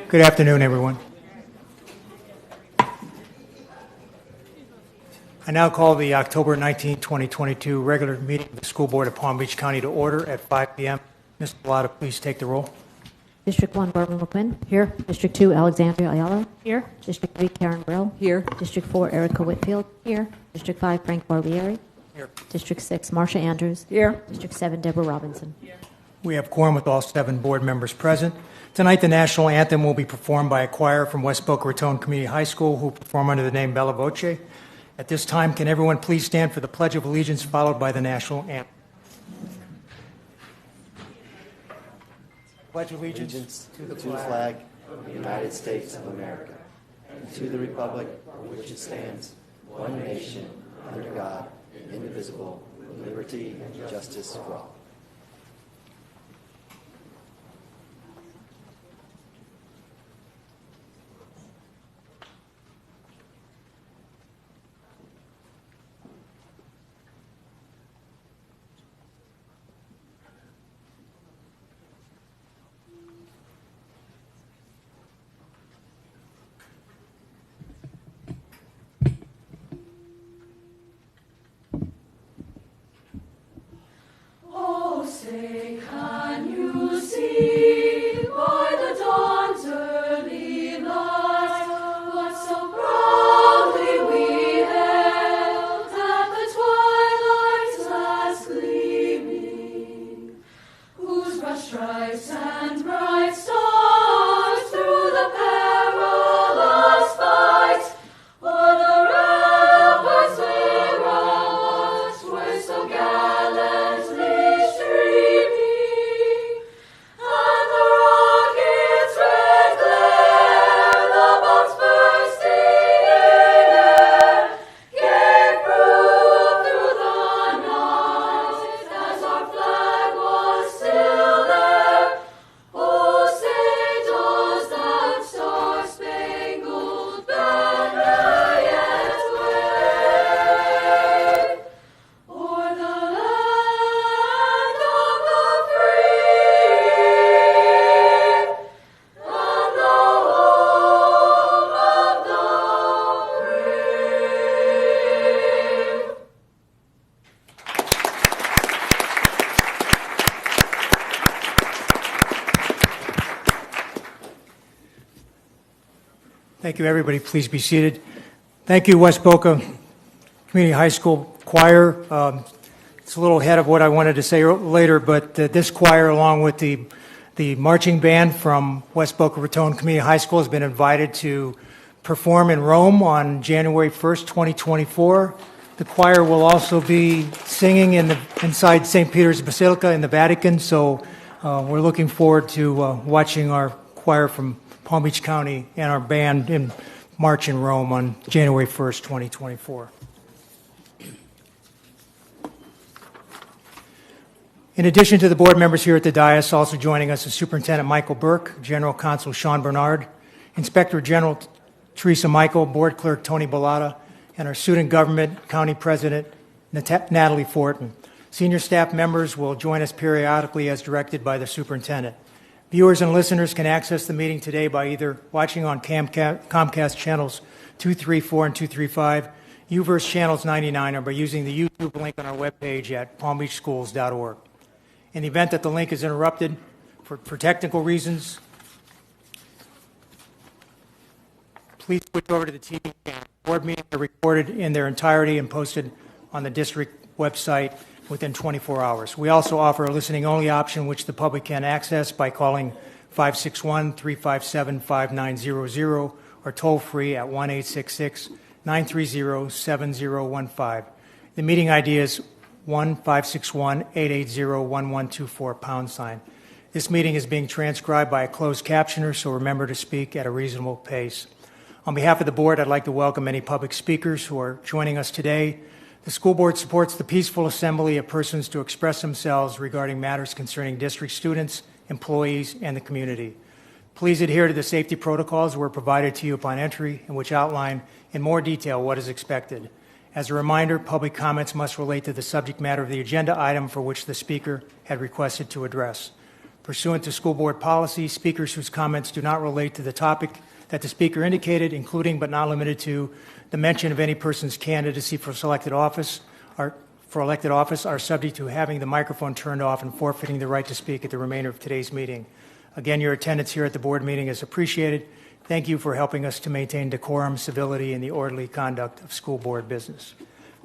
Good afternoon, everyone. I now call the October 19, 2022 regular meeting of the School Board of Palm Beach County to order at 5 p.m. Ms. Bellata, please take the roll. District 1, Barbara McQuinn. Here. District 2, Alexandria Ayala. Here. District 3, Karen Brill. Here. District 4, Erica Whitfield. Here. District 5, Frank Barbieri. Here. District 6, Marcia Andrews. Here. District 7, Deborah Robinson. Here. We have quorum with all 7 board members present. Tonight, the national anthem will be performed by a choir from West Boca Raton Community High School who perform under the name Bella Voce. At this time, can everyone please stand for the Pledge of Allegiance followed by the national anthem? Pledge allegiance to the flag of the United States of America, and to the republic for which it stands, one nation, under God, indivisible, with liberty and justice for all. Say, can you see by the dawn's early light what so proudly we hailed at the twilight's last gleaming, whose broad stripes and bright stars through the perilous fight o'er the ramparts they rushed were so gallantly Thank you, everybody. Please be seated. Thank you, West Boca Community High School Choir. It's a little ahead of what I wanted to say later, but this choir, along with the marching band from West Boca Raton Community High School, has been invited to perform in Rome on January 1st, 2024. The choir will also be singing inside St. Peter's Basilica in the Vatican, so we're looking forward to watching our choir from Palm Beach County and our band in march in Rome on January 1st, 2024. In addition to the board members here at the dais, also joining us is Superintendent Michael Burke, General Counsel Sean Bernard, Inspector General Teresa Michael, Board Clerk Tony Bellata, and our Student Government County President Natalie Fortin. Senior staff members will join us periodically as directed by the Superintendent. Viewers and listeners can access the meeting today by either watching on Comcast channels 234 and 235, UVerse channels 99, or by using the YouTube link on our webpage at palmbeachschools.org. In the event that the link is interrupted for technical reasons, please switch over to the TV channel. Board meetings are recorded in their entirety and posted on the district website within 24 hours. We also offer a listening-only option, which the public can access by calling 561-357-5900 or toll-free at 1-866-930-7015. The meeting ID is 1-561-880-1124 #. This meeting is being transcribed by a closed captioner, so remember to speak at a reasonable pace. On behalf of the board, I'd like to welcome any public speakers who are joining us today. The school board supports the peaceful assembly of persons to express themselves regarding matters concerning district students, employees, and the community. Please adhere to the safety protocols that were provided to you upon entry and which outline in more detail what is expected. As a reminder, public comments must relate to the subject matter of the agenda item for which the speaker had requested to address. Pursuant to school board policy, speakers whose comments do not relate to the topic that the speaker indicated, including but not limited to the mention of any person's candidacy for elected office, are subject to having the microphone turned off and forfeiting the right to speak at the remainder of today's meeting. Again, your attendance here at the board meeting is appreciated. Thank you for helping us to maintain decorum, civility, and the orderly conduct of school board business.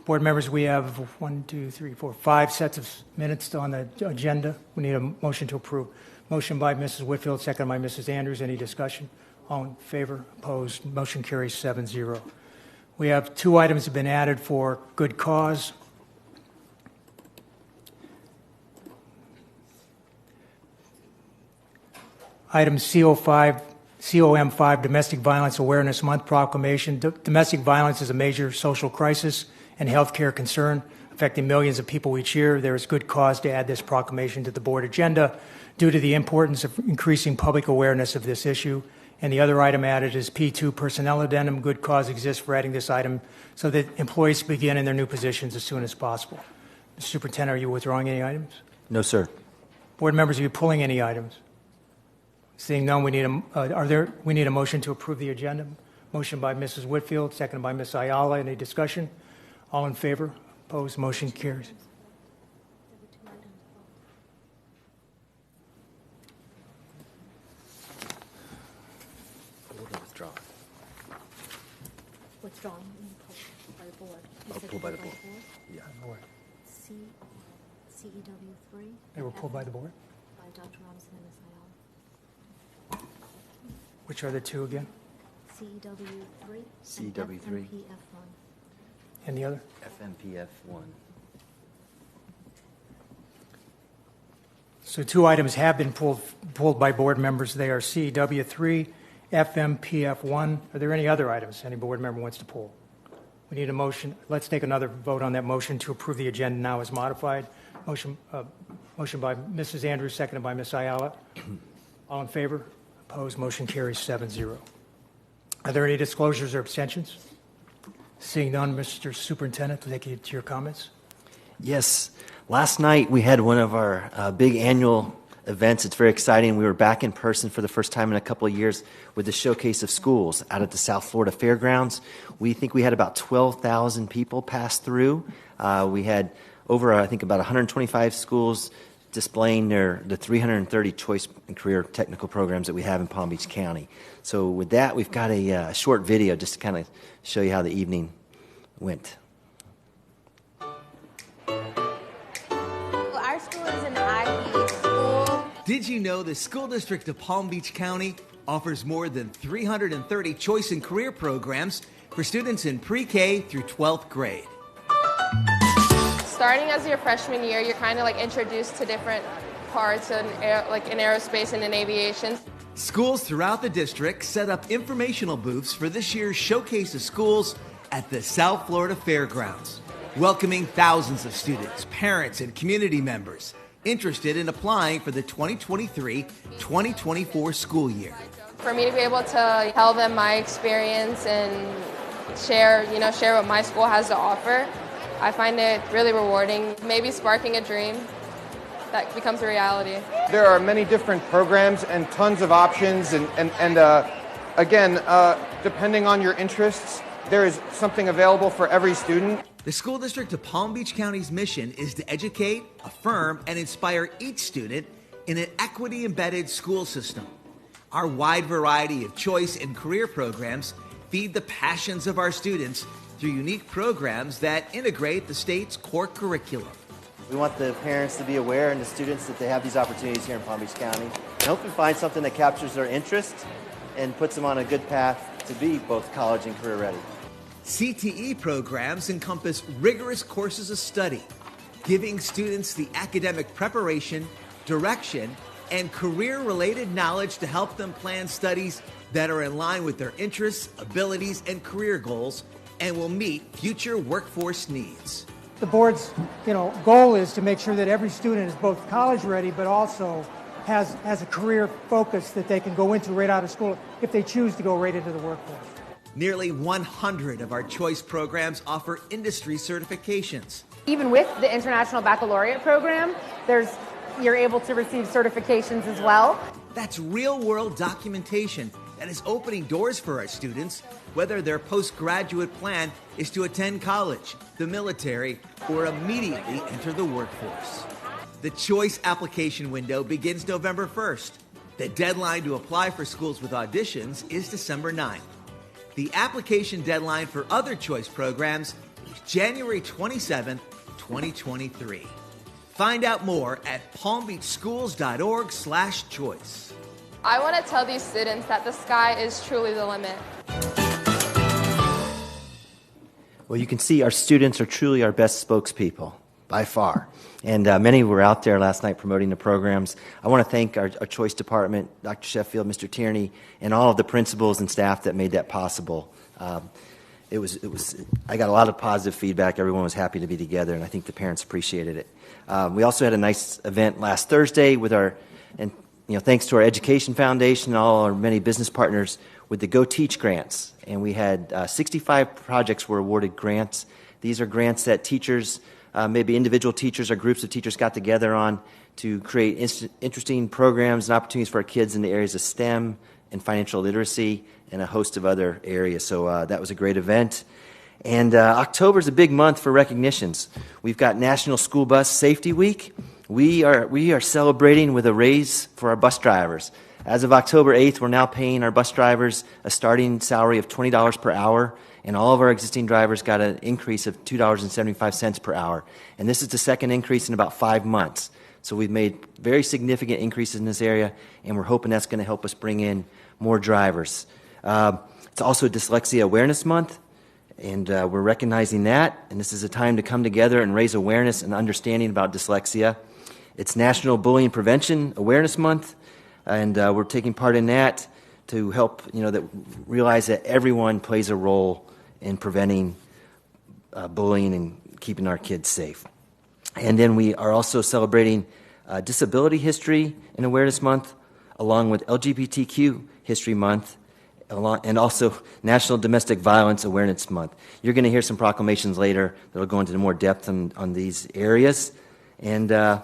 Board members, we have 5 sets of minutes on the agenda. We need a motion to approve. Motion by Mrs. Whitfield, second by Mrs. Andrews. Any discussion? All in favor? Opposed? Motion carries 7-0. We have 2 items that have been added for good cause. Item COM5, Domestic Violence Awareness Month proclamation. Domestic violence is a major social crisis and healthcare concern affecting millions of people each year. There is good cause to add this proclamation to the board agenda due to the importance of increasing public awareness of this issue. And the other item added is P2, Personnel Addendum. Good cause exists for adding this item so that employees begin in their new positions as soon as possible. Mr. Superintendent, are you withdrawing any items? No, sir. Board members, are you pulling any items? Seeing none, we need a motion to approve the agenda. Motion by Mrs. Whitfield, seconded by Ms. Ayala. Any discussion? All in favor? Opposed? Motion carries. Withdrawn by the board. Pulled by the board. Yeah. CEW3. They were pulled by the board? By Dr. Robinson and Ms. Ayala. Which are the 2 again? CEW3. CEW3. And FMPF1. And the other? FMPF1. So 2 items have been pulled by board members. They are CEW3, FMPF1. Are there any other items any board member wants to pull? We need a motion. Let's take another vote on that motion to approve the agenda now as modified. Motion by Mrs. Andrews, seconded by Ms. Ayala. All in favor? Opposed? Motion carries 7-0. Are there any disclosures or abstentions? Seeing none, Mr. Superintendent, take you to your comments. Yes. Last night we had one of our big annual events. It's very exciting. We were back in person for the first time in a couple of years with the Showcase of Schools out at the South Florida Fairgrounds. We think we had about 12,000 people pass through. We had over, I think, about 125 schools displaying the 330 choice and career technical programs that we have in Palm Beach County. So with that, we've got a short video just to kind of show you how the evening went. Our school is an IB school. Did you know the School District of Palm Beach County offers more than 330 choice and career programs for students in pre-K through 12th grade? Starting as your freshman year, you're kind of like introduced to different parts in aerospace and in aviation. Schools throughout the district set up informational booths for this year's Showcase of Schools at the South Florida Fairgrounds, welcoming thousands of students, parents, and community members interested in applying for the 2023-2024 school year. For me to be able to tell them my experience and share what my school has to offer, I find it really rewarding, maybe sparking a dream that becomes a reality. There are many different programs and tons of options, and again, depending on your interests, there is something available for every student. The School District of Palm Beach County's mission is to educate, affirm, and inspire each student in an equity-embedded school system. Our wide variety of choice and career programs feed the passions of our students through unique programs that integrate the state's core curriculum. We want the parents to be aware and the students that they have these opportunities here in Palm Beach County and hopefully find something that captures their interest and puts them on a good path to be both college and career ready. CTE programs encompass rigorous courses of study, giving students the academic preparation, direction, and career-related knowledge to help them plan studies that are in line with their interests, abilities, and career goals and will meet future workforce needs. The board's goal is to make sure that every student is both college ready but also has a career focus that they can go into right out of school if they choose to go right into the workforce. Nearly 100 of our choice programs offer industry certifications. Even with the International Baccalaureate program, there's you're able to receive certifications as well. That's real-world documentation that is opening doors for our students, whether their postgraduate plan is to attend college, the military, or immediately enter the workforce. The choice application window begins November 1st. The deadline to apply for schools with auditions is December 9th. The application deadline for other choice programs is January 27th, 2023. Find out more at palmbeachschools.org/choice. I want to tell these students that the sky is truly the limit. Well, you can see our students are truly our best spokespeople, by far. And many were out there last night promoting the programs. I want to thank our choice department, Dr. Sheffield, Mr. Tierney, and all of the principals and staff that made that possible. I got a lot of positive feedback. Everyone was happy to be together, and I think the parents appreciated it. We also had a nice event last Thursday with thanks to our Education Foundation and all our many business partners with the Go Teach grants. And we had 65 projects were awarded grants. These are grants that teachers, maybe individual teachers or groups of teachers got together on to create interesting programs and opportunities for our kids in the areas of STEM and financial literacy and a host of other areas. So that was a great event. And October is a big month for recognitions. We've got National School Bus Safety Week. We are celebrating with a raise for our bus drivers. As of October 8th, we're now paying our bus drivers a starting salary of $20 per hour, and all of our existing drivers got an increase of $2.75 per hour. And this is the second increase in about 5 months. So we've made very significant increases in this area, and we're hoping that's going to help us bring in more drivers. It's also Dyslexia Awareness Month, and we're recognizing that, and this is a time to come together and raise awareness and understanding about dyslexia. It's National Bullying Prevention Awareness Month, and we're taking part in that to help realize that everyone plays a role in preventing bullying and keeping our kids safe. And then we are also celebrating Disability History and Awareness Month, along with LGBTQ History Month, and also National Domestic Violence Awareness Month. You're going to hear some proclamations later that will go into more depth on these areas. And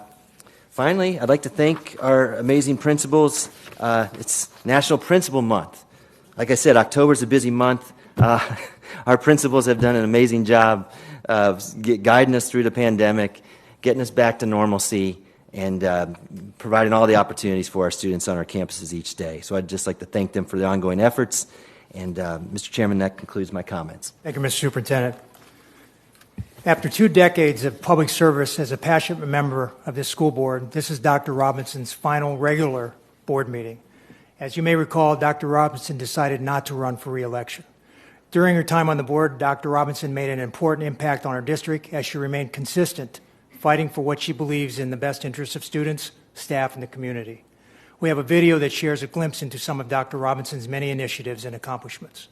finally, I'd like to thank our amazing principals. It's National Principal Month. Like I said, October is a busy month. Our principals have done an amazing job of guiding us through the pandemic, getting us back to normalcy, and providing all the opportunities for our students on our campuses each day. So I'd just like to thank them for their ongoing efforts. And Mr. Chairman, that concludes my comments. Thank you, Mr. Superintendent. After 2 decades of public service as a passionate member of this school board, this is Dr. Robinson's final regular board meeting. As you may recall, Dr. Robinson decided not to run for re-election. During her time on the board, Dr. Robinson made an important impact on our district as she remained consistent, fighting for what she believes in the best interests of students, staff, and the community. We have a video that shares a glimpse into some of Dr. Robinson's many initiatives and accomplishments.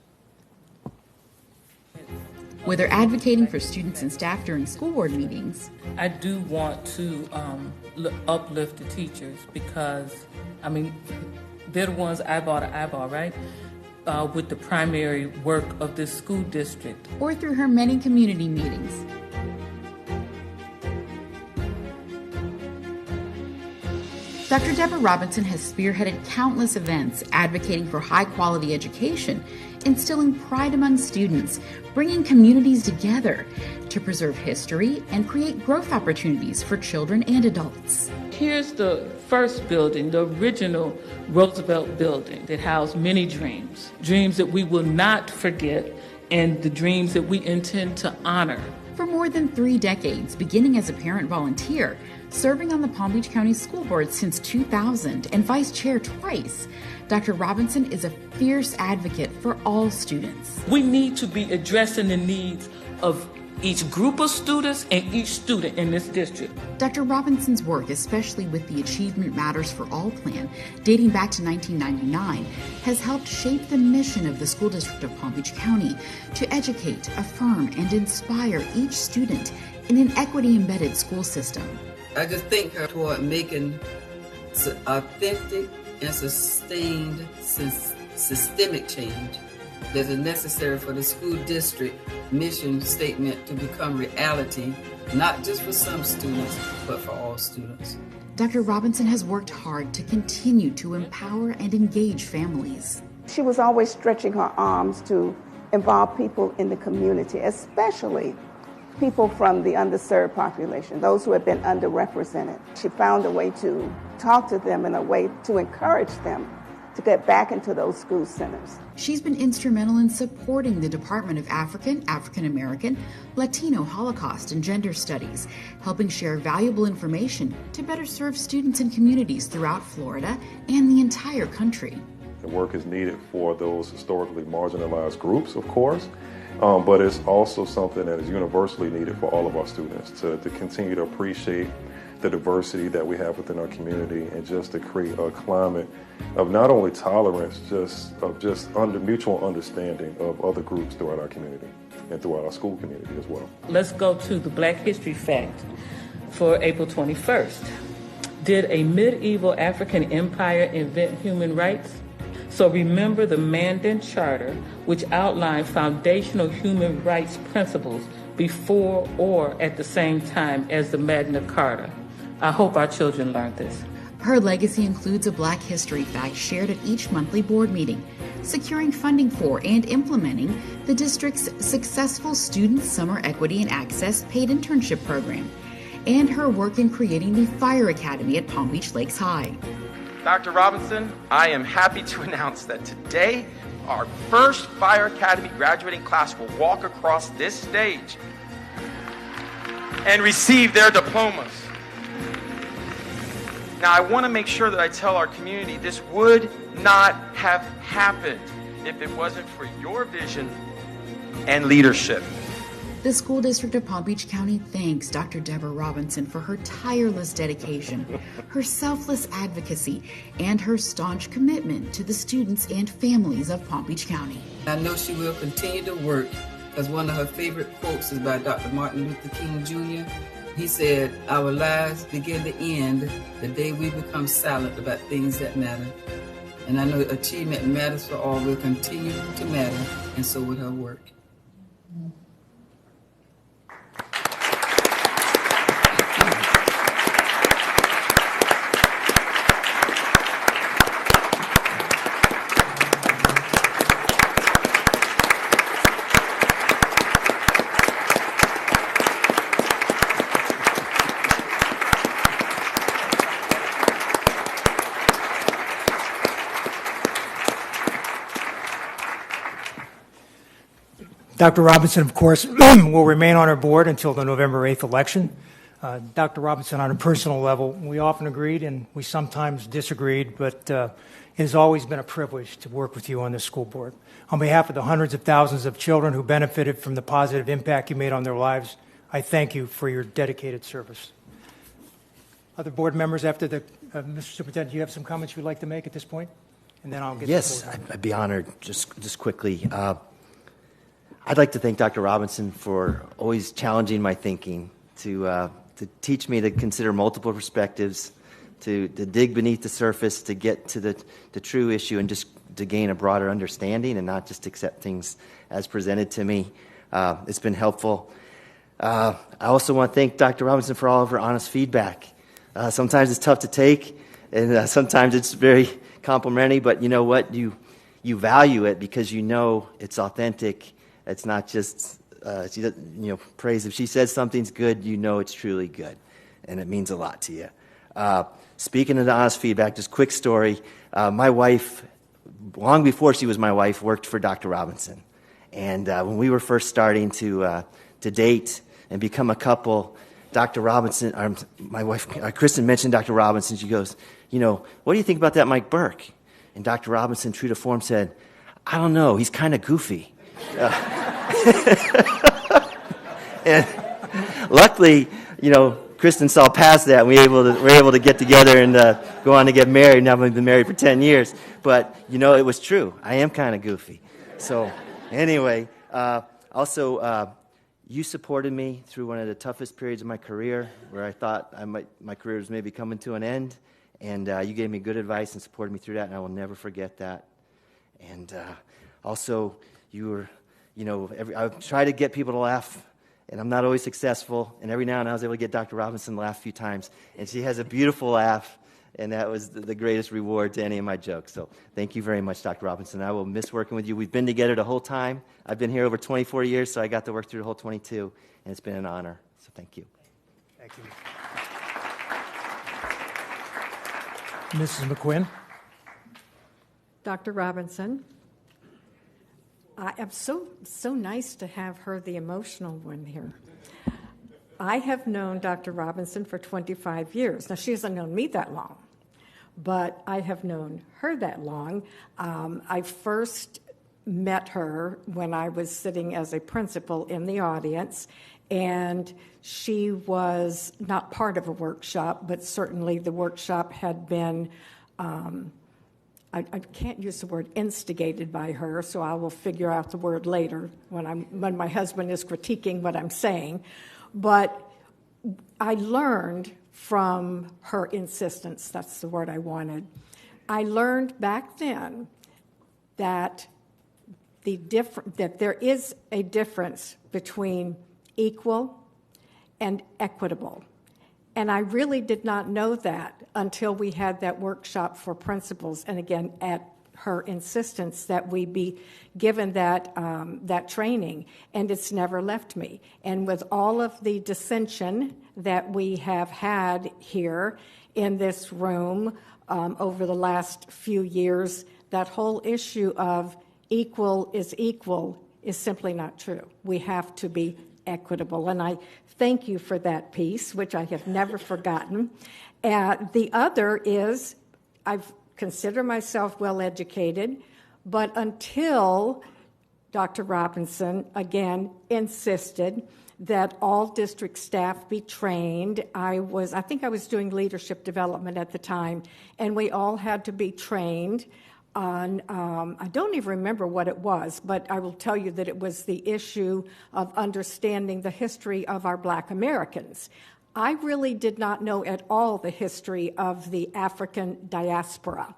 Whether advocating for students and staff during school board meetings, I do want to uplift the teachers because, they're the ones eyeball to eyeball, right? With the primary work of this school district. Or through her many community meetings. Dr. Deborah Robinson has spearheaded countless events advocating for high-quality education, instilling pride among students, bringing communities together to preserve history and create growth opportunities for children and adults. Here's the first building, the original Roosevelt building that housed many dreams, dreams that we will not forget and the dreams that we intend to honor. For more than 3 decades, beginning as a parent volunteer, serving on the Palm Beach County School Board since 2000 and vice chair twice, Dr. Robinson is a fierce advocate for all students. We need to be addressing the needs of each group of students and each student in this district. Dr. Robinson's work, especially with the Achievement Matters for All plan, dating back to 1999, has helped shape the mission of the School District of Palm Beach County to educate, affirm, and inspire each student in an equity-embedded school system. I just think toward making authentic and sustained systemic change that is necessary for the school district mission statement to become reality, not just for some students, but for all students. Dr. Robinson has worked hard to continue to empower and engage families. She was always stretching her arms to involve people in the community, especially people from the underserved population, those who have been underrepresented. She found a way to talk to them in a way to encourage them to get back into those school centers. She's been instrumental in supporting the Department of African, African American, Latino, Holocaust, and Gender Studies, helping share valuable information to better serve students and communities throughout Florida and the entire country. The work is needed for those historically marginalized groups, of course, but it's also something that is universally needed for all of our students to continue to appreciate the diversity that we have within our community and just to create a climate of not only tolerance, just mutual understanding of other groups throughout our community and throughout our school community as well. Let's go to the Black History Fact for April 21st. Did a medieval African empire invent human rights? So remember the Mandan Charter, which outlined foundational human rights principles before or at the same time as the Magna Carta. I hope our children learned this. Her legacy includes a Black History Fact shared at each monthly board meeting, securing funding for and implementing the district's successful Student Summer Equity and Access paid internship program, and her work in creating the Fire Academy at Palm Beach Lakes High. Dr. Robinson, I am happy to announce that today our first Fire Academy graduating class will walk across this stage and receive their diplomas. Now, I want to make sure that I tell our community this would not have happened if it wasn't for your vision and leadership. The School District of Palm Beach County thanks Dr. Deborah Robinson for her tireless dedication, her selfless advocacy, and her staunch commitment to the students and families of Palm Beach County. I know she will continue to work, because one of her favorite quotes is by Dr. Martin Luther King Jr. He said, "Our lives begin to end the day we become silent about things that matter." And I know achievement matters for all, will continue to matter, and so will her work. Dr. Robinson, of course, will remain on our board until the November 8th election. Dr. Robinson, on a personal level, we often agreed and we sometimes disagreed, but it has always been a privilege to work with you on this school board. On behalf of the hundreds of thousands of children who benefited from the positive impact you made on their lives, I thank you for your dedicated service. Other board members, after the Mr. Superintendent, do you have some comments you'd like to make at this point? And then I'll get Yes, I'd be honored. Just quickly. I'd like to thank Dr. Robinson for always challenging my thinking, to teach me to consider multiple perspectives, to dig beneath the surface, to get to the true issue and just to gain a broader understanding and not just accept things as presented to me. It's been helpful. I also want to thank Dr. Robinson for all of her honest feedback. Sometimes it's tough to take, and sometimes it's very complimentary, but you know what? You value it because you know it's authentic. It's not just, praise. If she says something's good, you know it's truly good, and it means a lot to you. Speaking of the honest feedback, just quick story. My wife, long before she was my wife, worked for Dr. Robinson. And when we were first starting to date and become a couple, Dr. Robinson, my wife, Kristen, mentioned Dr. Robinson. She goes, what do you think about that Mike Burke? And Dr. Robinson, true to form, said, I don't know, he's kind of goofy. And luckily, Kristen saw past that, and we were able to get together and go on to get married. Now we've been married for 10 years. But, it was true. I am kind of goofy. So anyway, also, you supported me through one of the toughest periods of my career where I thought my career was maybe coming to an end. And you gave me good advice and supported me through that, and I will never forget that. And also, you were, I try to get people to laugh and I'm not always successful. And every now and then I was able to get Dr. Robinson to laugh a few times, and she has a beautiful laugh, and that was the greatest reward to any of my jokes. So thank you very much, Dr. Robinson. I will miss working with you. We've been together the whole time. I've been here over 24 years, so I got to work through the whole 22, and it's been an honor. So thank you. Thank you. Mrs. McQuinn. Dr. Robinson, I am so nice to have her, the emotional one here. I have known Dr. Robinson for 25 years. Now, she hasn't known me that long, but I have known her that long. I first met her when I was sitting as a principal in the audience, and she was not part of a workshop, but certainly the workshop had been, I can't use the word instigated by her, so I will figure out the word later when my husband is critiquing what I'm saying. But I learned from her insistence, that's the word I wanted. I learned back then that that there is a difference between equal and equitable. And I really did not know that until we had that workshop for principals, and again, at her insistence that we be given that training, and it's never left me. And with all of the dissension that we have had here in this room over the last few years, that whole issue of equal is simply not true. We have to be equitable, and I thank you for that piece, which I have never forgotten. The other is I've consider myself well-educated, but until Dr. Robinson, again, insisted that all district staff be trained, I think I was doing leadership development at the time, and we all had to be trained on, I don't even remember what it was, but I will tell you that it was the issue of understanding the history of our Black Americans. I really did not know at all the history of the African diaspora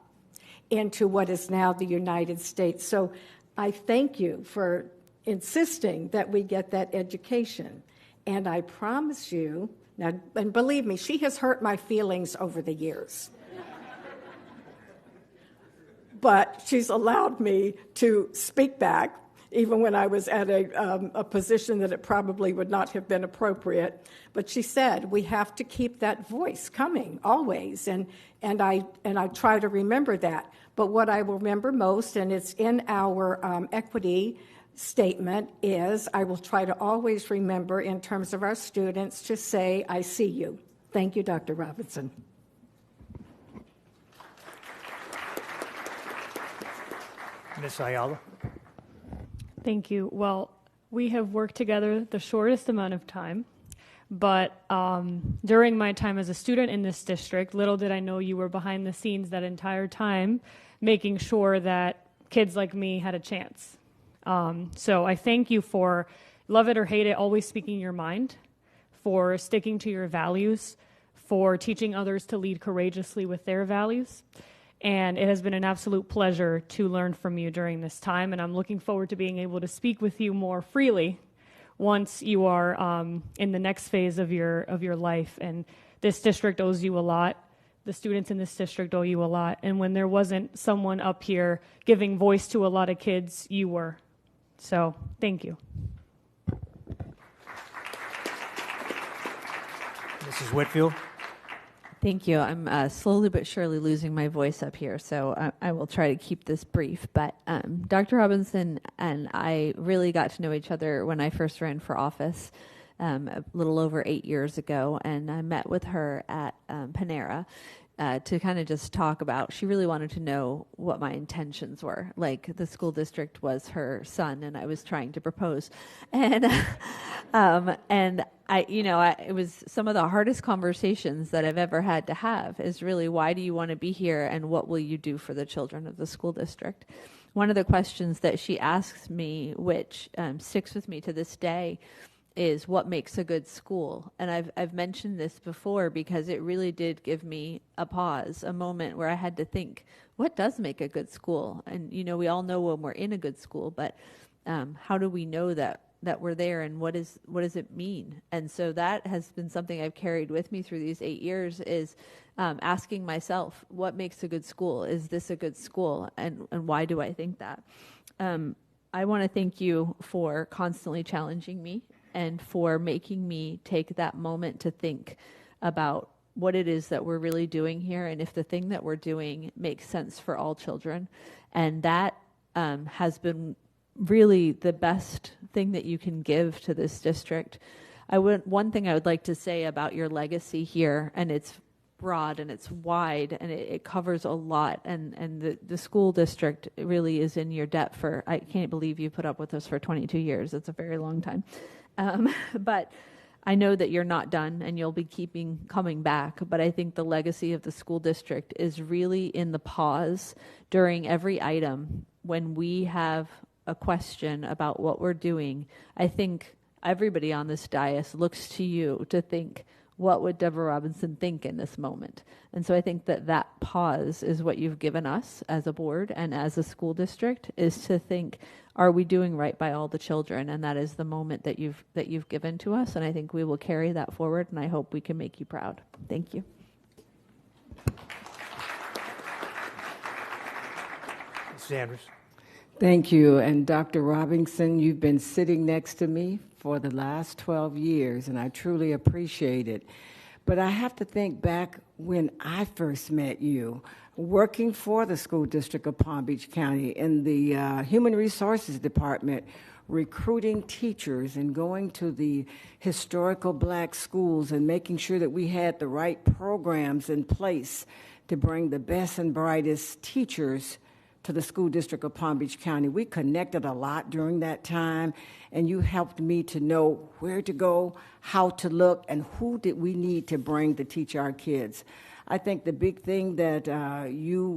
into what is now the United States. So I thank you for insisting that we get that education. And I promise you, now, and believe me, she has hurt my feelings over the years. But she's allowed me to speak back, even when I was at a position that it probably would not have been appropriate. But she said, we have to keep that voice coming always, and I try to remember that. But what I will remember most, and it's in our equity statement, is I will try to always remember in terms of our students to say, I see you. Thank you, Dr. Robinson. Ms. Ayala. Thank you. Well, we have worked together the shortest amount of time, but during my time as a student in this district, little did I know you were behind the scenes that entire time, making sure that kids like me had a chance. So I thank you for, love it or hate it, always speaking your mind, for sticking to your values, for teaching others to lead courageously with their values. And it has been an absolute pleasure to learn from you during this time, and I'm looking forward to being able to speak with you more freely once you are in the next phase of your life. And this district owes you a lot. The students in this district owe you a lot. And when there wasn't someone up here giving voice to a lot of kids, you were. So thank you. Mrs. Whitfield. Thank you. I'm slowly but surely losing my voice up here, so I will try to keep this brief. But Dr. Robinson and I really got to know each other when I first ran for office a little over 8 years ago, and I met with her at Panera to kind of just talk about, she really wanted to know what my intentions were. Like, the school district was her son, and I was trying to propose. And it was some of the hardest conversations that I've ever had to have is really, why do you want to be here, and what will you do for the children of the school district? One of the questions that she asks me, which sticks with me to this day, is what makes a good school? And I've mentioned this before because it really did give me a pause, a moment where I had to think, what does make a good school? And, we all know when we're in a good school, but how do we know that we're there, and what does it mean? And so that has been something I've carried with me through these 8 years, is asking myself, what makes a good school? Is this a good school? And why do I think that? I want to thank you for constantly challenging me and for making me take that moment to think about what it is that we're really doing here, and if the thing that we're doing makes sense for all children. And that has been really the best thing that you can give to this district. One thing I would like to say about your legacy here, and it's broad and it's wide and it covers a lot, and the school district really is in your debt for, I can't believe you put up with us for 22 years. It's a very long time. But I know that you're not done and you'll be coming back, but I think the legacy of the school district is really in the pause during every item when we have a question about what we're doing. I think everybody on this dais looks to you to think, what would Deborah Robinson think in this moment? And so I think that pause is what you've given us as a board and as a school district, is to think, are we doing right by all the children? And that is the moment that you've given to us. And I think we will carry that forward, and I hope we can make you proud. Thank you. Sanders. Thank you. And Dr. Robinson, you've been sitting next to me for the last 12 years, and I truly appreciate it. But I have to think back when I first met you, working for the School District of Palm Beach County in the Human Resources Department, recruiting teachers and going to the historical black schools and making sure that we had the right programs in place to bring the best and brightest teachers to the School District of Palm Beach County. We connected a lot during that time, and you helped me to know where to go, how to look, and who did we need to bring to teach our kids. I think the big thing that you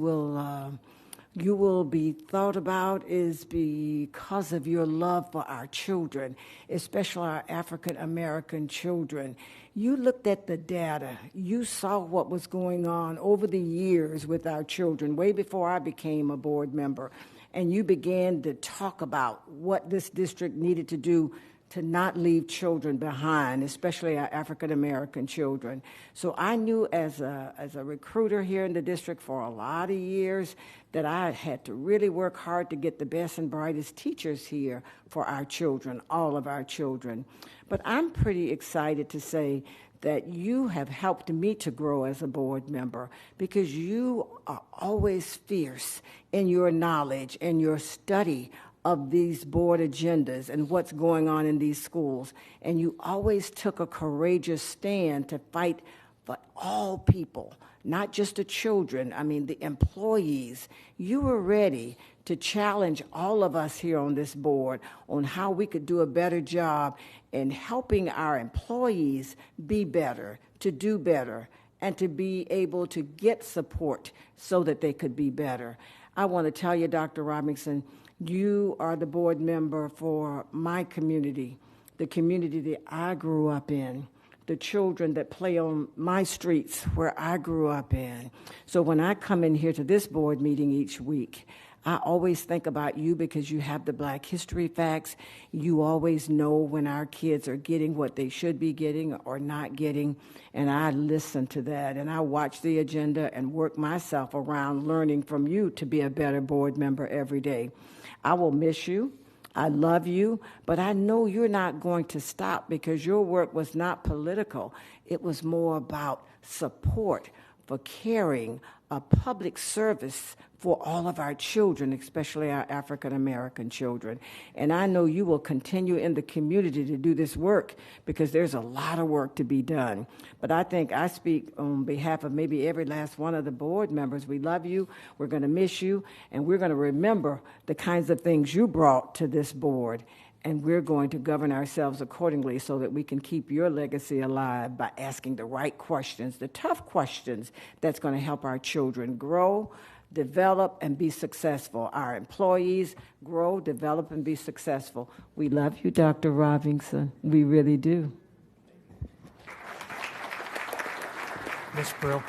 will be thought about is because of your love for our children, especially our African American children. You looked at the data. You saw what was going on over the years with our children, way before I became a board member. And you began to talk about what this district needed to do to not leave children behind, especially our African American children. So I knew as a recruiter here in the district for a lot of years that I had to really work hard to get the best and brightest teachers here for our children, all of our children. But I'm pretty excited to say that you have helped me to grow as a board member, because you are always fierce in your knowledge and your study of these board agendas and what's going on in these schools. And you always took a courageous stand to fight for all people, not just the children, the employees. You were ready to challenge all of us here on this board on how we could do a better job in helping our employees be better, to do better, and to be able to get support so that they could be better. I want to tell you, Dr. Robinson, you are the board member for my community, the community that I grew up in, the children that play on my streets where I grew up in. So when I come in here to this board meeting each week, I always think about you because you have the Black History facts. You always know when our kids are getting what they should be getting or not getting, and I listen to that, and I watch the agenda and work myself around learning from you to be a better board member every day. I will miss you. I love you, but I know you're not going to stop, because your work was not political. It was more about support for caring, a public service for all of our children, especially our African American children. And I know you will continue in the community to do this work, because there's a lot of work to be done. But I think I speak on behalf of maybe every last one of the board members. We love you, we're going to miss you, and we're going to remember the kinds of things you brought to this board. And we're going to govern ourselves accordingly so that we can keep your legacy alive by asking the right questions, the tough questions that's going to help our children grow, develop, and be successful. Our employees grow, develop, and be successful. We love you, Dr. Robinson. We really do. Ms. Brill.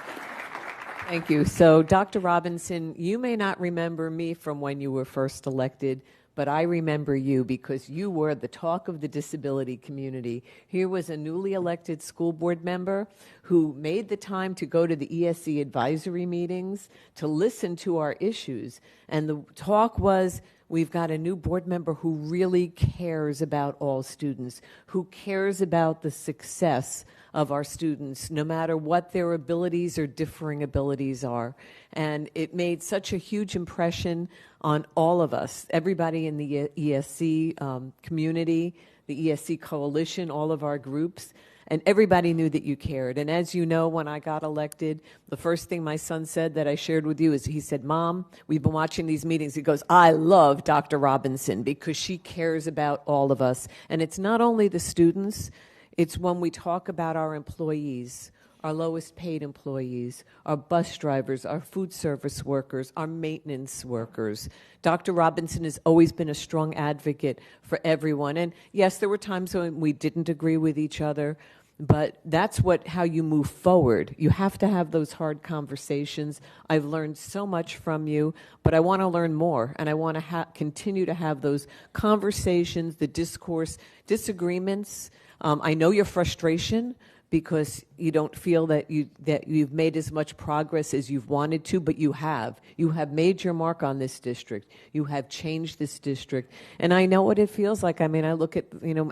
Thank you. So, Dr. Robinson, you may not remember me from when you were first elected, but I remember you because you were the talk of the disability community. Here was a newly elected school board member who made the time to go to the ESC advisory meetings, to listen to our issues. And the talk was, we've got a new board member who really cares about all students, who cares about the success of our students, no matter what their abilities or differing abilities are. And it made such a huge impression on all of us, everybody in the ESC community, the ESC coalition, all of our groups, and everybody knew that you cared. And as you know, when I got elected, the first thing my son said that I shared with you is, he said, "Mom, we've been watching these meetings." He goes, "I love Dr. Robinson because she cares about all of us." And it's not only the students, it's when we talk about our employees, our lowest paid employees, our bus drivers, our food service workers, our maintenance workers. Dr. Robinson has always been a strong advocate for everyone. And yes, there were times when we didn't agree with each other, but that's how you move forward. You have to have those hard conversations. I've learned so much from you, but I want to learn more, and I want to continue to have those conversations, the discourse, disagreements. I know your frustration because you don't feel that you've made as much progress as you've wanted to, but you have. You have made your mark on this district. You have changed this district. And I know what it feels like. I mean, I look at,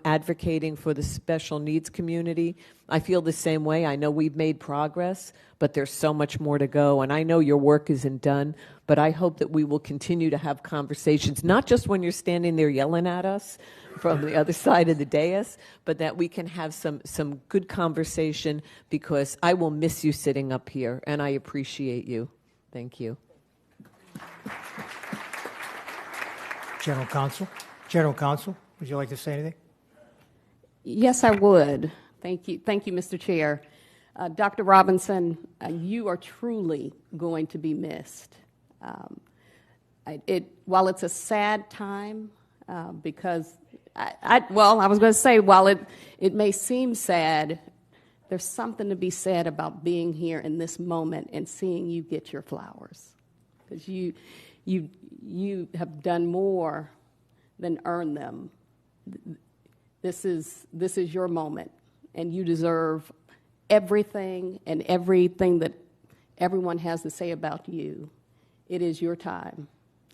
advocating for the special needs community. I feel the same way. I know we've made progress, but there's so much more to go. And I know your work isn't done, but I hope that we will continue to have conversations, not just when you're standing there yelling at us from the other side of the dais, but that we can have some good conversation, because I will miss you sitting up here, and I appreciate you. Thank you. General Counsel, would you like to say anything? Yes, I would. Thank you, Mr. Chair. Dr. Robinson, you are truly going to be missed. While it's a sad time, because I was going to say, while it may seem sad, there's something to be said about being here in this moment and seeing you get your flowers, because you have done more than earn them. This is your moment, and you deserve everything that everyone has to say about you. It is your time,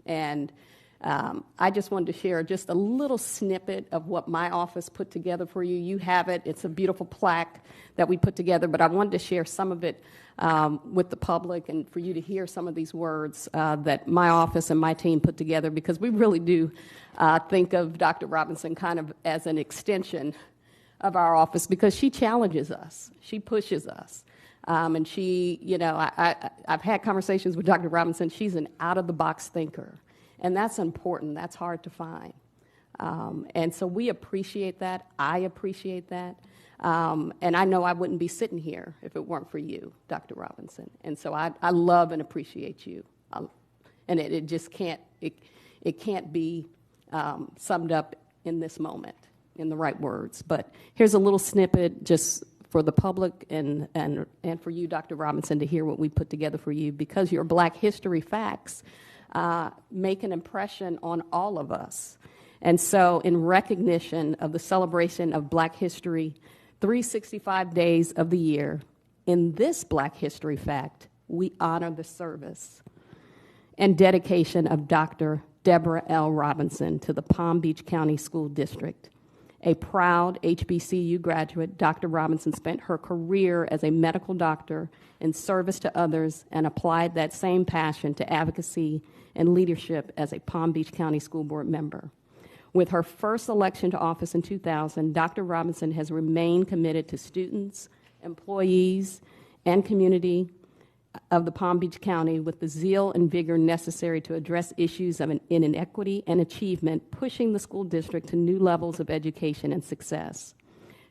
and I just wanted to share just a little snippet of what my office put together for you. You have it. It's a beautiful plaque that we put together, but I wanted to share some of it with the public and for you to hear some of these words that my office and my team put together, because we really do think of Dr. Robinson kind of as an extension of our office, because she challenges us. She pushes us. And she, I've had conversations with Dr. Robinson. She's an out-of-the-box thinker. And that's important. That's hard to find. And so we appreciate that. I appreciate that. And I know I wouldn't be sitting here if it weren't for you, Dr. Robinson. And so I love and appreciate you. And it just can't be summed up in this moment in the right words. But here's a little snippet just for the public and for you, Dr. Robinson, to hear what we put together for you, because your Black history facts make an impression on all of us. And so in recognition of the celebration of Black history, 365 days of the year, in this Black history fact, we honor the service and dedication of Dr. Deborah L. Robinson to the Palm Beach County School District. A proud HBCU graduate, Dr. Robinson spent her career as a medical doctor in service to others and applied that same passion to advocacy and leadership as a Palm Beach County School Board member. With her first election to office in 2000, Dr. Robinson has remained committed to students, employees, and community of the Palm Beach County with the zeal and vigor necessary to address issues of inequity and achievement, pushing the school district to new levels of education and success.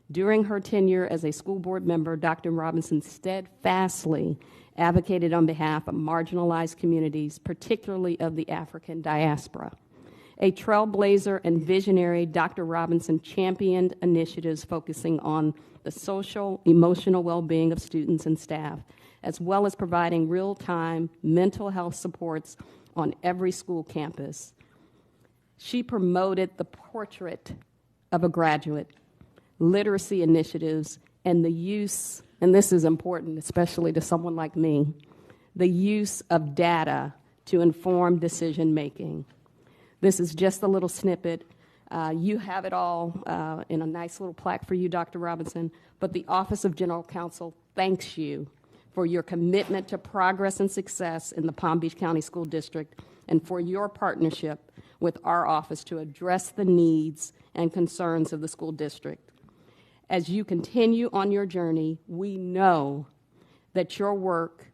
During her tenure as a school board member, Dr. Robinson steadfastly advocated on behalf of marginalized communities, particularly of the African diaspora. A trailblazer and visionary, Dr. Robinson championed initiatives focusing on the social, emotional well-being of students and staff, as well as providing real-time mental health supports on every school campus. She promoted the portrait of a graduate, literacy initiatives, and the use, and this is important, especially to someone like me, the use of data to inform decision making. This is just a little snippet. You have it all in a nice little plaque for you, Dr. Robinson, but the Office of General Counsel thanks you for your commitment to progress and success in the Palm Beach County School District and for your partnership with our office to address the needs and concerns of the school district. As you continue on your journey, we know that your work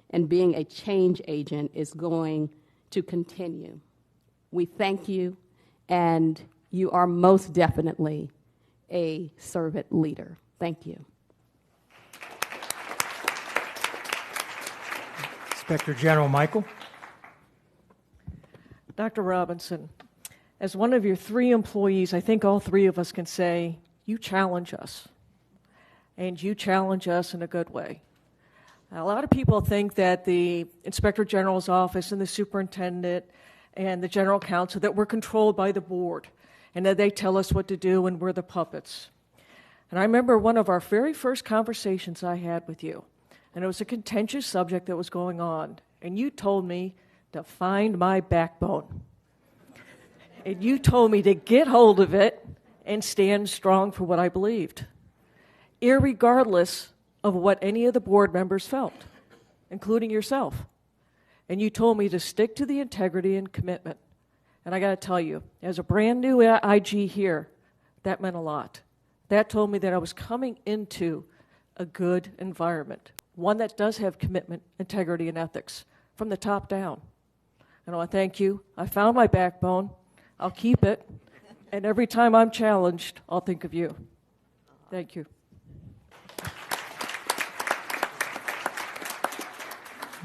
and being a change agent is going to continue. We thank you, and you are most definitely a servant leader. Thank you. Inspector General Michael. Dr. Robinson, as one of your 3 employees, I think all 3 of us can say, you challenge us. And you challenge us in a good way. A lot of people think that the Inspector General's office and the superintendent and the general counsel, that we're controlled by the board and that they tell us what to do and we're the puppets. And I remember one of our very first conversations I had with you, and it was a contentious subject that was going on, and you told me to find my backbone. And you told me to get hold of it and stand strong for what I believed, irregardless of what any of the board members felt, including yourself. And you told me to stick to the integrity and commitment. And I got to tell you, as a brand new IG here, that meant a lot. That told me that I was coming into a good environment, one that does have commitment, integrity, and ethics from the top down. And I want to thank you. I found my backbone. I'll keep it. And every time I'm challenged, I'll think of you. Thank you.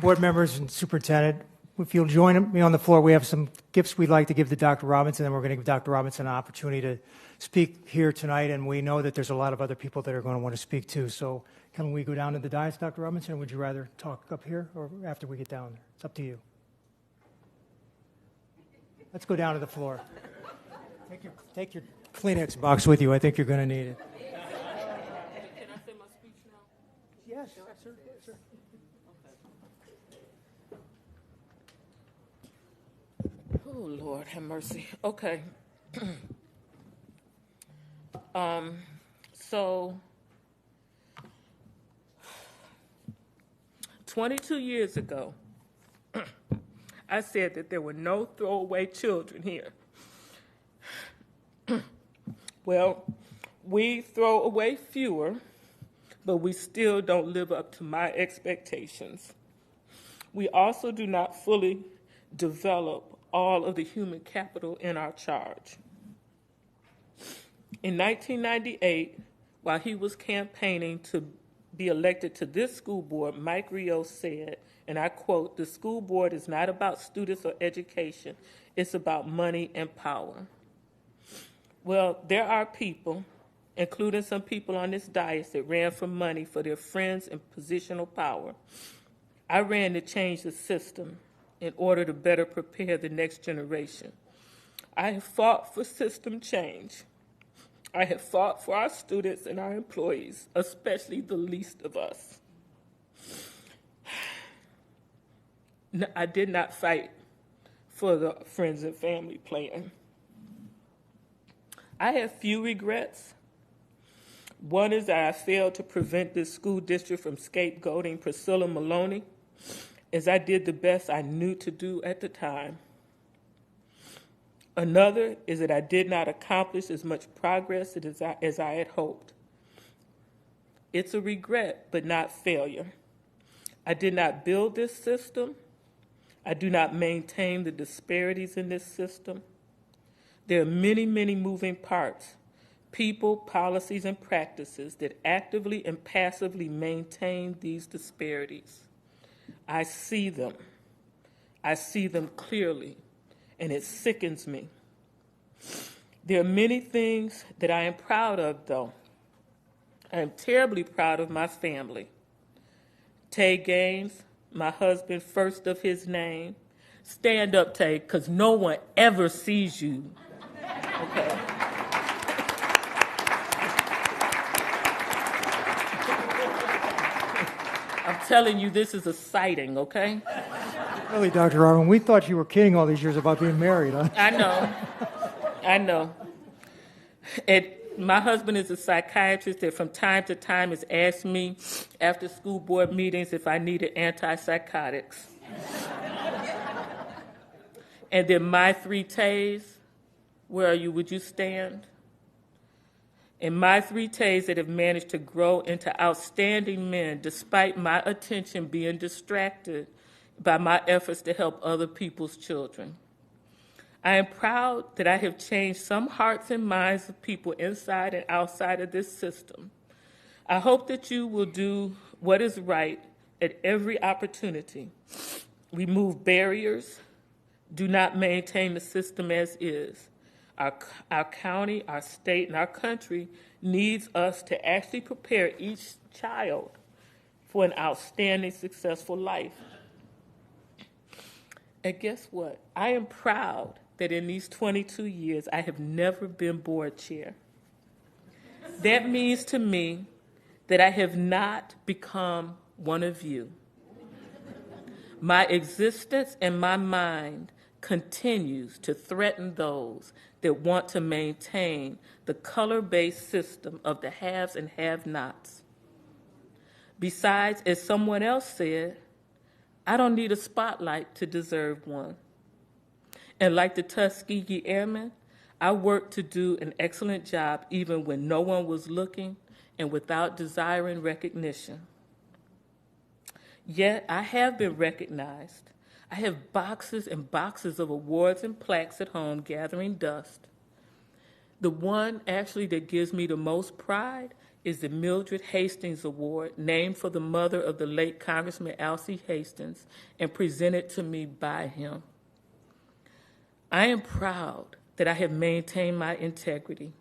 Board members and superintendent, if you'll join me on the floor, we have some gifts we'd like to give to Dr. Robinson, and we're going to give Dr. Robinson an opportunity to speak here tonight, and we know that there's a lot of other people that are going to want to speak too. So can we go down to the dais, Dr. Robinson, or would you rather talk up here or after we get down there? It's up to you. Let's go down to the floor. Take your Kleenex box with you. I think you're going to need it. Can I say my speech now? Yes, sir. Oh, Lord, have mercy. Okay. So, 22 years ago, I said that there were no throwaway children here. Well, we throw away fewer, but we still don't live up to my expectations. We also do not fully develop all of the human capital in our charge. In 1998, while he was campaigning to be elected to this school board, Mike Rio said, and I quote, "The school board is not about students or education, it's about money and power." Well, there are people, including some people on this dais, that ran for money for their friends and positional power. I ran to change the system in order to better prepare the next generation. I have fought for system change. I have fought for our students and our employees, especially the least of us. I did not fight for the friends and family plan. I have few regrets. One is that I failed to prevent this school district from scapegoating Priscilla Maloney, as I did the best I knew to do at the time. Another is that I did not accomplish as much progress as I had hoped. It's a regret, but not failure. I did not build this system. I do not maintain the disparities in this system. There are many, many moving parts, people, policies, and practices that actively and passively maintain these disparities. I see them. I see them clearly, and it sickens me. There are many things that I am proud of, though. I am terribly proud of my family. Tay Gaines, my husband, first of his name, Stand up, Tay, because no one ever sees you. Okay. I'm telling you, this is a sighting, okay? Really, Dr. Robin, we thought you were kidding all these years about being married, huh? I know. And my husband is a psychiatrist that from time to time has asked me after school board meetings if I needed antipsychotics. And then my 3 Tays, where are you? Would you stand? And my 3 Tays that have managed to grow into outstanding men despite my attention being distracted by my efforts to help other people's children. I am proud that I have changed some hearts and minds of people inside and outside of this system. I hope that you will do what is right at every opportunity. Remove barriers. Do not maintain the system as is. Our county, our state, and our country needs us to actually prepare each child for an outstanding, successful life. And guess what? I am proud that in these 22 years, I have never been board chair. That means to me that I have not become one of you. My existence and my mind continues to threaten those that want to maintain the color-based system of the haves and have-nots. Besides, as someone else said, I don't need a spotlight to deserve one. And like the Tuskegee Airmen, I worked to do an excellent job even when no one was looking and without desiring recognition. Yet I have been recognized. I have boxes and boxes of awards and plaques at home gathering dust. The one actually that gives me the most pride is the Mildred Hastings Award, named for the mother of the late Congressman Alcee Hastings and presented to me by him. I am proud that I have maintained my integrity.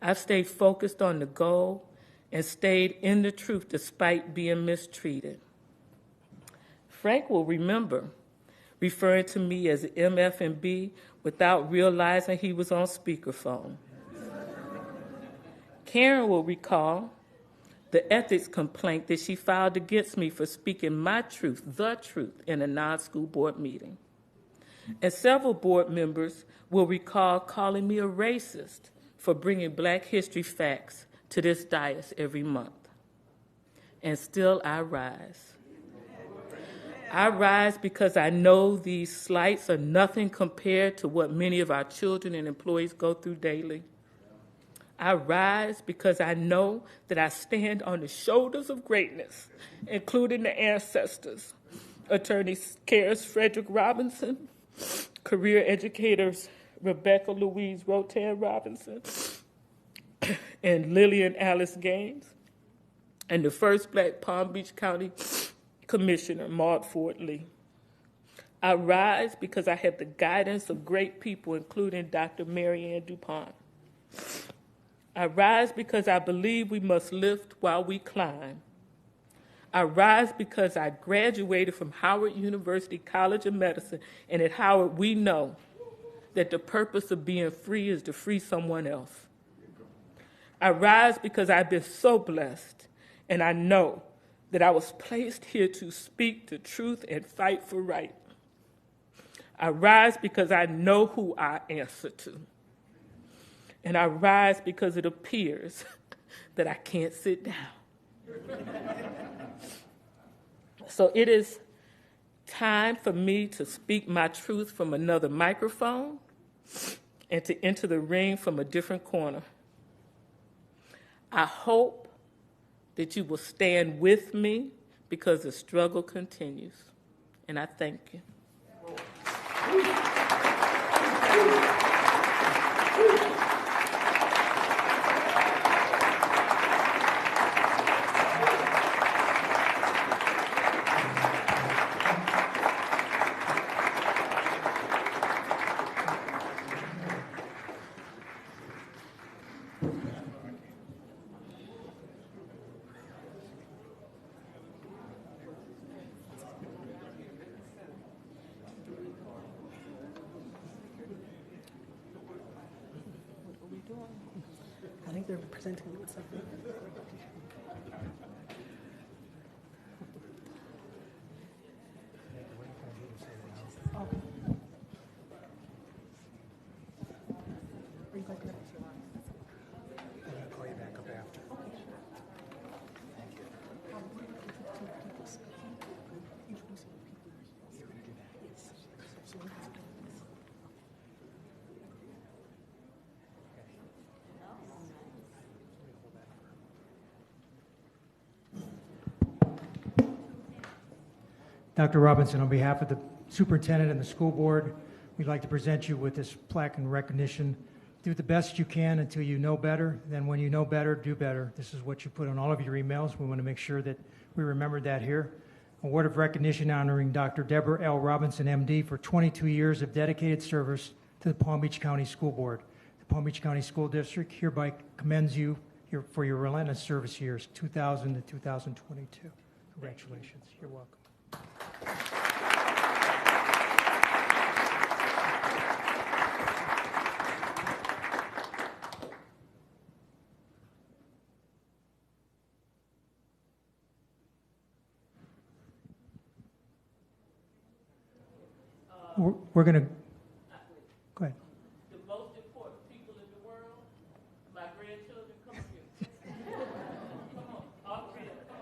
I've stayed focused on the goal and stayed in the truth despite being mistreated. Frank will remember referring to me as MF and B without realizing he was on speakerphone. Karen will recall the ethics complaint that she filed against me for speaking my truth, the truth, in a non-school board meeting. And several board members will recall calling me a racist for bringing Black history facts to this dais every month. And still I rise. I rise because I know these slights are nothing compared to what many of our children and employees go through daily. I rise because I know that I stand on the shoulders of greatness, including the ancestors, Attorney Karis Frederick Robinson, career educators Rebecca Louise Rotan Robinson, and Lillian Alice Gaines, and the first Black Palm Beach County Commissioner, Maud Ford Lee. I rise because I have the guidance of great people, including Dr. Mary Ann DuPont. I rise because I believe we must lift while we climb. I rise because I graduated from Howard University College of Medicine, and at Howard we know that the purpose of being free is to free someone else. I rise because I've been so blessed, and I know that I was placed here to speak the truth and fight for right. I rise because I know who I answer to. And I rise because it appears that I can't sit down. So it is time for me to speak my truth from another microphone and to enter the ring from a different corner. I hope that you will stand with me because the struggle continues. And I thank you. think they're presenting with something. Dr. Robinson, on behalf of the superintendent and the school board, we'd like to present you with this plaque in recognition. Do the best you can until you know better. Then when you know better, do better. This is what you put on all of your emails. We want to make sure that we remember that here. Award of recognition honoring Dr. Deborah L. Robinson, MD, for 22 years of dedicated service to the Palm Beach County School Board. The Palm Beach County School District hereby commends you for your relentless service years, 2000 to 2022. Congratulations. You're welcome. We're going to go ahead. The most important people in the world, my grandchildren, come here. Come on, all three of them, come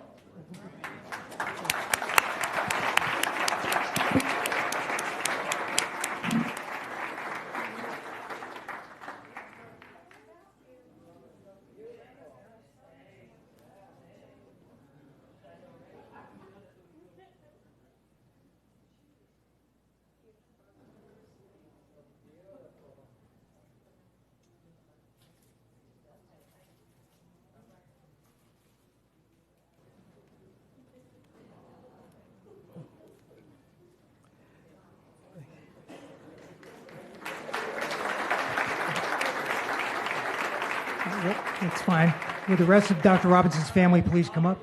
That's fine. Will the rest of Dr. Robinson's family please come up?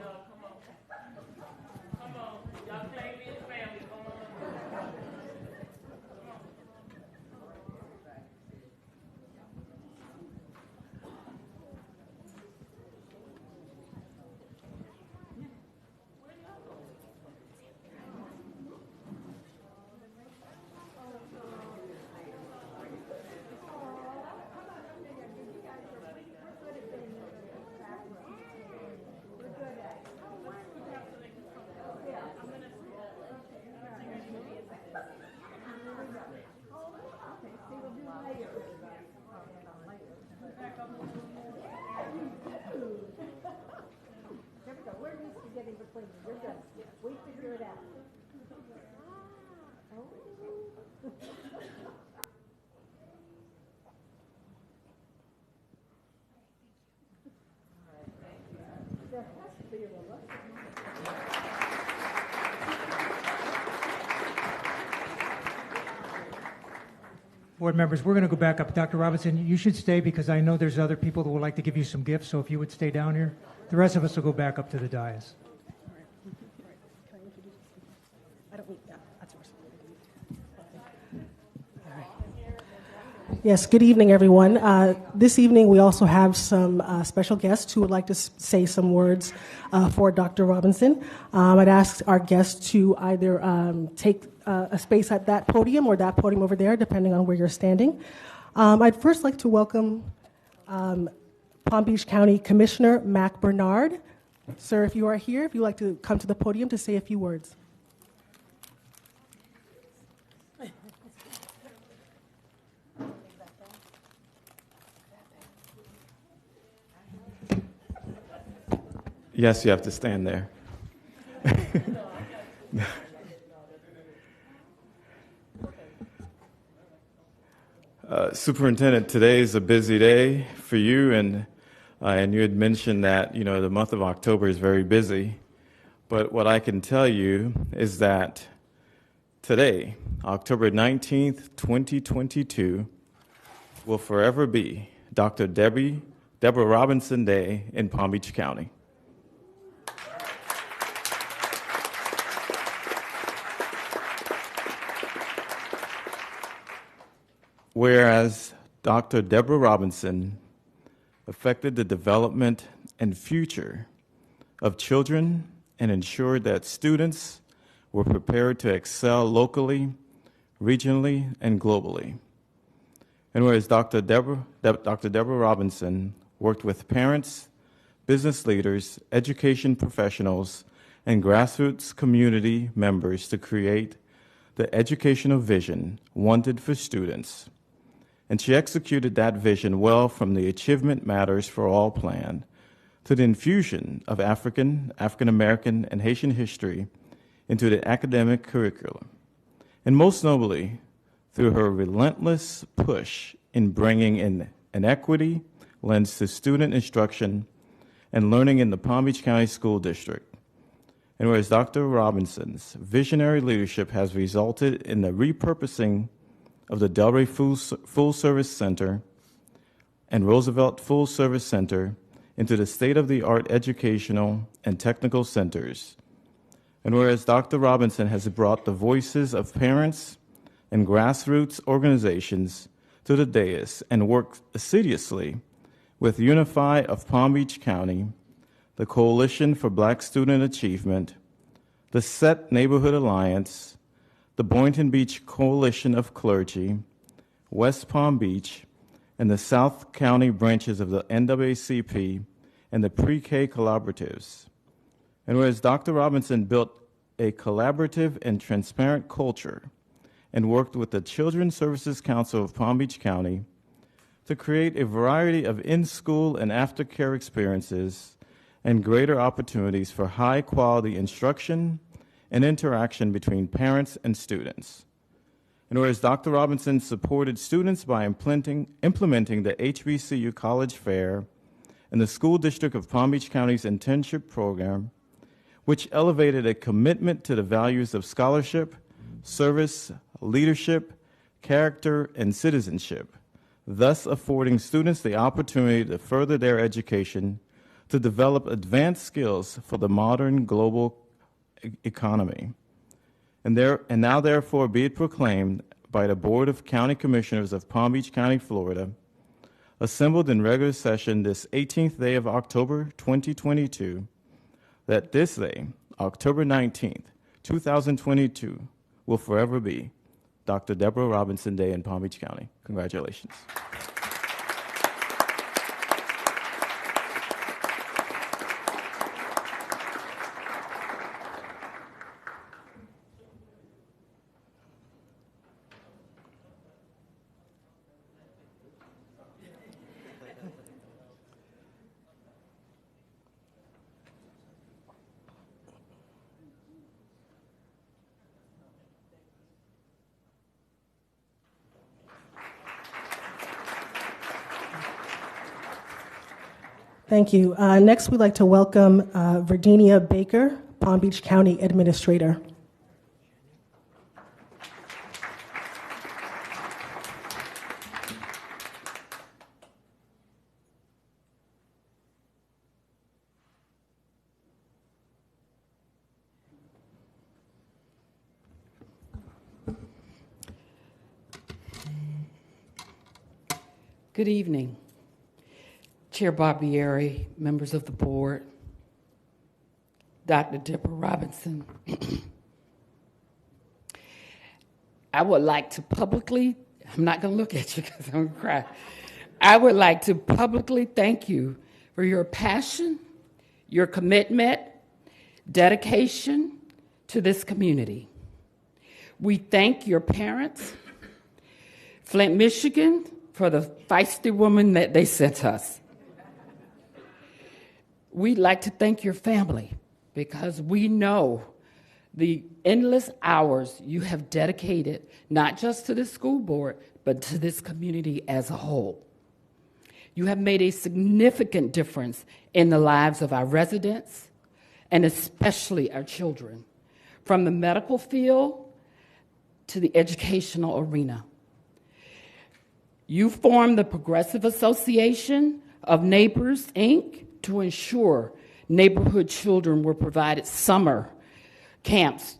Board members, we're going to go back up. Dr. Robinson, you should stay because I know there's other people that would like to give you some gifts, so if you would stay down here. The rest of us will go back up to the dais. Yes, good evening, everyone. This evening, we also have some special guests who would like to say some words for Dr. Robinson. I'd ask our guests to either take a space at that podium or that podium over there, depending on where you're standing. I'd first like to welcome Palm Beach County Commissioner Mac Bernard. Sir, if you are here, if you'd like to come to the podium to say a few words. Yes, you have to stand there. Superintendent, today is a busy day for you, and you had mentioned that the month of October is very busy. But what I can tell you is that today, October 19th, 2022, will forever be Dr. Deborah Robinson Day in Palm Beach County. Whereas Dr. Deborah Robinson affected the development and future of children and ensured that students were prepared to excel locally, regionally, and globally. And whereas Dr. Deborah Robinson worked with parents, business leaders, education professionals, and grassroots community members to create the educational vision wanted for students. And she executed that vision well, from the Achievement Matters for All plan to the infusion of African American, and Haitian history into the academic curriculum. And most nobly, through her relentless push in bringing in an equity lens to student instruction and learning in the Palm Beach County School District. And whereas Dr. Robinson's visionary leadership has resulted in the repurposing of the Delray Full Service Center and Roosevelt Full Service Center into the state-of-the-art educational and technical centers. And whereas Dr. Robinson has brought the voices of parents and grassroots organizations to the dais and worked assiduously with Unify of Palm Beach County, the Coalition for Black Student Achievement, the SET Neighborhood Alliance, the Boynton Beach Coalition of Clergy, West Palm Beach, and the South County branches of the NAACP and the pre-K collaboratives. And whereas Dr. Robinson built a collaborative and transparent culture and worked with the Children's Services Council of Palm Beach County to create a variety of in-school and aftercare experiences and greater opportunities for high-quality instruction and interaction between parents and students. And whereas Dr. Robinson supported students by implementing the HBCU College Fair and the School District of Palm Beach County's internship program, which elevated a commitment to the values of scholarship, service, leadership, character, and citizenship, thus affording students the opportunity to further their education to develop advanced skills for the modern global economy. And now therefore be it proclaimed by the Board of County Commissioners of Palm Beach County, Florida, assembled in regular session this 18th day of October 2022, that this day, October 19th, 2022, will forever be Dr. Deborah Robinson Day in Palm Beach County. Congratulations. Thank you. Next, we'd like to welcome Virginia Baker, Palm Beach County Administrator. Good evening. Chair Barbieri, members of the board, Dr. Deborah Robinson. I would like to publicly, I'm not going to look at you because I'm going to cry. I would like to publicly thank you for your passion, your commitment, dedication to this community. We thank your parents, Flint, Michigan, for the feisty woman that they sent us. We'd like to thank your family because we know the endless hours you have dedicated, not just to the school board, but to this community as a whole. You have made a significant difference in the lives of our residents and especially our children, from the medical field to the educational arena. You formed the Progressive Association of Neighbors, Inc., to ensure neighborhood children were provided summer camps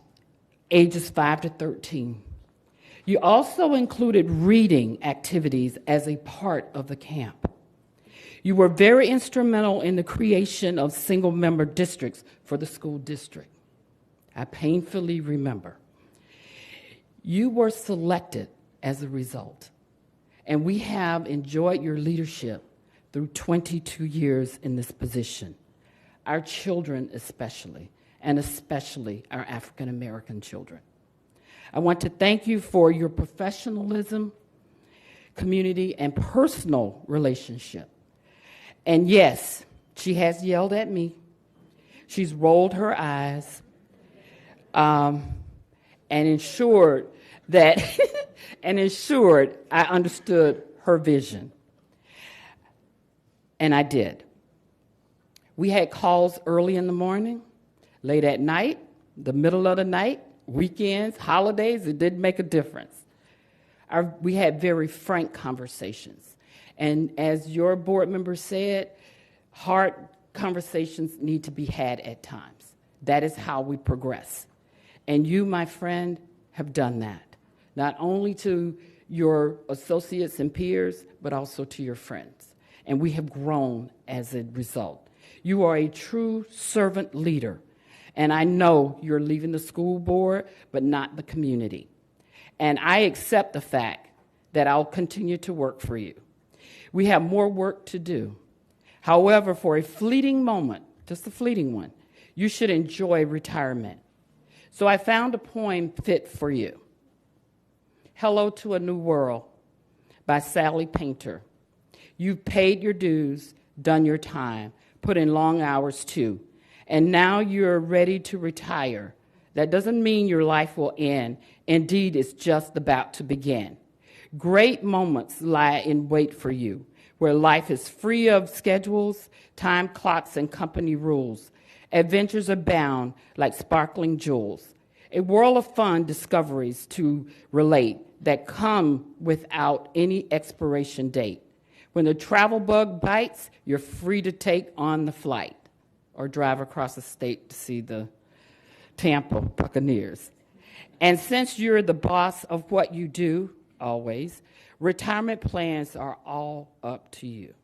ages 5 to 13. You also included reading activities as a part of the camp. You were very instrumental in the creation of single-member districts for the school district. I painfully remember. You were selected as a result, and we have enjoyed your leadership through 22 years in this position. Our children especially, and especially our African American children. I want to thank you for your professionalism, community, and personal relationship. And yes, she has yelled at me. She's rolled her eyes, and ensured that I understood her vision. And I did. We had calls early in the morning, late at night, the middle of the night, weekends, holidays. It didn't make a difference. We had very frank conversations. And as your board member said, hard conversations need to be had at times. That is how we progress. And you, my friend, have done that, not only to your associates and peers, but also to your friends. And we have grown as a result. You are a true servant leader. And I know you're leaving the school board, but not the community. And I accept the fact that I'll continue to work for you. We have more work to do. However, for a fleeting moment, just a fleeting one, you should enjoy retirement. So I found a poem fit for you. Hello to a New World by Sally Painter. You've paid your dues, done your time, put in long hours too, and now you're ready to retire. That doesn't mean your life will end. Indeed, it's just about to begin. Great moments lie in wait for you, where life is free of schedules, time clocks, and company rules. Adventures abound like sparkling jewels. A world of fun discoveries to relate that come without any expiration date. When the travel bug bites, you're free to take on the flight or drive across the state to see the Tampa Buccaneers. And since you're the boss of what you do, always, retirement plans are all up to you.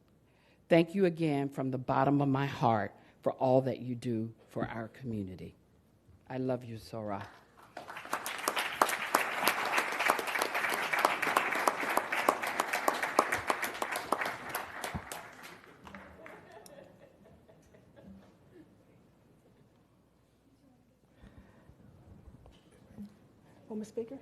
Thank you again from the bottom of my heart for all that you do for our community. I love you, Sora. Former Speaker?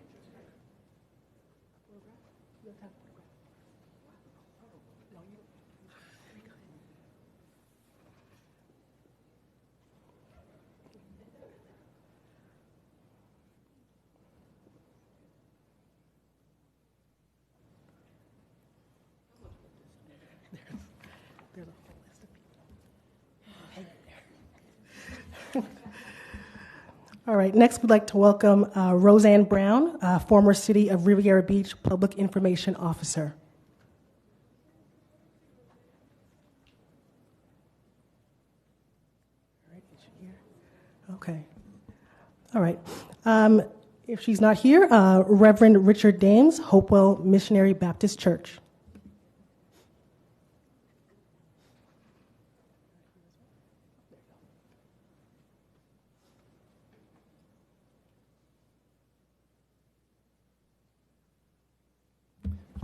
All right, next we'd like to welcome Roseanne Brown, former City of Riviera Beach Public Information Officer. Okay. All right. If she's not here, Reverend Richard Dames, Hopewell Missionary Baptist Church.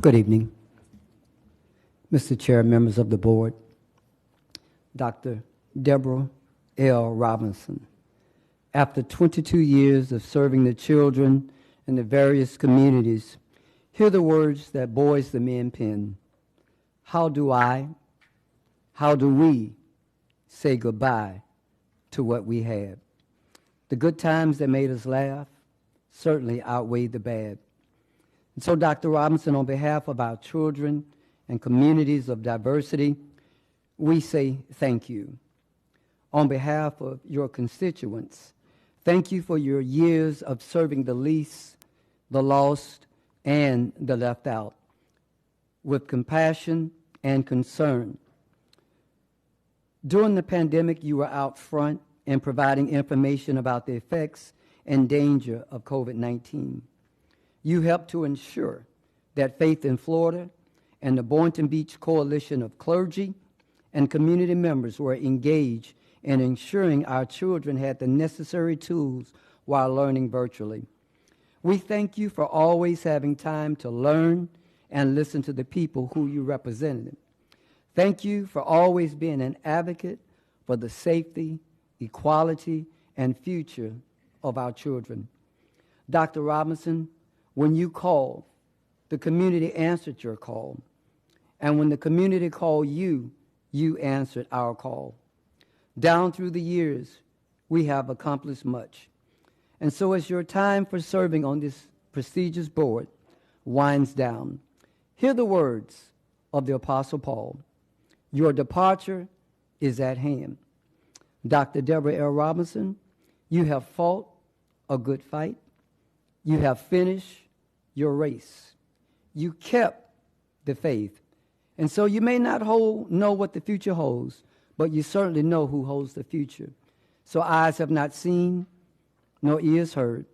Good evening, Mr. Chair, members of the board, Dr. Deborah L. Robinson. After 22 years of serving the children in the various communities, hear the words that Boys the Men pen. How do we say goodbye to what we had? The good times that made us laugh certainly outweighed the bad. And so, Dr. Robinson, on behalf of our children and communities of diversity, we say thank you. On behalf of your constituents, thank you for your years of serving the least, the lost, and the left out with compassion and concern. During the pandemic, you were out front in providing information about the effects and danger of COVID-19. You helped to ensure that Faith in Florida and the Boynton Beach Coalition of Clergy and community members were engaged in ensuring our children had the necessary tools while learning virtually. We thank you for always having time to learn and listen to the people who you represented. Thank you for always being an advocate for the safety, equality, and future of our children. Dr. Robinson, when you called, the community answered your call. And when the community called you, you answered our call. Down through the years, we have accomplished much. And so as your time for serving on this prestigious board winds down, hear the words of the Apostle Paul. Your departure is at hand. Dr. Deborah L. Robinson, you have fought a good fight. You have finished your race. You kept the faith. And so you may not know what the future holds, but you certainly know who holds the future. So eyes have not seen, nor ears heard,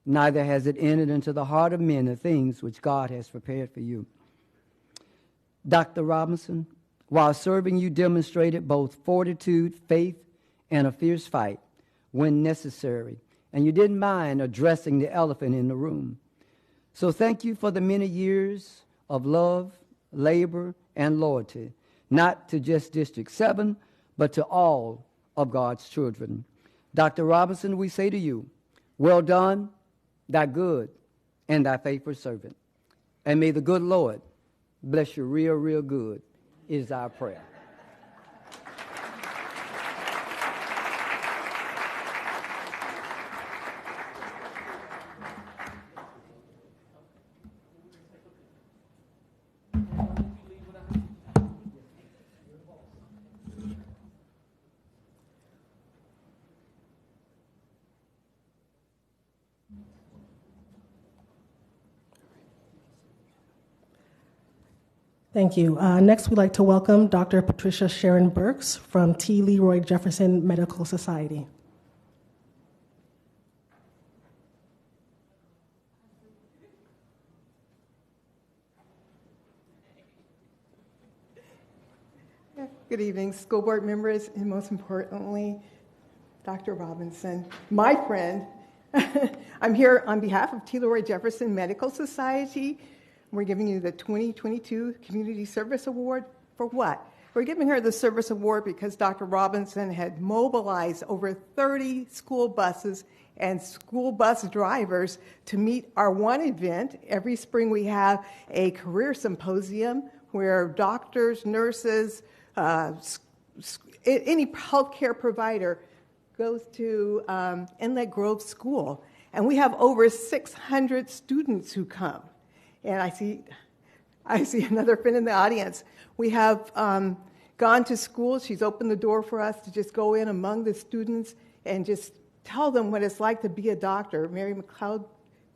neither has it entered into the heart of men the things which God has prepared for you. Dr. Robinson, while serving, you demonstrated both fortitude, faith, and a fierce fight when necessary, and you didn't mind addressing the elephant in the room. So thank you for the many years of love, labor, and loyalty, not to just District 7, but to all of God's children. Dr. Robinson, we say to you, well done, thy good and thy faithful servant. And may the good Lord bless you real, real good, is our prayer. Thank you. Next, we'd like to welcome Dr. Patricia Sharon Burks from T. Leroy Jefferson Medical Society. Good evening, school board members, and most importantly, Dr. Robinson, my friend. I'm here on behalf of T. Leroy Jefferson Medical Society. We're giving you the 2022 Community Service Award for what? We're giving her the service award because Dr. Robinson had mobilized over 30 school buses and school bus drivers to meet our one event. Every spring we have a career symposium where doctors, nurses, any healthcare provider goes to Inlet Grove School. And we have over 600 students who come. And I see another friend in the audience. We have gone to school. She's opened the door for us to just go in among the students and just tell them what it's like to be a doctor. Mary McLeod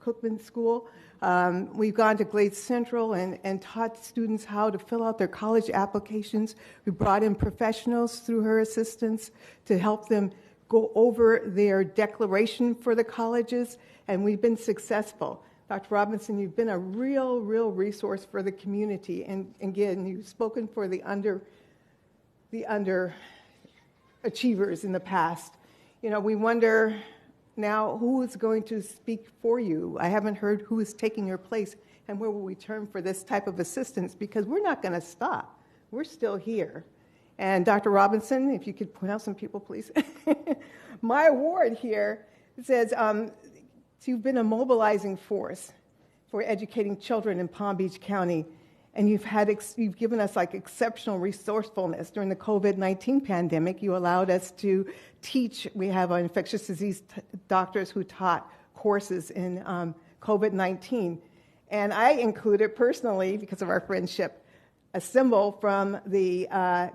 Cookman School. We've gone to Glade Central and taught students how to fill out their college applications. We brought in professionals through her assistance to help them go over their declaration for the colleges, and we've been successful. Dr. Robinson, you've been a real resource for the community, and again, you've spoken for the underachievers in the past. You know, we wonder now who is going to speak for you. I haven't heard who is taking your place, and where will we turn for this type of assistance, because we're not going to stop. We're still here. And Dr. Robinson, if you could point out some people, please. My award here says, you've been a mobilizing force for educating children in Palm Beach County, and you've given us like exceptional resourcefulness during the COVID-19 pandemic. You allowed us to teach. We have infectious disease doctors who taught courses in COVID-19, and I included personally, because of our friendship, a symbol from the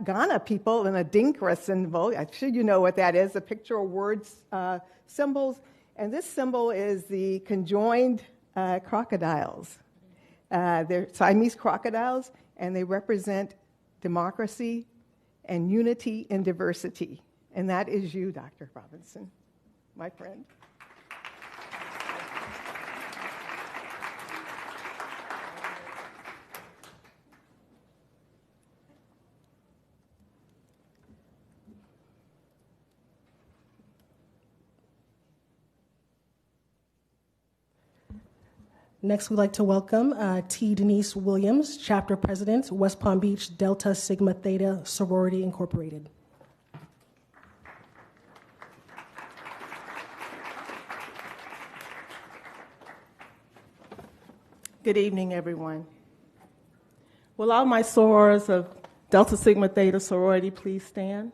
Ghana people, and a Dinkra symbol. I'm sure you know what that is, a picture of words, symbols. And this symbol is the conjoined crocodiles. They're Siamese crocodiles, and they represent democracy and unity and diversity. And that is you, Dr. Robinson, my friend. Next, we'd like to welcome T. Denise Williams, Chapter President, West Palm Beach Delta Sigma Theta Sorority Incorporated. Good evening, everyone. Will all my sorors of Delta Sigma Theta sorority please stand?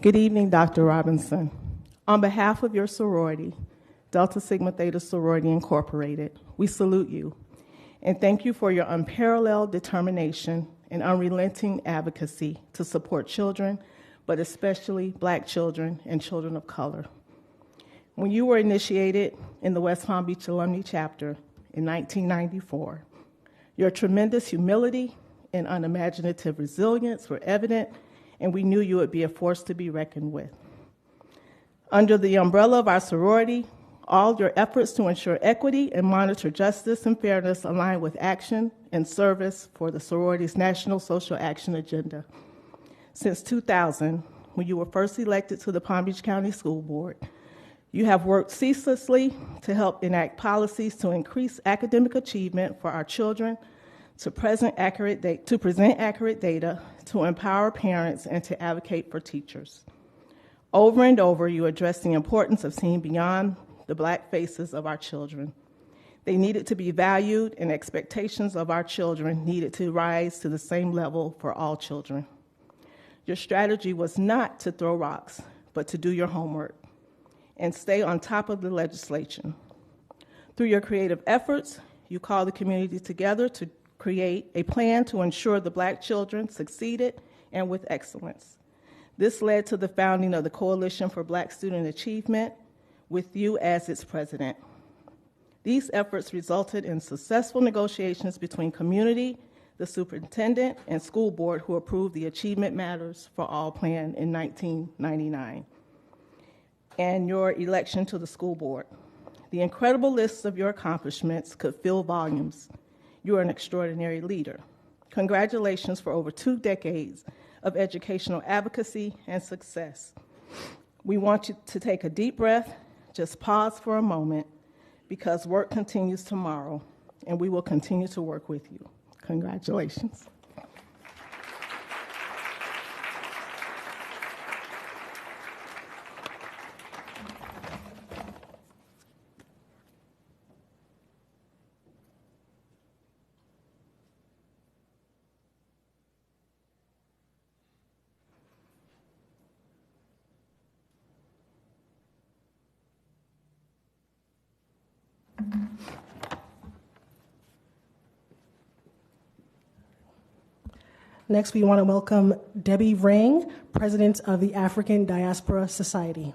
Good evening, Dr. Robinson. On behalf of your sorority, Delta Sigma Theta Sorority Incorporated, we salute you and thank you for your unparalleled determination and unrelenting advocacy to support children, but especially Black children and children of color. When you were initiated in the West Palm Beach Alumni Chapter in 1994, your tremendous humility and unimaginative resilience were evident, and we knew you would be a force to be reckoned with. Under the umbrella of our sorority, all your efforts to ensure equity and monitor justice and fairness align with action and service for the sorority's National Social Action Agenda. Since 2000, when you were first elected to the Palm Beach County School Board, you have worked ceaselessly to help enact policies to increase academic achievement for our children, to present accurate data, to empower parents, and to advocate for teachers. Over and over, you addressed the importance of seeing beyond the Black faces of our children. They needed to be valued, and expectations of our children needed to rise to the same level for all children. Your strategy was not to throw rocks, but to do your homework and stay on top of the legislation. Through your creative efforts, you called the community together to create a plan to ensure the Black children succeeded and with excellence. This led to the founding of the Coalition for Black Student Achievement, with you as its president. These efforts resulted in successful negotiations between community, the superintendent, and school board, who approved the Achievement Matters for All plan in 1999, and your election to the school board. The incredible list of your accomplishments could fill volumes. You are an extraordinary leader. Congratulations for over 2 decades of educational advocacy and success. We want you to take a deep breath, just pause for a moment, because work continues tomorrow, and we will continue to work with you. Congratulations. Next, we want to welcome Debbie Rang, President of the African Diaspora Society.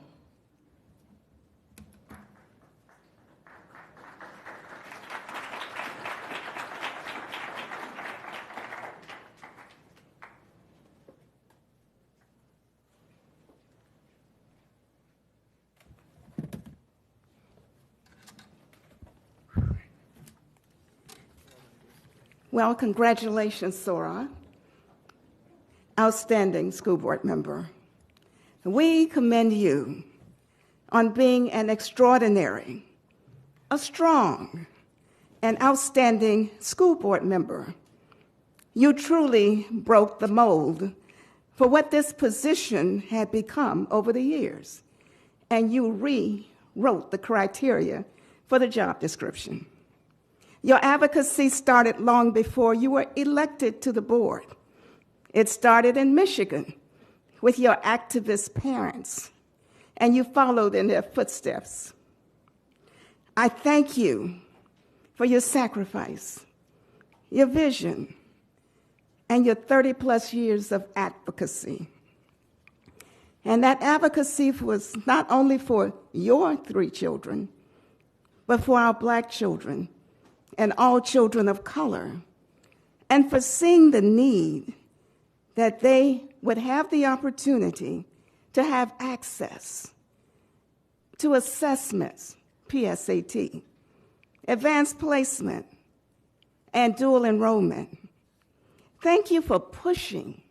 Well, congratulations, Sora. Outstanding school board member. We commend you on being an extraordinary, a strong, and outstanding school board member. You truly broke the mold for what this position had become over the years, and you rewrote the criteria for the job description. Your advocacy started long before you were elected to the board. It started in Michigan with your activist parents, and you followed in their footsteps. I thank you for your sacrifice, your vision, and your 30-plus years of advocacy. And that advocacy was not only for your 3 children, but for our Black children and all children of color, and for seeing the need that they would have the opportunity to have access to assessments, PSAT, advanced placement, and dual enrollment. Thank you for pushing.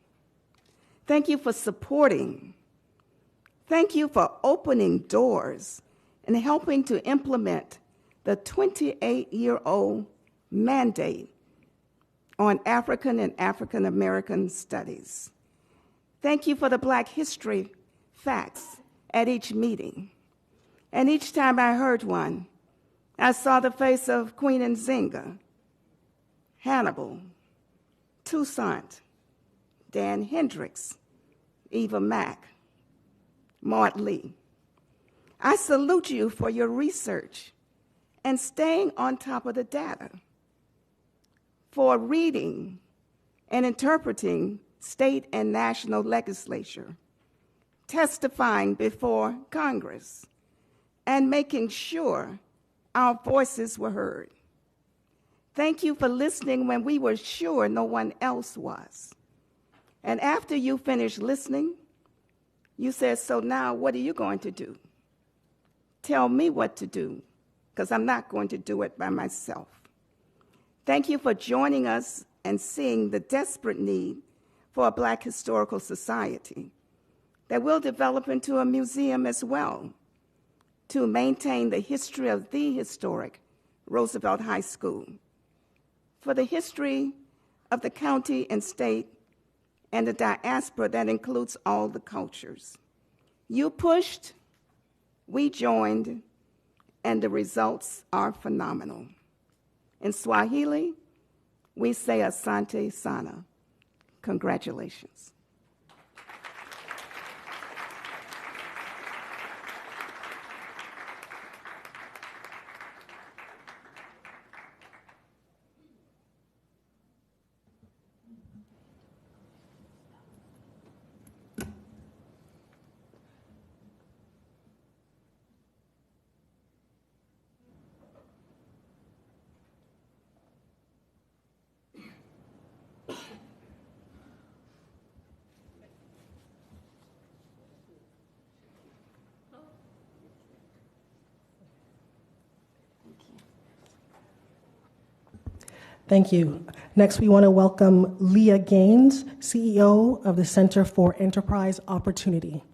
Thank you for supporting. Thank you for opening doors in helping to implement the 28-year-old mandate on African and African American studies. Thank you for the Black History facts at each meeting. And each time I heard one, I saw the face of Queen Nzinga, Hannibal, Toussaint, Dan Hendricks, Eva Mack, Maud Lee. I salute you for your research and staying on top of the data, for reading and interpreting state and national legislature, testifying before Congress, and making sure our voices were heard. Thank you for listening when we were sure no one else was. And after you finished listening, you said, so now what are you going to do? Tell me what to do, because I'm not going to do it by myself. Thank you for joining us and seeing the desperate need for a Black historical society that will develop into a museum as well to maintain the history of the historic Roosevelt High School, for the history of the county and state and the diaspora that includes all the cultures. You pushed, we joined, and the results are phenomenal. In Swahili, we say asante sana. Congratulations. Thank you. Next, we want to welcome Leah Gaines, CEO of the Center for Enterprise Opportunity.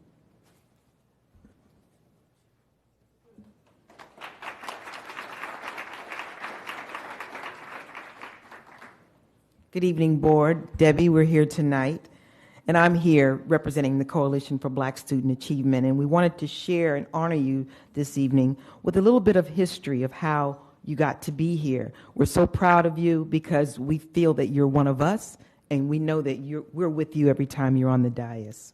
Good evening, Board. Debbie, we're here tonight, and I'm here representing the Coalition for Black Student Achievement, and we wanted to share and honor you this evening with a little bit of history of how you got to be here. We're so proud of you because we feel that you're one of us, and we know that we're with you every time you're on the dais.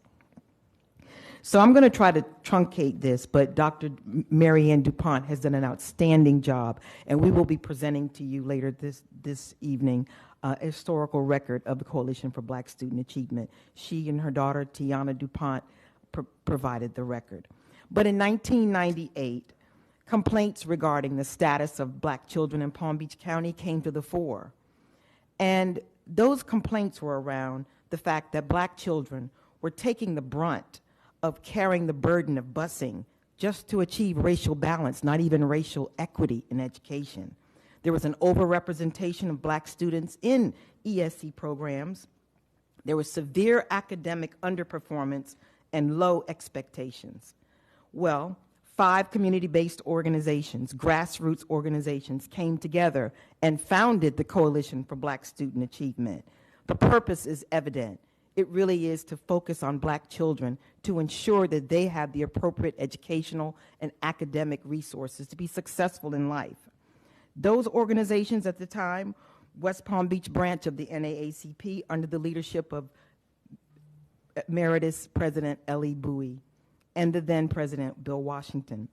So I'm going to try to truncate this, but Dr. Marianne DuPont has done an outstanding job, and we will be presenting to you later this evening a historical record of the Coalition for Black Student Achievement. She and her daughter, Tiana DuPont, provided the record. But in 1998, complaints regarding the status of Black children in Palm Beach County came to the fore. And those complaints were around the fact that Black children were taking the brunt of carrying the burden of busing just to achieve racial balance, not even racial equity in education. There was an overrepresentation of Black students in ESC programs. There was severe academic underperformance and low expectations. Well, 5 community-based organizations, grassroots organizations, came together and founded the Coalition for Black Student Achievement. The purpose is evident. It really is to focus on Black children to ensure that they have the appropriate educational and academic resources to be successful in life. Those organizations at the time, West Palm Beach branch of the NAACP, under the leadership of Emeritus President L.E. Bowie, and the then President Bill Washington.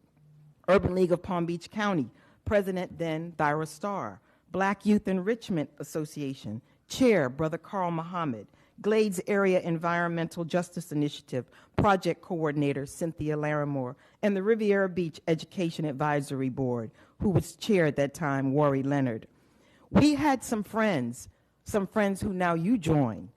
Urban League of Palm Beach County, President then Thyra Starr. Black Youth Enrichment Association, Chair Brother Carl Muhammad. Glades Area Environmental Justice Initiative, Project Coordinator Cynthia Larimore, and the Riviera Beach Education Advisory Board, who was chair at that time, Worry Leonard. We had some friends who now you join.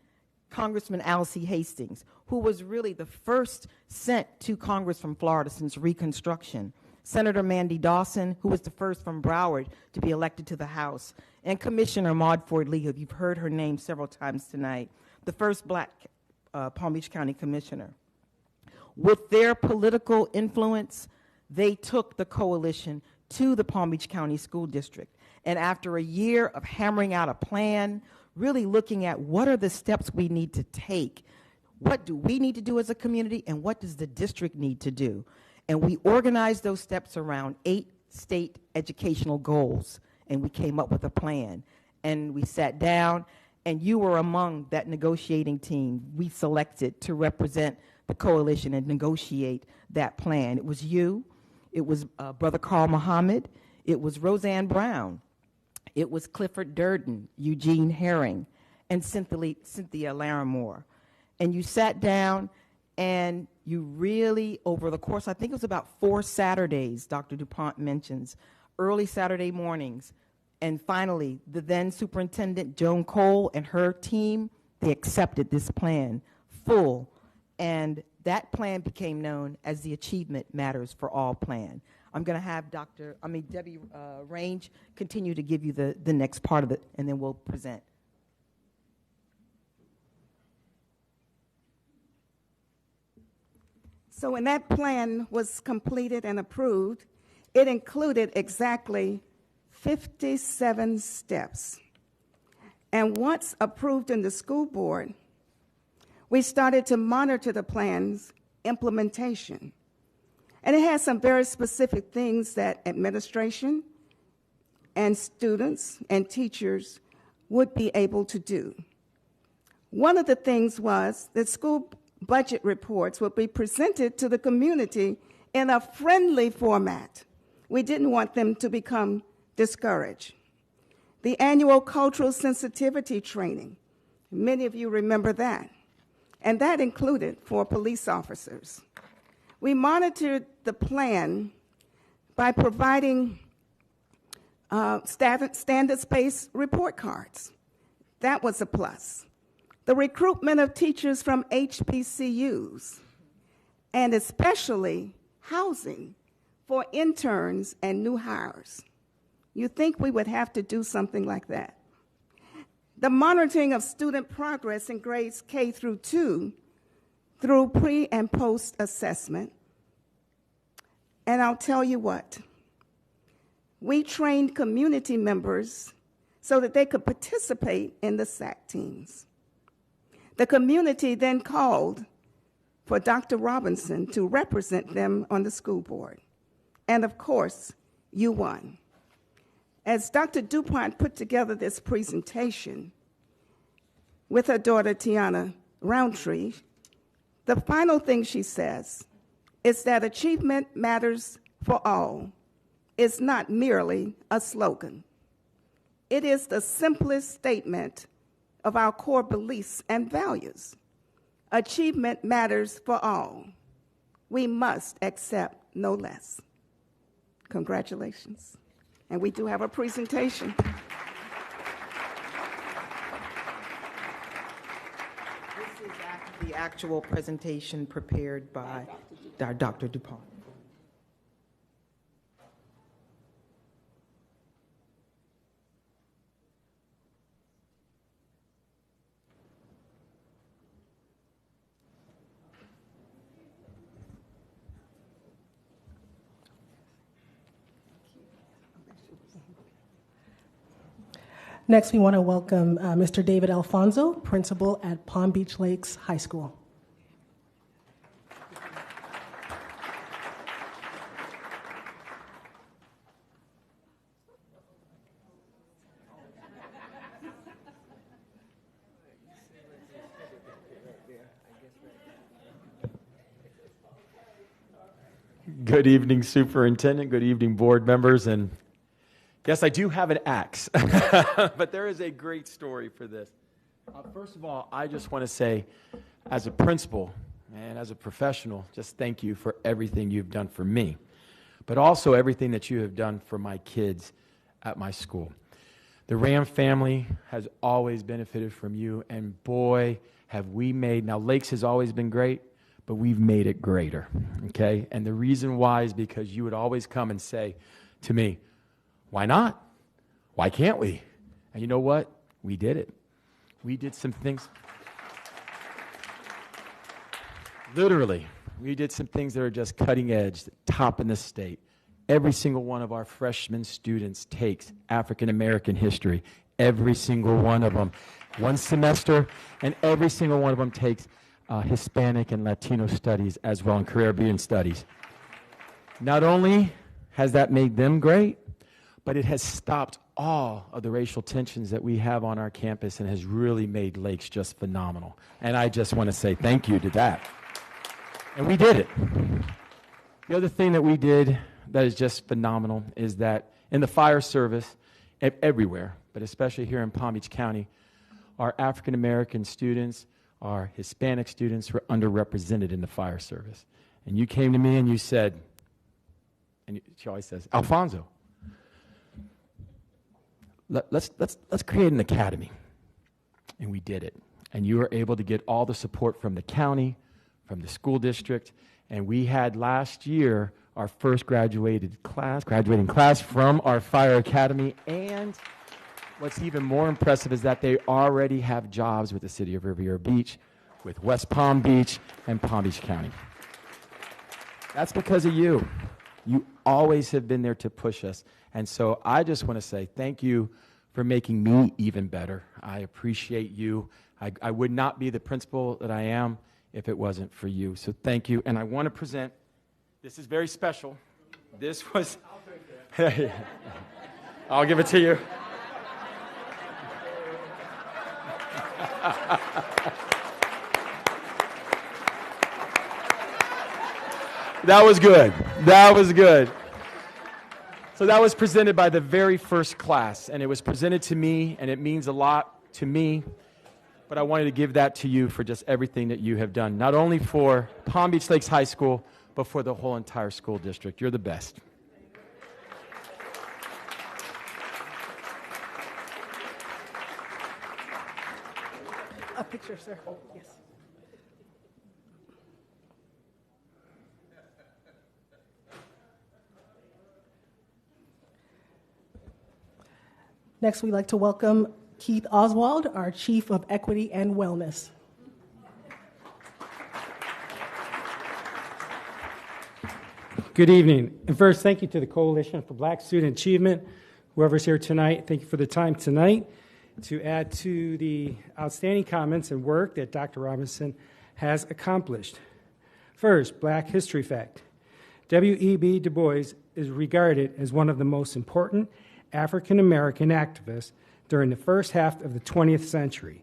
Congressman Al C. Hastings, who was really the first sent to Congress from Florida since Reconstruction. Senator Mandy Dawson, who was the first from Broward to be elected to the House. And Commissioner Maud Ford Lee, who you've heard her name several times tonight, the first Black Palm Beach County Commissioner. With their political influence, they took the coalition to the Palm Beach County School District. And after a year of hammering out a plan, really looking at what are the steps we need to take, what do we need to do as a community, and what does the district need to do? And we organized those steps around 8 state educational goals, and we came up with a plan. And we sat down, and you were among that negotiating team we selected to represent the coalition and negotiate that plan. It was you, it was Brother Carl Muhammad, it was Roseanne Brown, it was Clifford Durden, Eugene Herring, and Cynthia Larimore. And you sat down and you really, over the course, I think it was about 4 Saturdays, Dr. DuPont mentions, early Saturday mornings, and finally, the then superintendent, Joan Cole, and her team, they accepted this plan full. And that plan became known as the Achievement Matters for All plan. I'm going to have Debbie Range continue to give you the next part of it, and then we'll present. So when that plan was completed and approved, it included exactly 57 steps. And once approved in the school board, we started to monitor the plan's implementation. And it has some very specific things that administration and students and teachers would be able to do. One of the things was that school budget reports would be presented to the community in a friendly format. We didn't want them to become discouraged. The annual cultural sensitivity training, many of you remember that, and that included for police officers. We monitored the plan by providing standards-based report cards. That was a plus. The recruitment of teachers from HBCUs, and especially housing for interns and new hires. You think we would have to do something like that? The monitoring of student progress in grades K through 2 through pre and post assessment. And I'll tell you what, we trained community members so that they could participate in the SAC teams. The community then called for Dr. Robinson to represent them on the school board. And of course, you won. As Dr. DuPont put together this presentation with her daughter, Tiana Roundtree, the final thing she says is that achievement matters for all is not merely a slogan. It is the simplest statement of our core beliefs and values. Achievement matters for all. We must accept no less. Congratulations. And we do have a presentation. This is the actual presentation prepared by Dr. DuPont. Next, we want to welcome Mr. David Alfonso, principal at Palm Beach Lakes High School. Good evening, Superintendent. Good evening, board members. And yes, I do have an axe, but there is a great story for this. First of all, I just want to say, as a principal and as a professional, just thank you for everything you've done for me, but also everything that you have done for my kids at my school. The Ram family has always benefited from you, and boy, have we made, now Lakes has always been great, but we've made it greater, okay? And the reason why is because you would always come and say to me, why not? Why can't we? And you know what? We did it. We did some things. Literally, We did some things that are just cutting edge, top in the state. Every single one of our freshman students takes African American history. Every single one of them. One semester, and every single one of them takes Hispanic and Latino studies as well, and Caribbean studies. Not only has that made them great, but it has stopped all of the racial tensions that we have on our campus and has really made Lakes just phenomenal. And I just want to say thank you to that. And we did it. The other thing that we did that is just phenomenal is that in the fire service, everywhere, but especially here in Palm Beach County, our African American students, our Hispanic students were underrepresented in the fire service. And you came to me and you said, and she always says, Alfonso, let's create an academy. And we did it. And you were able to get all the support from the county, from the school district, and we had last year our first graduating class from our fire academy. And what's even more impressive is that they already have jobs with the city of Riviera Beach, with West Palm Beach, and Palm Beach County. That's because of you. You always have been there to push us. And so I just want to say thank you for making me even better. I appreciate you. I would not be the principal that I am if it wasn't for you. So thank you. And I want to present, this is very special. This was, I'll give it to you. That was good. That was good. So that was presented by the very first class, and it was presented to me, and it means a lot to me. But I wanted to give that to you for just everything that you have done, not only for Palm Beach Lakes High School, but for the whole entire school district. You're the best. A picture, sir. Yes. Next, we'd like to welcome Keith Oswald, our Chief of Equity and Wellness. Good evening. And first, thank you to the Coalition for Black Student Achievement, whoever's here tonight. Thank you for the time tonight to add to the outstanding comments and work that Dr. Robinson has accomplished. First, Black History Fact. W.E.B. Du Bois is regarded as one of the most important African-American activists during the first half of the 20th century.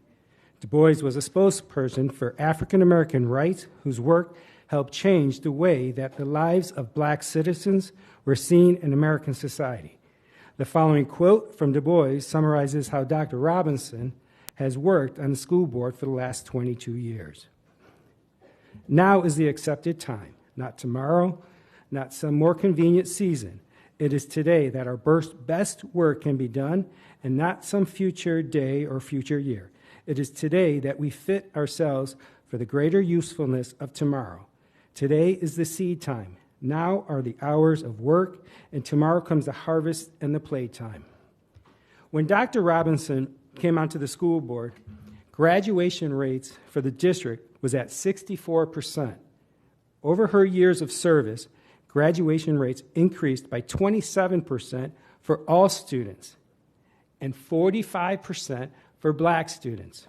Du Bois was a spokesperson for African-American rights whose work helped change the way that the lives of Black citizens were seen in American society. The following quote from Du Bois summarizes how Dr. Robinson has worked on the school board for the last 22 years. Now is the accepted time, not tomorrow, not some more convenient season. It is today that our best work can be done, and not some future day or future year. It is today that we fit ourselves for the greater usefulness of tomorrow. Today is the seed time. Now are the hours of work, and tomorrow comes the harvest and the playtime. When Dr. Robinson came onto the school board, graduation rates for the district was at 64%. Over her years of service, graduation rates increased by 27% for all students and 45% for Black students.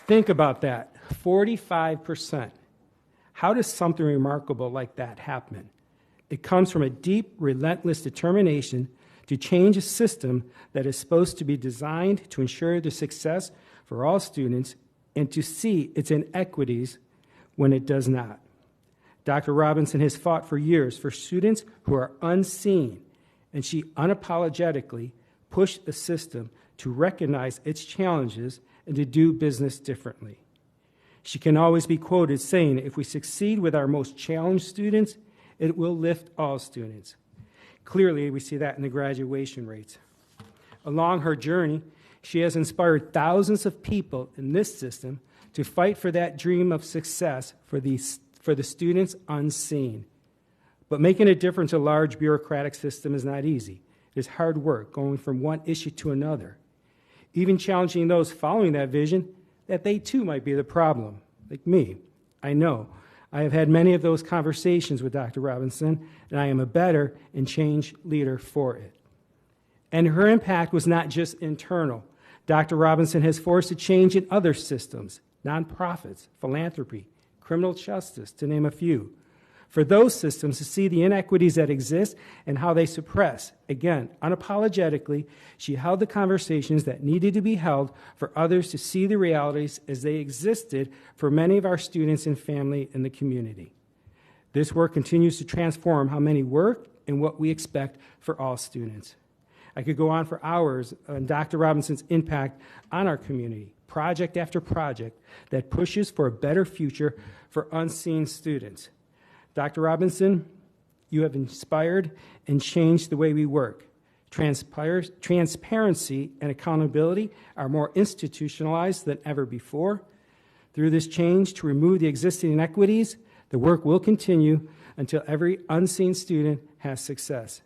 Think about that, 45%. How does something remarkable like that happen? It comes from a deep, relentless determination to change a system that is supposed to be designed to ensure the success for all students and to see its inequities when it does not. Dr. Robinson has fought for years for students who are unseen, and she unapologetically pushed the system to recognize its challenges and to do business differently. She can always be quoted saying, if we succeed with our most challenged students, it will lift all students. Clearly, we see that in the graduation rates. Along her journey, she has inspired thousands of people in this system to fight for that dream of success for the students unseen. But making a difference in a large bureaucratic system is not easy. It is hard work going from one issue to another. even challenging those following that vision that they too might be the problem, like me. I know. I have had many of those conversations with Dr. Robinson, and I am a better and change leader for it. And her impact was not just internal. Dr. Robinson has forced a change in other systems, nonprofits, philanthropy, criminal justice, to name a few. For those systems to see the inequities that exist and how they suppress. Again, unapologetically, she held the conversations that needed to be held for others to see the realities as they existed for many of our students and family in the community. This work continues to transform how many work and what we expect for all students. I could go on for hours on Dr. Robinson's impact on our community, project after project that pushes for a better future for unseen students. Dr. Robinson, you have inspired and changed the way we work. Transparency and accountability are more institutionalized than ever before. Through this change to remove the existing inequities, the work will continue until every unseen student has success.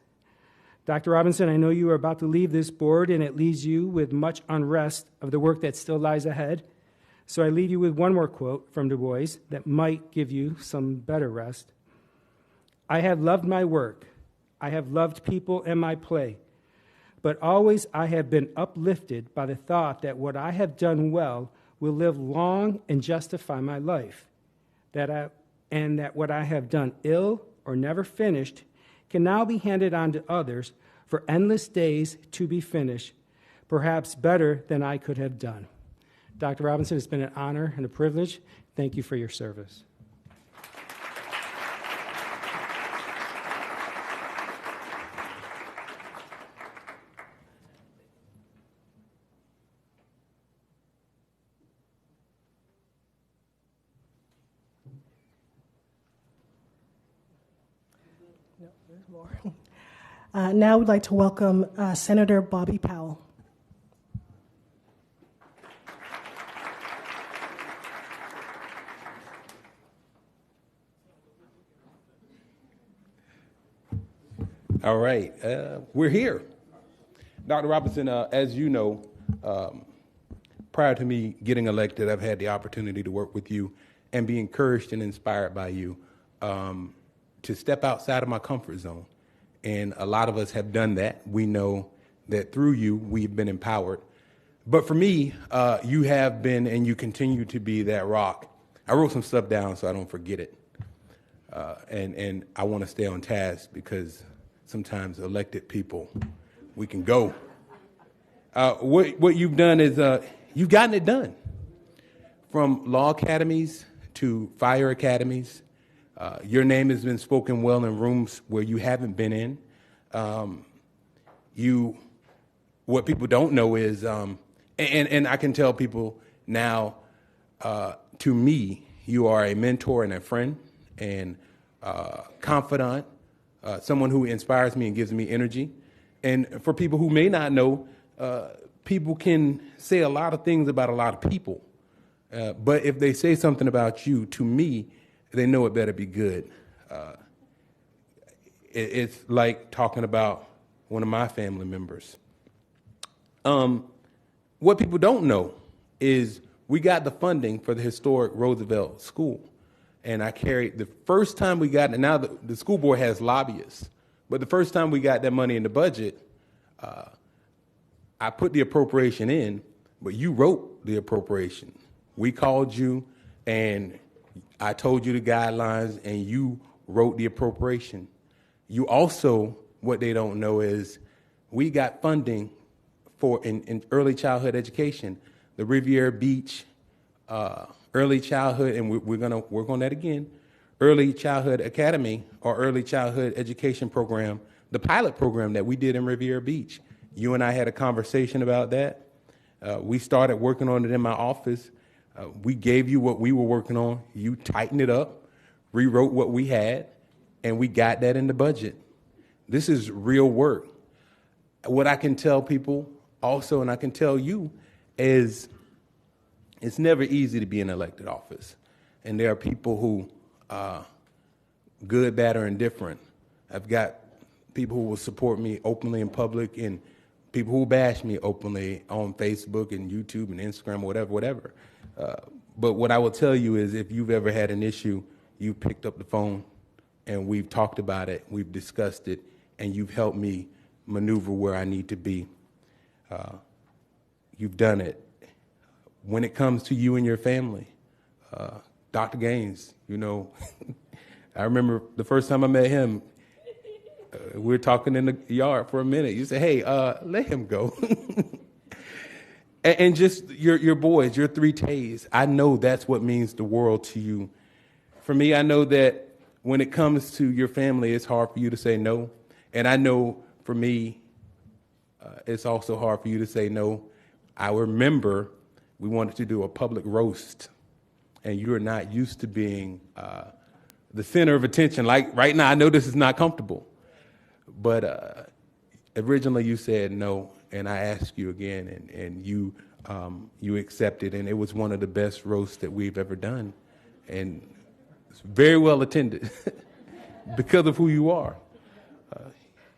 Dr. Robinson, I know you are about to leave this board, and it leaves you with much unrest of the work that still lies ahead. So I leave you with one more quote from Du Bois that might give you some better rest. I have loved my work. I have loved people and my play. But always I have been uplifted by the thought that what I have done well will live long and justify my life. And that what I have done ill or never finished can now be handed on to others for endless days to be finished, perhaps better than I could have done. Dr. Robinson, it's been an honor and a privilege. Thank you for your service. Now we'd like to welcome Senator Bobby Powell. All right, we're here. Dr. Robinson, as you know, prior to me getting elected, I've had the opportunity to work with you and be encouraged and inspired by you to step outside of my comfort zone. And a lot of us have done that. We know that through you, we've been empowered. But for me, you have been and you continue to be that rock. I wrote some stuff down so I don't forget it. And I want to stay on task because sometimes elected people, we can go. What you've done is you've gotten it done. From law academies to fire academies, your name has been spoken well in rooms where you haven't been in. What people don't know is, and I can tell people now, to me, you are a mentor and a friend and confidant, someone who inspires me and gives me energy. And for people who may not know, people can say a lot of things about a lot of people. But if they say something about you, to me, they know it better be good. It's like talking about one of my family members. What people don't know is we got the funding for the historic Roosevelt School. And I carried, the first time we got it, now the school board has lobbyists, but the first time we got that money in the budget, I put the appropriation in, but you wrote the appropriation. We called you and I told you the guidelines and you wrote the appropriation. You also, what they don't know is we got funding for in early childhood education, the Riviera Beach early childhood, and we're going to work on that again, early childhood academy or early childhood education program, the pilot program that we did in Riviera Beach. You and I had a conversation about that. We started working on it in my office. We gave you what we were working on. You tightened it up, rewrote what we had, and we got that in the budget. This is real work. What I can tell people also, and I can tell you, is it's never easy to be in elected office. And there are people who, good, bad, or indifferent. I've got people who will support me openly in public and people who bash me openly on Facebook and YouTube and Instagram, whatever. But what I will tell you is if you've ever had an issue, you've picked up the phone and we've talked about it, we've discussed it, and you've helped me maneuver where I need to be. You've done it. When it comes to you and your family, Dr. Gaines, you know, I remember the first time I met him, we were talking in the yard for a minute. You said, hey, let him go. and just your boys, your 3 Tays, I know that's what means the world to you. For me, I know that when it comes to your family, it's hard for you to say no. And I know for me, it's also hard for you to say no. I remember we wanted to do a public roast, and you're not used to being the center of attention. Like right now, I know this is not comfortable, but originally you said no, and I asked you again, and you accepted, and it was one of the best roasts that we've ever done, and it's very well attended because of who you are.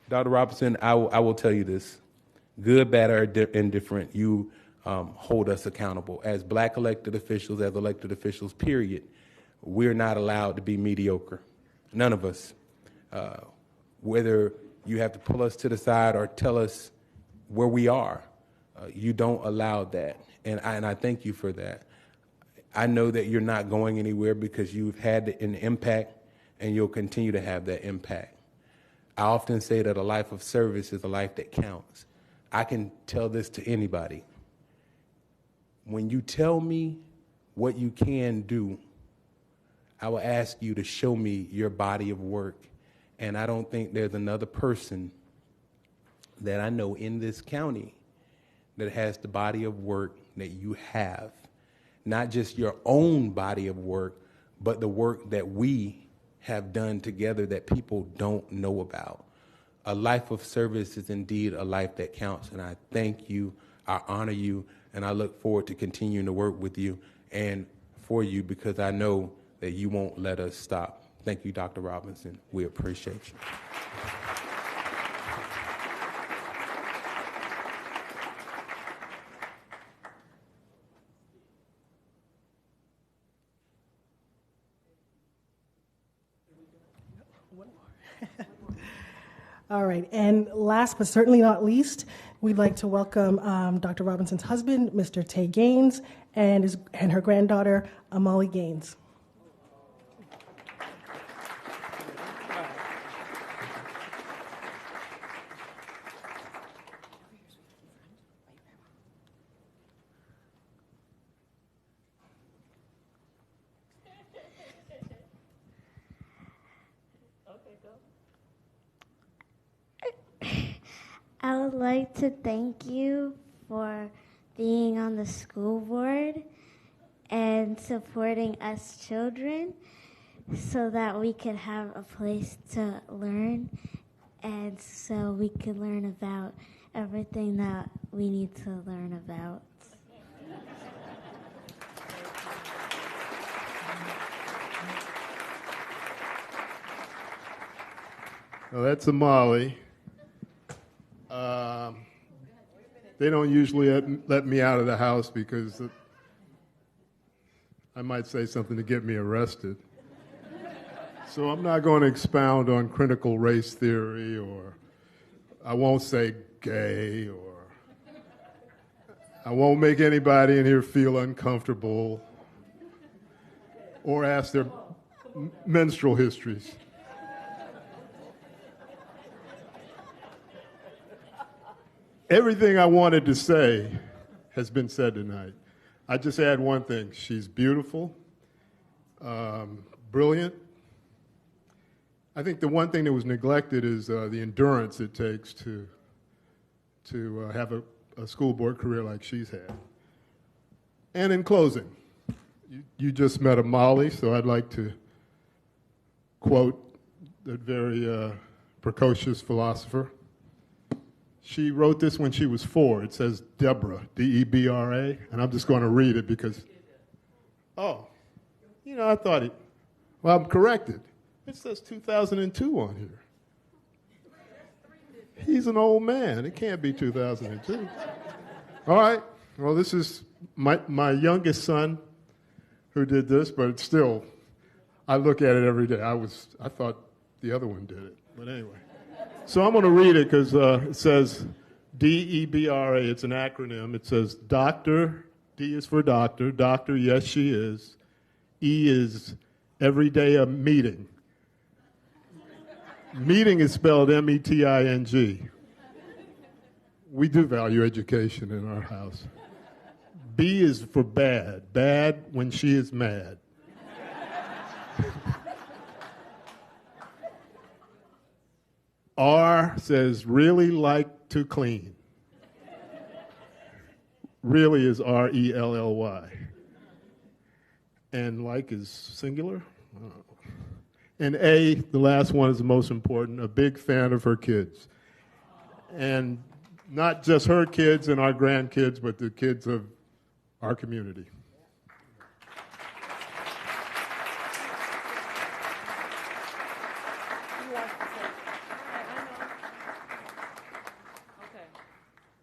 Dr. Robinson, I will tell you this. Good, bad, or indifferent, you hold us accountable. As black elected officials, as elected officials, period, we're not allowed to be mediocre. None of us. Whether you have to pull us to the side or tell us where we are, you don't allow that. And I thank you for that. I know that you're not going anywhere because you've had an impact and you'll continue to have that impact. I often say that a life of service is a life that counts. I can tell this to anybody. When you tell me what you can do, I will ask you to show me your body of work. And I don't think there's another person that I know in this county that has the body of work that you have. Not just your own body of work, but the work that we have done together that people don't know about. A life of service is indeed a life that counts, and I thank you, I honor you, and I look forward to continuing to work with you and for you because I know that you won't let us stop. Thank you, Dr. Robinson. We appreciate you. All right, and last but certainly not least, we'd like to welcome Dr. Robinson's husband, Mr. Tay Gaines, and her granddaughter, Amali Gaines. I would like to thank you for being on the school board and supporting us children so that we could have a place to learn and so we could learn about everything that we need to learn about. Well, that's Amali. They don't usually let me out of the house because I might say something to get me arrested. So I'm not going to expound on critical race theory, or I won't say gay, or I won't make anybody in here feel uncomfortable or ask their menstrual histories. Everything I wanted to say has been said tonight. I just add one thing. She's beautiful, brilliant. I think the one thing that was neglected is the endurance it takes to have a school board career like she's had. And in closing, you just met Amali, so I'd like to quote that very precocious philosopher. She wrote this when she was 4. It says Deborah, D-E-B-R-A, and I'm just going to read it because, I thought it, well, I'm corrected. It says 2002 on here. He's an old man. It can't be 2002. All right. Well, this is my youngest son who did this, but still, I look at it every day. I thought the other one did it, but anyway. So I'm going to read it because it says DEBRA. It's an acronym. It says Doctor. D is for doctor. Doctor, yes, she is. E is every day a meeting. Meeting is spelled METING. We do value education in our house. B is for bad. Bad when she is mad. R says really like to clean. Really is RELLY. And like is singular? And A, the last one is the most important, a big fan of her kids. And not just her kids and our grandkids, but the kids of our community.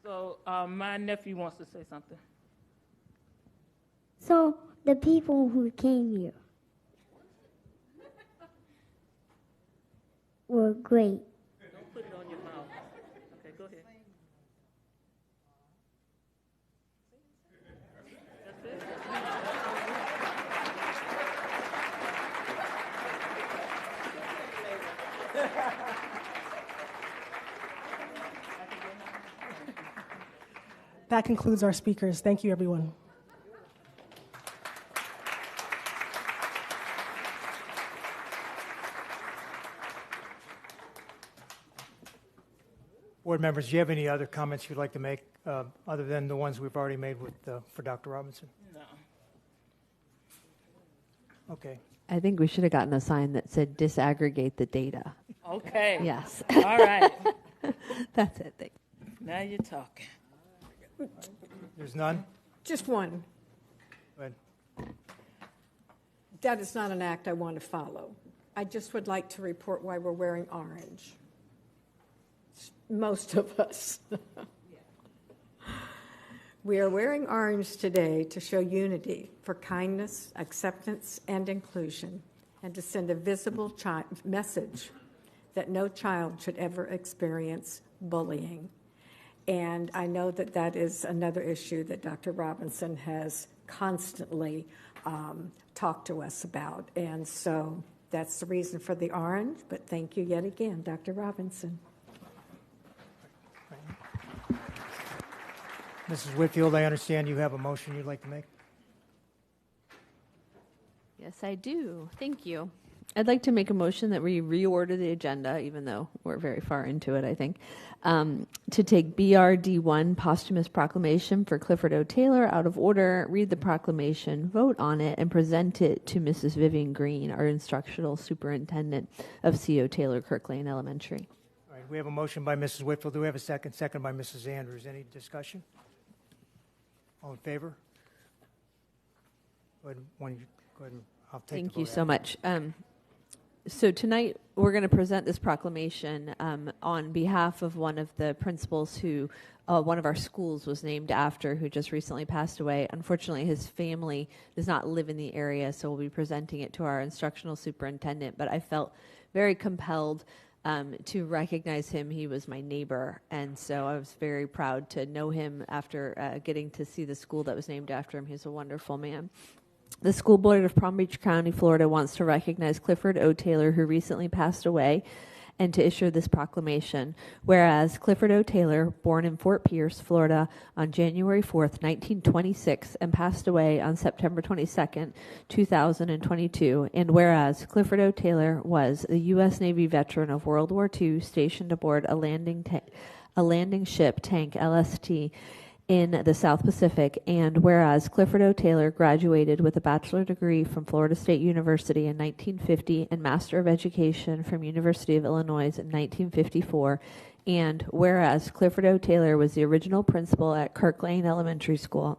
So my nephew wants to say something. So the people who came here were great. Don't put it on your mouth. Okay, go ahead. That concludes our speakers. Thank you, everyone. Board members, do you have any other comments you'd like to make other than the ones we've already made for Dr. Robinson? No. Okay. I think we should have gotten a sign that said disaggregate the data. Okay. Yes. All right. That's it. Thank you. Now you're talking. There's none? Just one. Go ahead. That is not an act I want to follow. I just would like to report why we're wearing orange. Most of us. We are wearing orange today to show unity for kindness, acceptance, and inclusion, and to send a visible message that no child should ever experience bullying. And I know that that is another issue that Dr. Robinson has constantly talked to us about. And so that's the reason for the orange, but thank you yet again, Dr. Robinson. Mrs. Whitfield, I understand you have a motion you'd like to make. Yes, I do. Thank you. I'd like to make a motion that we reorder the agenda, even though we're very far into it, I think, to take BRD1, posthumous proclamation for Clifford O. Taylor, out of order, read the proclamation, vote on it, and present it to Mrs. Vivian Green, our instructional superintendent of C.O. Taylor Kirk Lane Elementary. All right, we have a motion by Mrs. Whitfield. Do we have a second? Second by Mrs. Andrews. Any discussion? All in favor? Go ahead. Go ahead. I'll take Thank the you vote so after. much. So tonight we're going to present this proclamation on behalf of one of the principals who one of our schools was named after, who just recently passed away. Unfortunately, his family does not live in the area, so we'll be presenting it to our instructional superintendent. But I felt very compelled to recognize him. He was my neighbor, and so I was very proud to know him after getting to see the school that was named after him. He's a wonderful man. The School Board of Palm Beach County, Florida wants to recognize Clifford O. Taylor, who recently passed away, and to issue this proclamation. Whereas Clifford O. Taylor, born in Fort Pierce, Florida, on January 4th, 1926, and passed away on September 22nd, 2022. And whereas Clifford O. Taylor was a U.S. Navy veteran of World War II, stationed aboard a landing ship tank LST in the South Pacific, and whereas Clifford O. Taylor graduated with a bachelor degree from Florida State University in 1950 and Master of Education from University of Illinois in 1954, and whereas Clifford O. Taylor was the original principal at Kirk Lane Elementary School,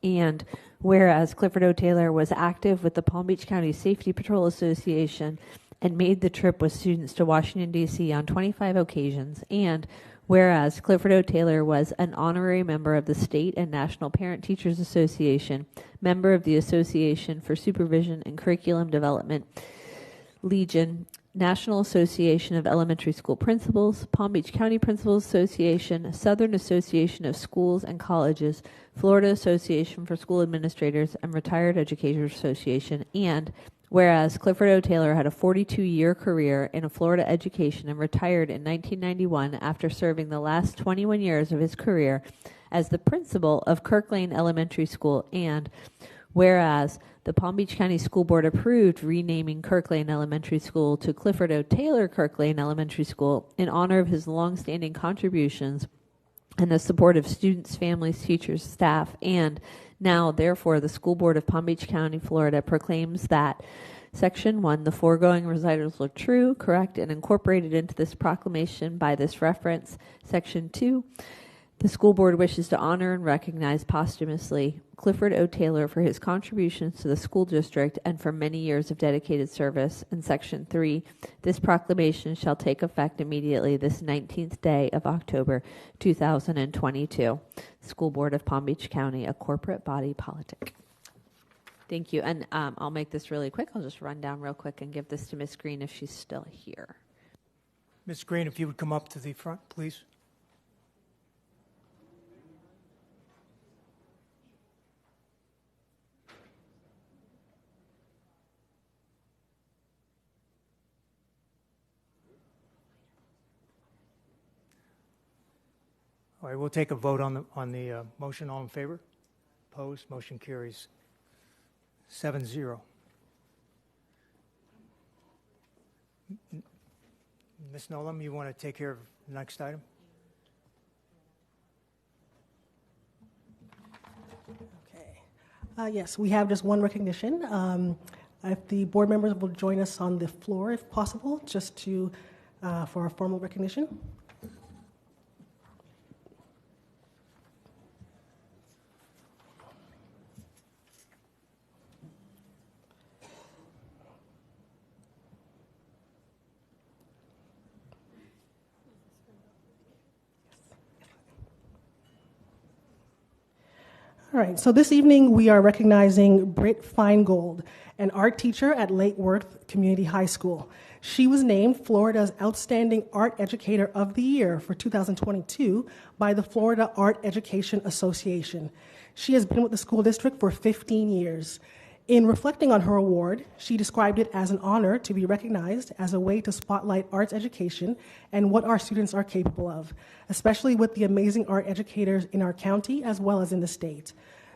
and whereas Clifford O. Taylor was active with the Palm Beach County Safety Patrol Association and made the trip with students to Washington, D.C. on 25 occasions, and whereas Clifford O. Taylor was an honorary member of the State and National Parent Teachers Association, member of the Association for Supervision and Curriculum Development, Legion, National Association of Elementary School Principals, Palm Beach County Principals Association, Southern Association of Schools and Colleges, Florida Association for School Administrators, and Retired Educators Association, and whereas Clifford O. Taylor had a 42-year career in Florida education and retired in 1991 after serving the last 21 years of his career as the principal of Kirk Lane Elementary School, and whereas the Palm Beach County School Board approved renaming Kirk Lane Elementary School to Clifford O. Taylor Kirk Lane Elementary School in honor of his longstanding contributions and the support of students, families, teachers, staff, and now, therefore, the School Board of Palm Beach County, Florida proclaims that Section 1, the foregoing recitals are true, correct, and incorporated into this proclamation by this reference. Section 2, the school board wishes to honor and recognize posthumously Clifford O. Taylor for his contributions to the school district and for many years of dedicated service. And Section 3, this proclamation shall take effect immediately this 19th day of October 2022. School Board of Palm Beach County, a corporate body politic. Thank you. And I'll make this really quick. I'll just run down real quick and give this to Ms. Green if she's still here. Ms. Green, if you would come up to the front, please. All right, we'll take a vote on the motion. All in favor? Opposed? Motion carries 7-0. Ms. Nolan, you want to take care of the next item? Okay. Yes, we have just one recognition. If the board members will join us on the floor, if possible, just to for a formal recognition. All right, so this evening we are recognizing Britt Feingold, an art teacher at Lake Worth Community High School. She was named Florida's Outstanding Art Educator of the Year for 2022 by the Florida Art Education Association. She has been with the school district for 15 years. In reflecting on her award, she described it as an honor to be recognized as a way to spotlight arts education and what our students are capable of, especially with the amazing art educators in our county as well as in the state.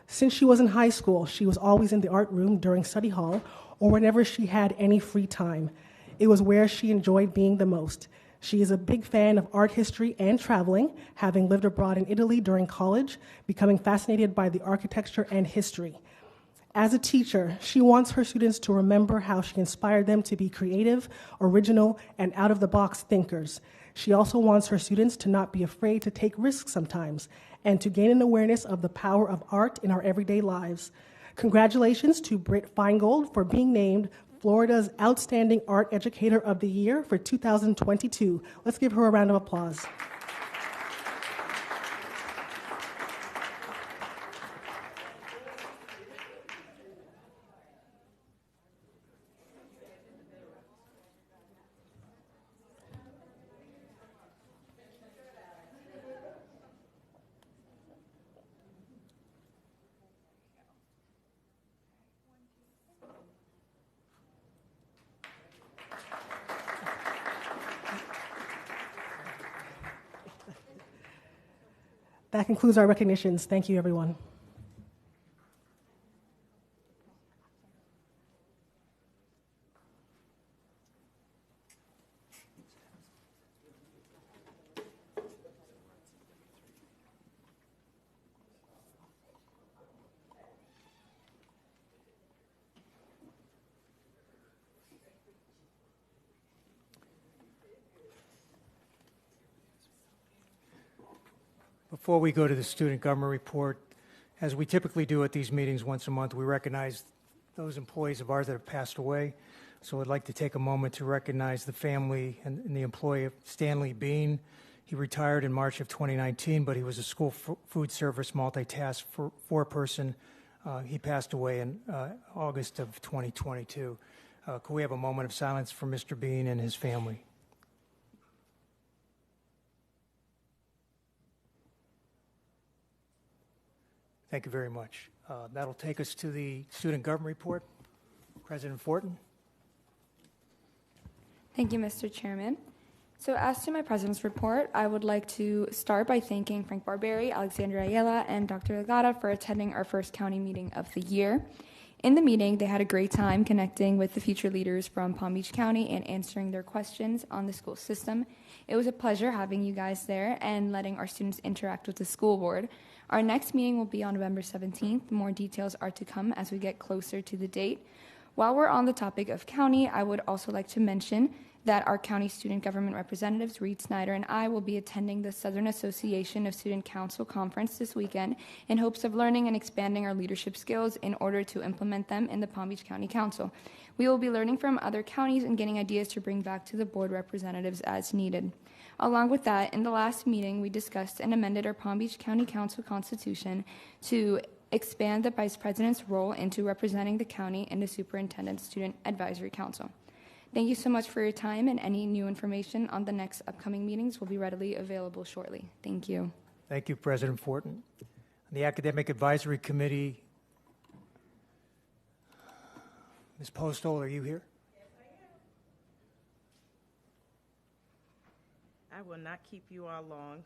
Since she was in high school, she was always in the art room during study hall or whenever she had any free time. It was where she enjoyed being the most. She is a big fan of art history and traveling, having lived abroad in Italy during college, becoming fascinated by the architecture and history. As a teacher, she wants her students to remember how she inspired them to be creative, original, and out-of-the-box thinkers. She also wants her students to not be afraid to take risks sometimes and to gain an awareness of the power of art in our everyday lives. Congratulations to Britt Feingold for being named Florida's Outstanding Art Educator of the Year for 2022. Let's give her a round of applause. That concludes our recognitions. Thank you, everyone. Before we go to the student government report, as we typically do at these meetings once a month, we recognize those employees of ours that have passed away. So I'd like to take a moment to recognize the family and the employee of Stanley Bean. He retired in March of 2019, but he was a school food service multitask four-person. He passed away in August of 2022. Could we have a moment of silence for Mr. Bean and his family? Thank you very much. That'll take us to the student government report. President Fortin. Thank you, Mr. Chairman. So as to my president's report, I would like to start by thanking Frank Barberi, Alexandra Ayala, and Dr. Legata for attending our first county meeting of the year. In the meeting, they had a great time connecting with the future leaders from Palm Beach County and answering their questions on the school system. It was a pleasure having you guys there and letting our students interact with the school board. Our next meeting will be on November 17th. More details are to come as we get closer to the date. While we're on the topic of county, I would also like to mention that our county student government representatives, Reed Snyder and I, will be attending the Southern Association of Student Council Conference this weekend in hopes of learning and expanding our leadership skills in order to implement them in the Palm Beach County Council. We will be learning from other counties and getting ideas to bring back to the board representatives as needed. Along with that, in the last meeting, we discussed and amended our Palm Beach County Council Constitution to expand the Vice President's role into representing the county in the Superintendent Student Advisory Council. Thank you so much for your time, and any new information on the next upcoming meetings will be readily available shortly. Thank you. Thank you, President Fortin. The Academic Advisory Committee, Ms. Postal, are you here? I will not keep you all long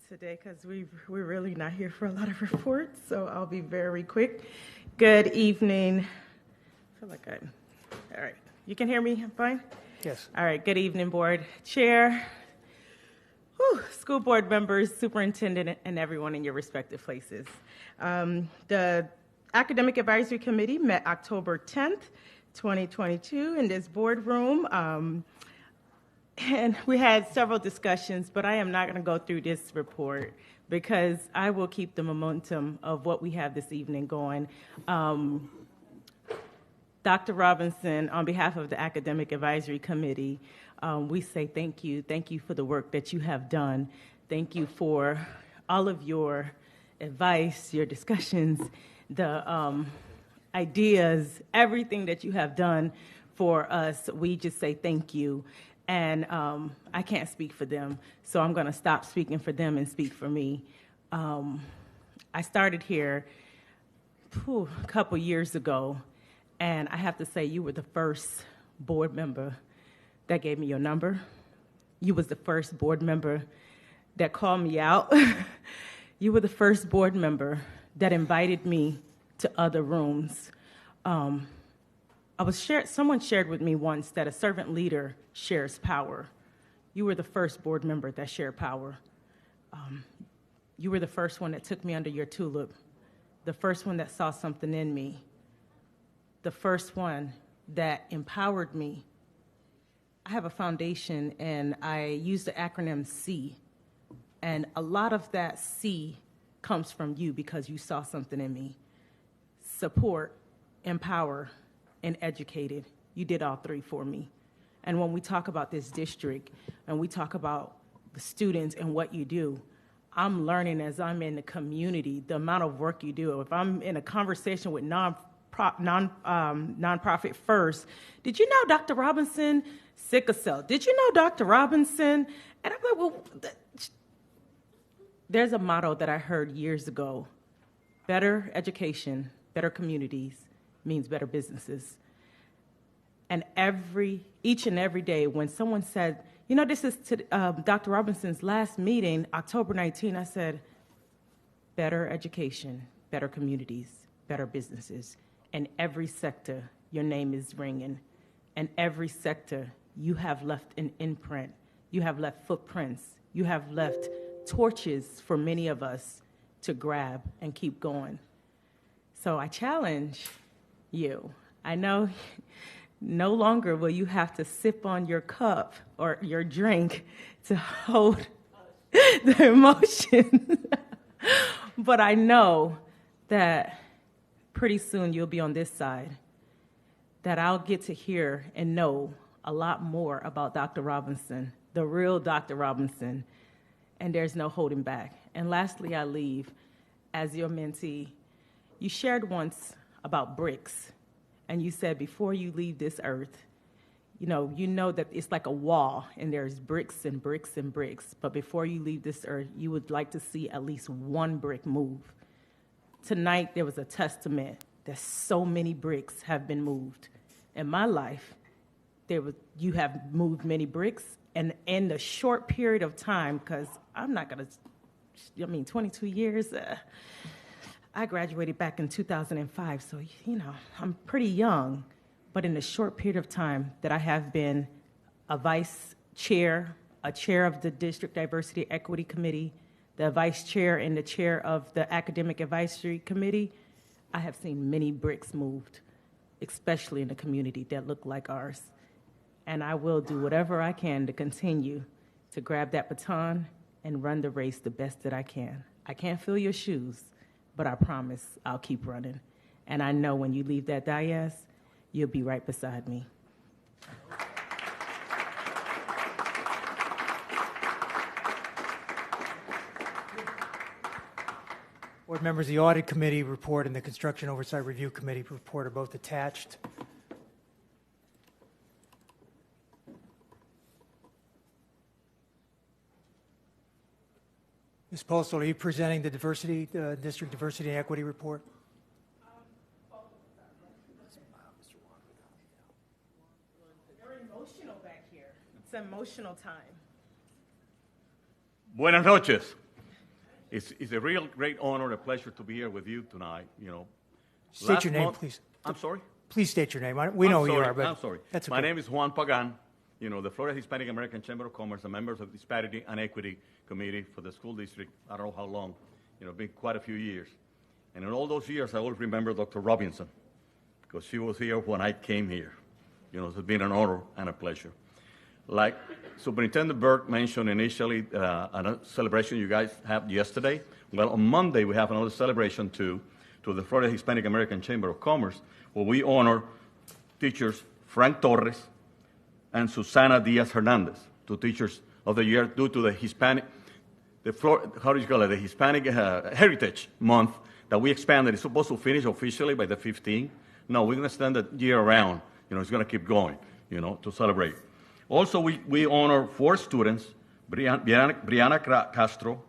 today because we're really not here for a lot of reports, so I'll be very quick. Good evening. I feel like all right. You can hear me? I'm fine? Yes. All right. Good evening, board chair, school board members, superintendent, and everyone in your respective places. The Academic Advisory Committee met October 10th, 2022 in this boardroom. And we had several discussions, but I am not going to go through this report because I will keep the momentum of what we have this evening going. Dr. Robinson, on behalf of the Academic Advisory Committee, we say thank you. Thank you for the work that you have done. Thank you for all of your advice, your discussions, the ideas, everything that you have done for us. We just say thank you. And I can't speak for them, so I'm going to stop speaking for them and speak for me. I started here a couple years ago, and I have to say you were the first board member that gave me your number. You was the first board member that called me out. You were the first board member that invited me to other rooms. Someone shared with me once that a servant leader shares power. You were the first board member that shared power. You were the first one that took me under your tulip, the first one that saw something in me, the first one that empowered me. I have a foundation, and I use the acronym C, and a lot of that C comes from you because you saw something in me. Support, empower, and educated. You did all three for me. And when we talk about this district and we talk about the students and what you do, I'm learning as I'm in the community the amount of work you do. If I'm in a conversation with nonprofit first, did you know Dr. Robinson sickle cell? Did you know Dr. Robinson? And I'm like, well, there's a motto that I heard years ago: better education, better communities means better businesses. And each and every day when someone said, you know, this is to Dr. Robinson's last meeting, October 19, I said, better education, better communities, better businesses. And every sector, your name is ringing. And every sector, you have left an imprint. You have left footprints. You have left torches for many of us to grab and keep going. So I challenge you. I know no longer will you have to sip on your cup or your drink to hold the emotion. But I know that pretty soon you'll be on this side. that I'll get to hear and know a lot more about Dr. Robinson, the real Dr. Robinson, and there's no holding back. And lastly, I leave as your mentee. You shared once about bricks, and you said before you leave this earth, you know that it's like a wall, and there's bricks and bricks and bricks, but before you leave this earth, you would like to see at least one brick move. Tonight, there was a testament that so many bricks have been moved. In my life, you have moved many bricks, and in the short period of time, because I'm not going to, 22 years, I graduated back in 2005, so, I'm pretty young. But in the short period of time that I have been a vice chair, a chair of the District Diversity Equity Committee, the vice chair and the chair of the Academic Advisory Committee, I have seen many bricks moved, especially in the community that look like ours. And I will do whatever I can to continue to grab that baton and run the race the best that I can. I can't fill your shoes, but I promise I'll keep running. And I know when you leave that dais, you'll be right beside me. Board members, the Audit Committee report and the Construction Oversight Review Committee report are both attached. Ms. Postal, are you presenting the District Diversity and Equity report? Very emotional back here. It's an emotional time. Buenas noches. It's a real great honor and a pleasure to be here with you tonight. State your name, please. I'm sorry? Please state your name. We know who you are, but I'm sorry. That's okay. My name is Juan Pagan. The Florida Hispanic American Chamber of Commerce, and members of the Disparity and Equity Committee for the school district. I don't know how long. Been quite a few years. And in all those years, I always remember Dr. Robinson, because she was here when I came here. It's been an honor and a pleasure. Like Superintendent Burke mentioned initially, a celebration you guys had yesterday. Well, on Monday, we have another celebration to the Florida Hispanic American Chamber of Commerce, where we honor teachers Frank Torres and Susana Diaz-Hernandez, 2 teachers of the year due to the Hispanic, the Hispanic Heritage Month that we expanded. It's supposed to finish officially by the 15th. No, we're going to extend it year round. It's going to keep going, to celebrate. Also, we honor 4 students, Brianna Castro,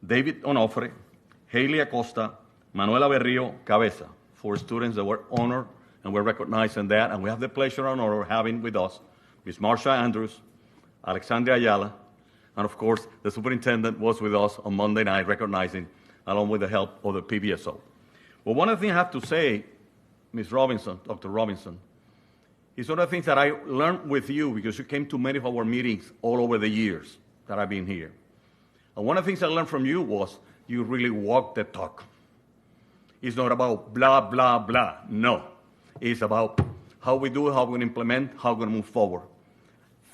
David Onofre, Haley Acosta, Manuela Berrio Cabeza, 4 students that were honored and we're recognizing that. And we have the pleasure and honor of having with us Ms. Marsha Andrews, Alexandria Ayala, and of course, the superintendent was with us on Monday night recognizing, along with the help of the PBSO. Well, one of the things I have to say, Ms. Robinson, Dr. Robinson, is one of the things that I learned with you because you came to many of our meetings all over the years that I've been here. And one of the things I learned from you was you really walk the talk. It's not about blah, blah, blah. No. It's about how we do it, how we're going to implement, how we're going to move forward.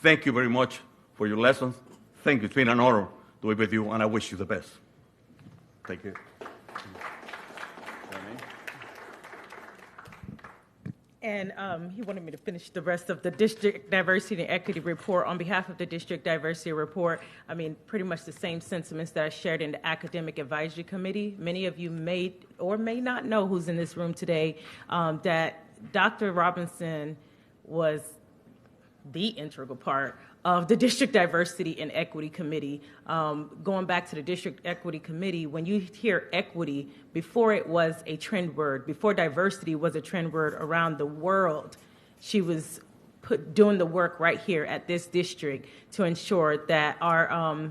Thank you very much for your lessons. Thank you. It's been an honor to be with you, and I wish you the best. Thank you. And he wanted me to finish the rest of the District Diversity and Equity report on behalf of the District Diversity report. Pretty much the same sentiments that I shared in the Academic Advisory Committee. Many of you may or may not know who's in this room today, that Dr. Robinson was the integral part of the District Diversity and Equity Committee. Going back to the District Equity Committee, when you hear equity, before it was a trend word, before diversity was a trend word around the world, she was doing the work right here at this district to ensure that our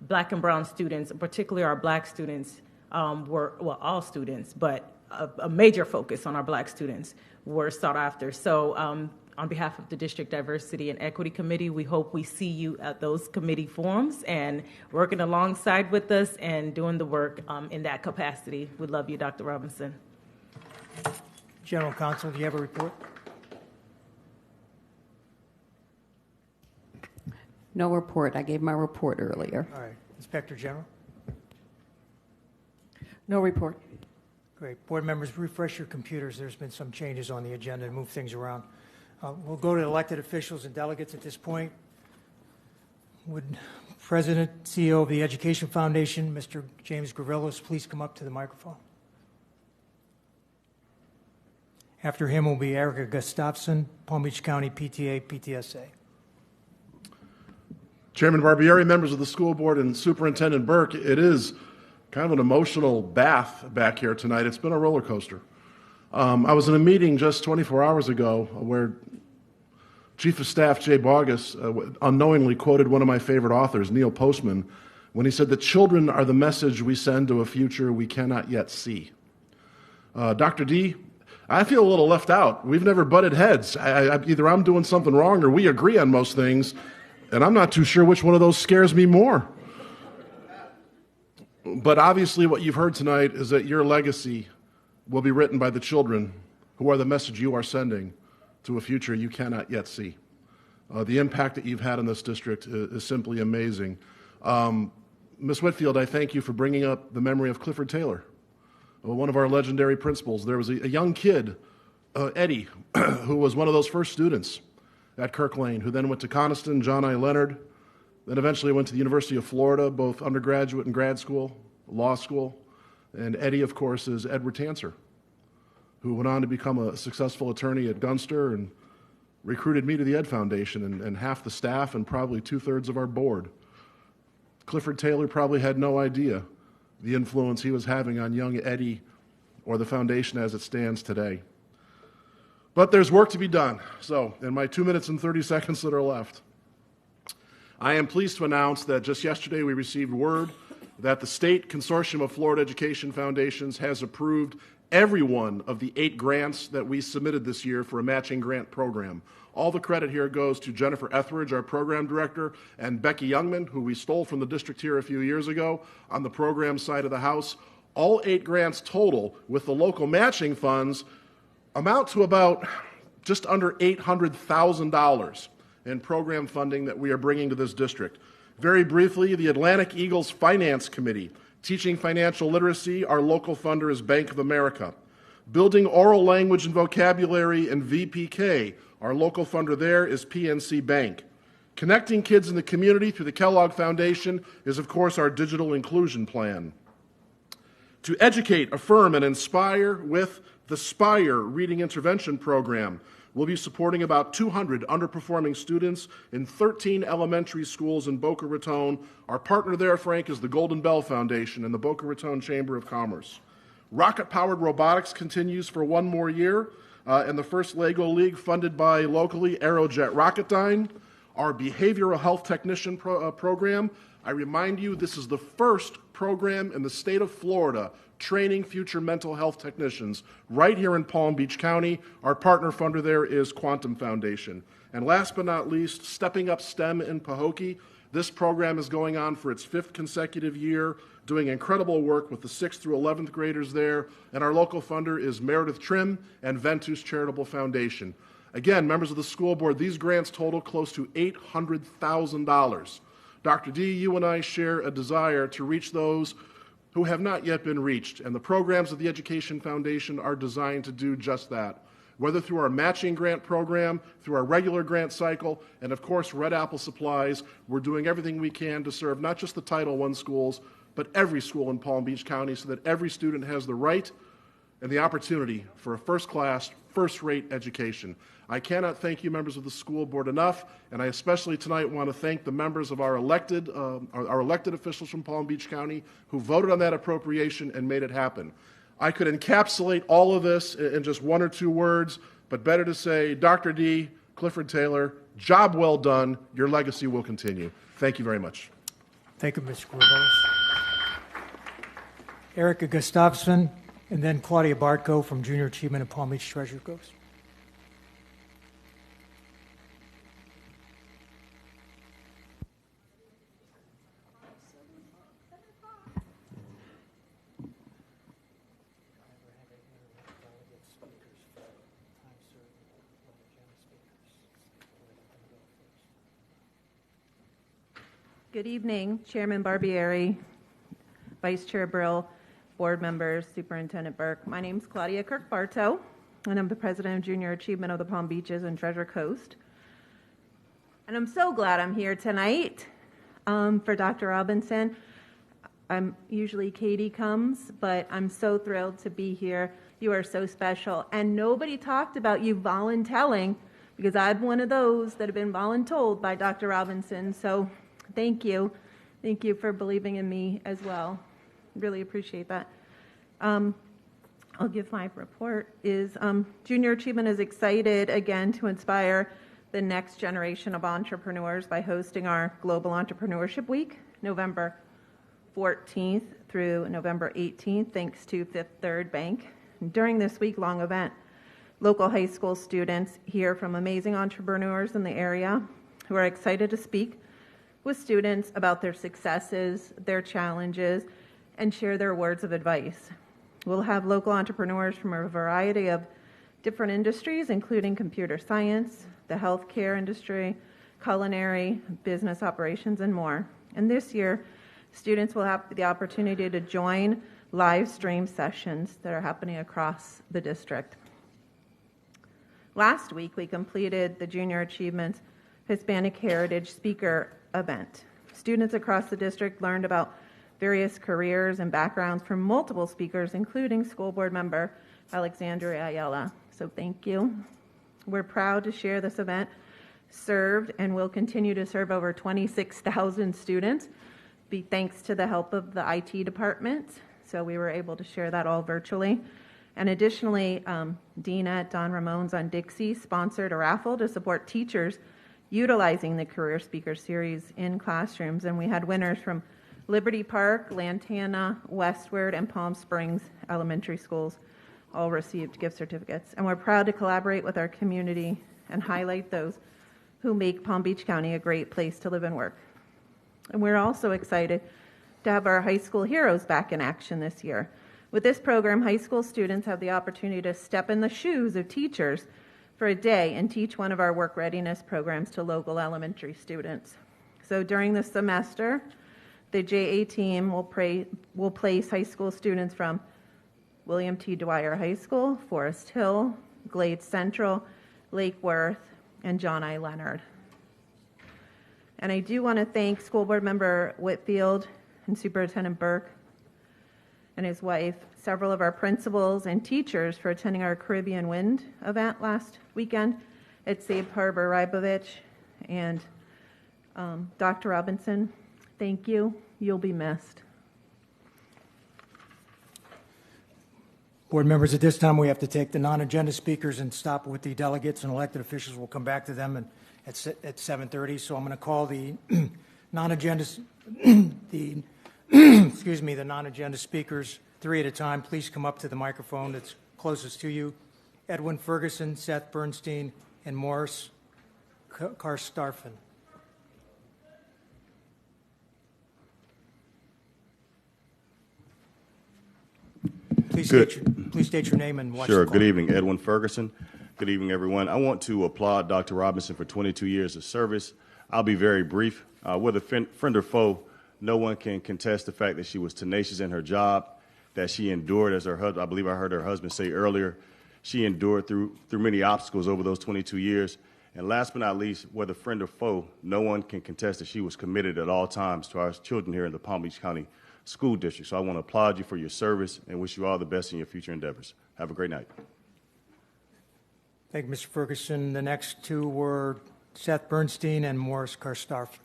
Black and brown students, particularly our Black students, all students, but a major focus on our Black students were sought after. So on behalf of the District Diversity and Equity Committee, we hope we see you at those committee forums and working alongside with us and doing the work in that capacity. We love you, Dr. Robinson. General Counsel, do you have a report? No report. I gave my report earlier. All right. Inspector General? No report. Great. Board members, refresh your computers. There's been some changes on the agenda to move things around. We'll go to elected officials and delegates at this point. Would President, CEO of the Education Foundation, Mr. James Gravillos, please come up to the microphone. After him will be Erica Gustafson, Palm Beach County PTA, PTSA. Chairman Barbieri, members of the school board, and Superintendent Burke, it is kind of an emotional bath back here tonight. It's been a roller coaster. I was in a meeting just 24 hours ago where Chief of Staff Jay Bogus unknowingly quoted one of my favorite authors, Neil Postman, when he said that children are the message we send to a future we cannot yet see. Dr. D, I feel a little left out. We've never butted heads. Either I'm doing something wrong or we agree on most things, and I'm not too sure which one of those scares me more. But obviously what you've heard tonight is that your legacy will be written by the children who are the message you are sending to a future you cannot yet see. The impact that you've had in this district is simply amazing. Ms. Whitfield, I thank you for bringing up the memory of Clifford Taylor, one of our legendary principals. There was a young kid, Eddie, who was one of those first students at Kirk Lane, who then went to Coniston, John I. Leonard, then eventually went to the University of Florida, both undergraduate and grad school, law school. And Eddie, of course, is Edward Tanser, who went on to become a successful attorney at Gunster and recruited me to the Ed Foundation and half the staff and probably 2/3 of our board. Clifford Taylor probably had no idea the influence he was having on young Eddie or the foundation as it stands today. But there's work to be done. So, in my 2 minutes and 30 seconds that are left, I am pleased to announce that just yesterday we received word that the State Consortium of Florida Education Foundations has approved every one of the 8 grants that we submitted this year for a matching grant program. All the credit here goes to Jennifer Etheridge, our program director, and Becky Youngman, who we stole from the district here a few years ago on the program side of the house. All 8 grants total with the local matching funds amount to about just under $800,000 in program funding that we are bringing to this district. Very briefly, the Atlantic Eagles Finance Committee, teaching financial literacy, our local funder is Bank of America. Building oral language and vocabulary in VPK, our local funder there is PNC Bank. Connecting kids in the community through the Kellogg Foundation is, of course, our digital inclusion plan. To educate, affirm, and inspire with the SPIRE Reading Intervention Program, we'll be supporting about 200 underperforming students in 13 elementary schools in Boca Raton. Our partner there, Frank, is the Golden Bell Foundation and the Boca Raton Chamber of Commerce. Rocket-powered robotics continues for one more year, and the first LEGO League funded by locally Aerojet Rocketdyne. Our behavioral health technician program, I remind you, this is the first program in the state of Florida training future mental health technicians right here in Palm Beach County. Our partner funder there is Quantum Foundation. And last but not least, Stepping Up STEM in Pahokee. This program is going on for its 5th consecutive year, doing incredible work with the 6th through 11th graders there. And our local funder is Meredith Trim and Ventus Charitable Foundation. Again, members of the school board, these grants total close to $800,000. Dr. D, you and I share a desire to reach those who have not yet been reached, and the programs of the Education Foundation are designed to do just that. Whether through our matching grant program, through our regular grant cycle, and of course Red Apple Supplies, we're doing everything we can to serve not just the Title I schools, but every school in Palm Beach County so that every student has the right and the opportunity for a first-class, first-rate education. I cannot thank you, members of the school board, enough, and I especially tonight want to thank the members of our elected officials from Palm Beach County who voted on that appropriation and made it happen. I could encapsulate all of this in just 1 or 2 words, but better to say, Dr. D, Clifford Taylor, job well done. Your legacy will continue. Thank you very much. Thank you, Mr. Gravillos. Erica Gustafson, and then Claudia Bartko from Junior Achievement at Palm Beach Treasure Coast. Good evening, Chairman Barbieri, Vice Chair Brill, board members, Superintendent Burke. My name is Claudia Kirk-Bartow, and I'm the president of Junior Achievement of the Palm Beaches and Treasure Coast. And I'm so glad I'm here tonight for Dr. Robinson. Usually Katie comes, but I'm so thrilled to be here. You are so special. And nobody talked about you voluntelling, because I'm one of those that have been voluntold by Dr. Robinson. So thank you. Thank you for believing in me as well. Really appreciate that. I'll give my report. Junior Achievement is excited again to inspire the next generation of entrepreneurs by hosting our Global Entrepreneurship Week, November 14th through November 18th, thanks to Fifth Third Bank. During this week-long event, local high school students hear from amazing entrepreneurs in the area who are excited to speak with students about their successes, their challenges, and share their words of advice. We'll have local entrepreneurs from a variety of different industries, including computer science, the healthcare industry, culinary, business operations, and more. And this year, students will have the opportunity to join live stream sessions that are happening across the district. Last week, we completed the Junior Achievement Hispanic Heritage Speaker event. Students across the district learned about various careers and backgrounds from multiple speakers, including school board member Alexandria Ayala. So thank you. We're proud to share this event served and will continue to serve over 26,000 students, thanks to the help of the IT department. So we were able to share that all virtually. And additionally, Dina at Don Ramone's on Dixie sponsored a raffle to support teachers utilizing the Career Speaker Series in classrooms. And we had winners from Liberty Park, Lantana, Westward, and Palm Springs elementary schools all received gift certificates. And we're proud to collaborate with our community and highlight those who make Palm Beach County a great place to live and work. And we're also excited to have our high school heroes back in action this year. With this program, high school students have the opportunity to step in the shoes of teachers for a day and teach one of our work readiness programs to local elementary students. So during the semester, the JA team will place high school students from William T. Dwyer High School, Forest Hill, Glade Central, Lake Worth, and John I. Leonard. And I do want to thank School Board Member Whitfield and Superintendent Burke and his wife, several of our principals and teachers for attending our Caribbean Wind event last weekend at Save Harbor Rybovich. And Dr. Robinson, thank you. You'll be missed. Board members, at this time, we have to take the non-agenda speakers and stop with the delegates and elected officials. We'll come back to them at 7:30. So I'm going to call the non-agenda, the non-agenda speakers three at a time. Please come up to the microphone that's closest to you. Edwin Ferguson, Seth Bernstein, and Morris Karstarfen. Please state your name and watch the Sure. call. Good evening, Edwin Ferguson. Good evening, everyone. I want to applaud Dr. Robinson for 22 years of service. I'll be very brief. Whether friend or foe, no one can contest the fact that she was tenacious in her job, that she endured, as her husband, I believe I heard her husband say earlier, she endured through many obstacles over those 22 years. And last but not least, whether friend or foe, no one can contest that she was committed at all times to our children here in the Palm Beach County School District. So I want to applaud you for your service and wish you all the best in your future endeavors. Have a great night. Thank you, Mr. Ferguson. The next two were Seth Bernstein and Morris Karstarfen.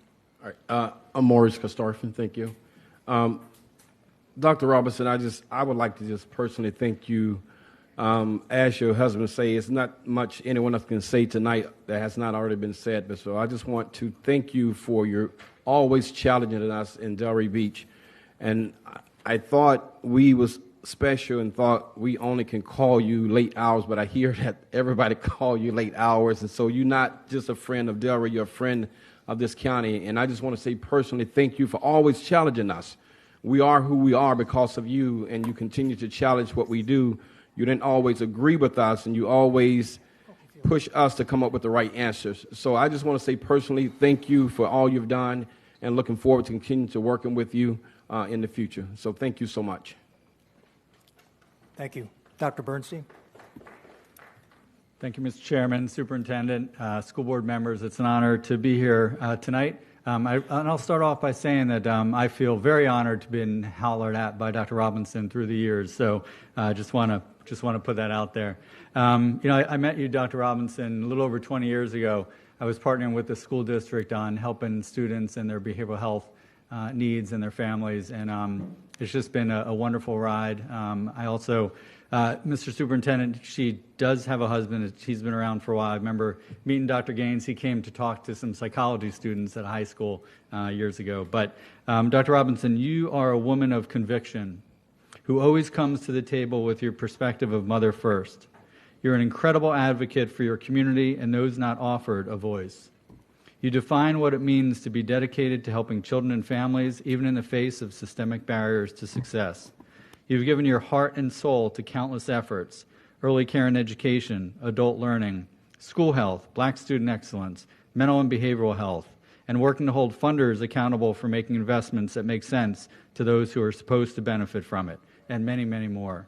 All right. I'm Morris Karstarfen. Thank you. Dr. Robinson, I would like to just personally thank you. As your husband say, it's not much anyone else can say tonight that has not already been said. But so I just want to thank you for your always challenging us in Delray Beach. And I thought we was special and thought we only can call you late hours, but I hear that everybody call you late hours. And so you're not just a friend of Delray, you're a friend of this county. And I just want to say personally thank you for always challenging us. We are who we are because of you, and you continue to challenge what we do. You didn't always agree with us, and you always push us to come up with the right answers. So I just want to say personally thank you for all you've done, and looking forward to continuing to working with you in the future. So thank you so much. Thank you. Dr. Bernstein. Thank you, Mr. Chairman, Superintendent, school board members. It's an honor to be here tonight. And I'll start off by saying that I feel very honored to be hollered at by Dr. Robinson through the years. So I just want to put that out there. I met you, Dr. Robinson, a little over 20 years ago. I was partnering with the school district on helping students and their behavioral health needs and their families, and it's just been a wonderful ride. I also, Mr. Superintendent, she does have a husband. He's been around for a while. I remember meeting Dr. Gaines. He came to talk to some psychology students at a high school years ago. But Dr. Robinson, you are a woman of conviction who always comes to the table with your perspective of mother first. You're an incredible advocate for your community and those not offered a voice. You define what it means to be dedicated to helping children and families, even in the face of systemic barriers to success. You've given your heart and soul to countless efforts: early care and education, adult learning, school health, Black student excellence, mental and behavioral health, and working to hold funders accountable for making investments that make sense to those who are supposed to benefit from it, and many, many more.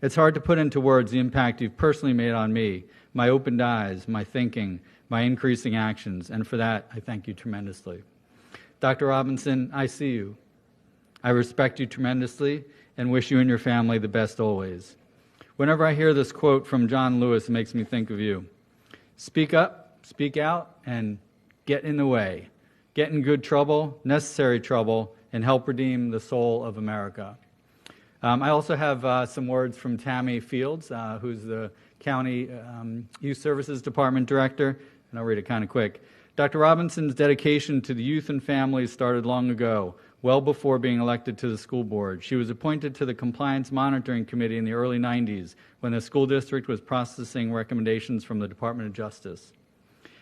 It's hard to put into words the impact you've personally made on me, my opened eyes, my thinking, my increasing actions, and for that, I thank you tremendously. Dr. Robinson, I see you. I respect you tremendously and wish you and your family the best always. Whenever I hear this quote from John Lewis, it makes me think of you. Speak up, speak out, and get in the way. Get in good trouble, necessary trouble, and help redeem the soul of America. I also have some words from Tammy Fields, who's the County Youth Services Department Director, and I'll read it kind of quick. Dr. Robinson's dedication to the youth and families started long ago, well before being elected to the school board. She was appointed to the Compliance Monitoring Committee in the early 90s when the school district was processing recommendations from the Department of Justice.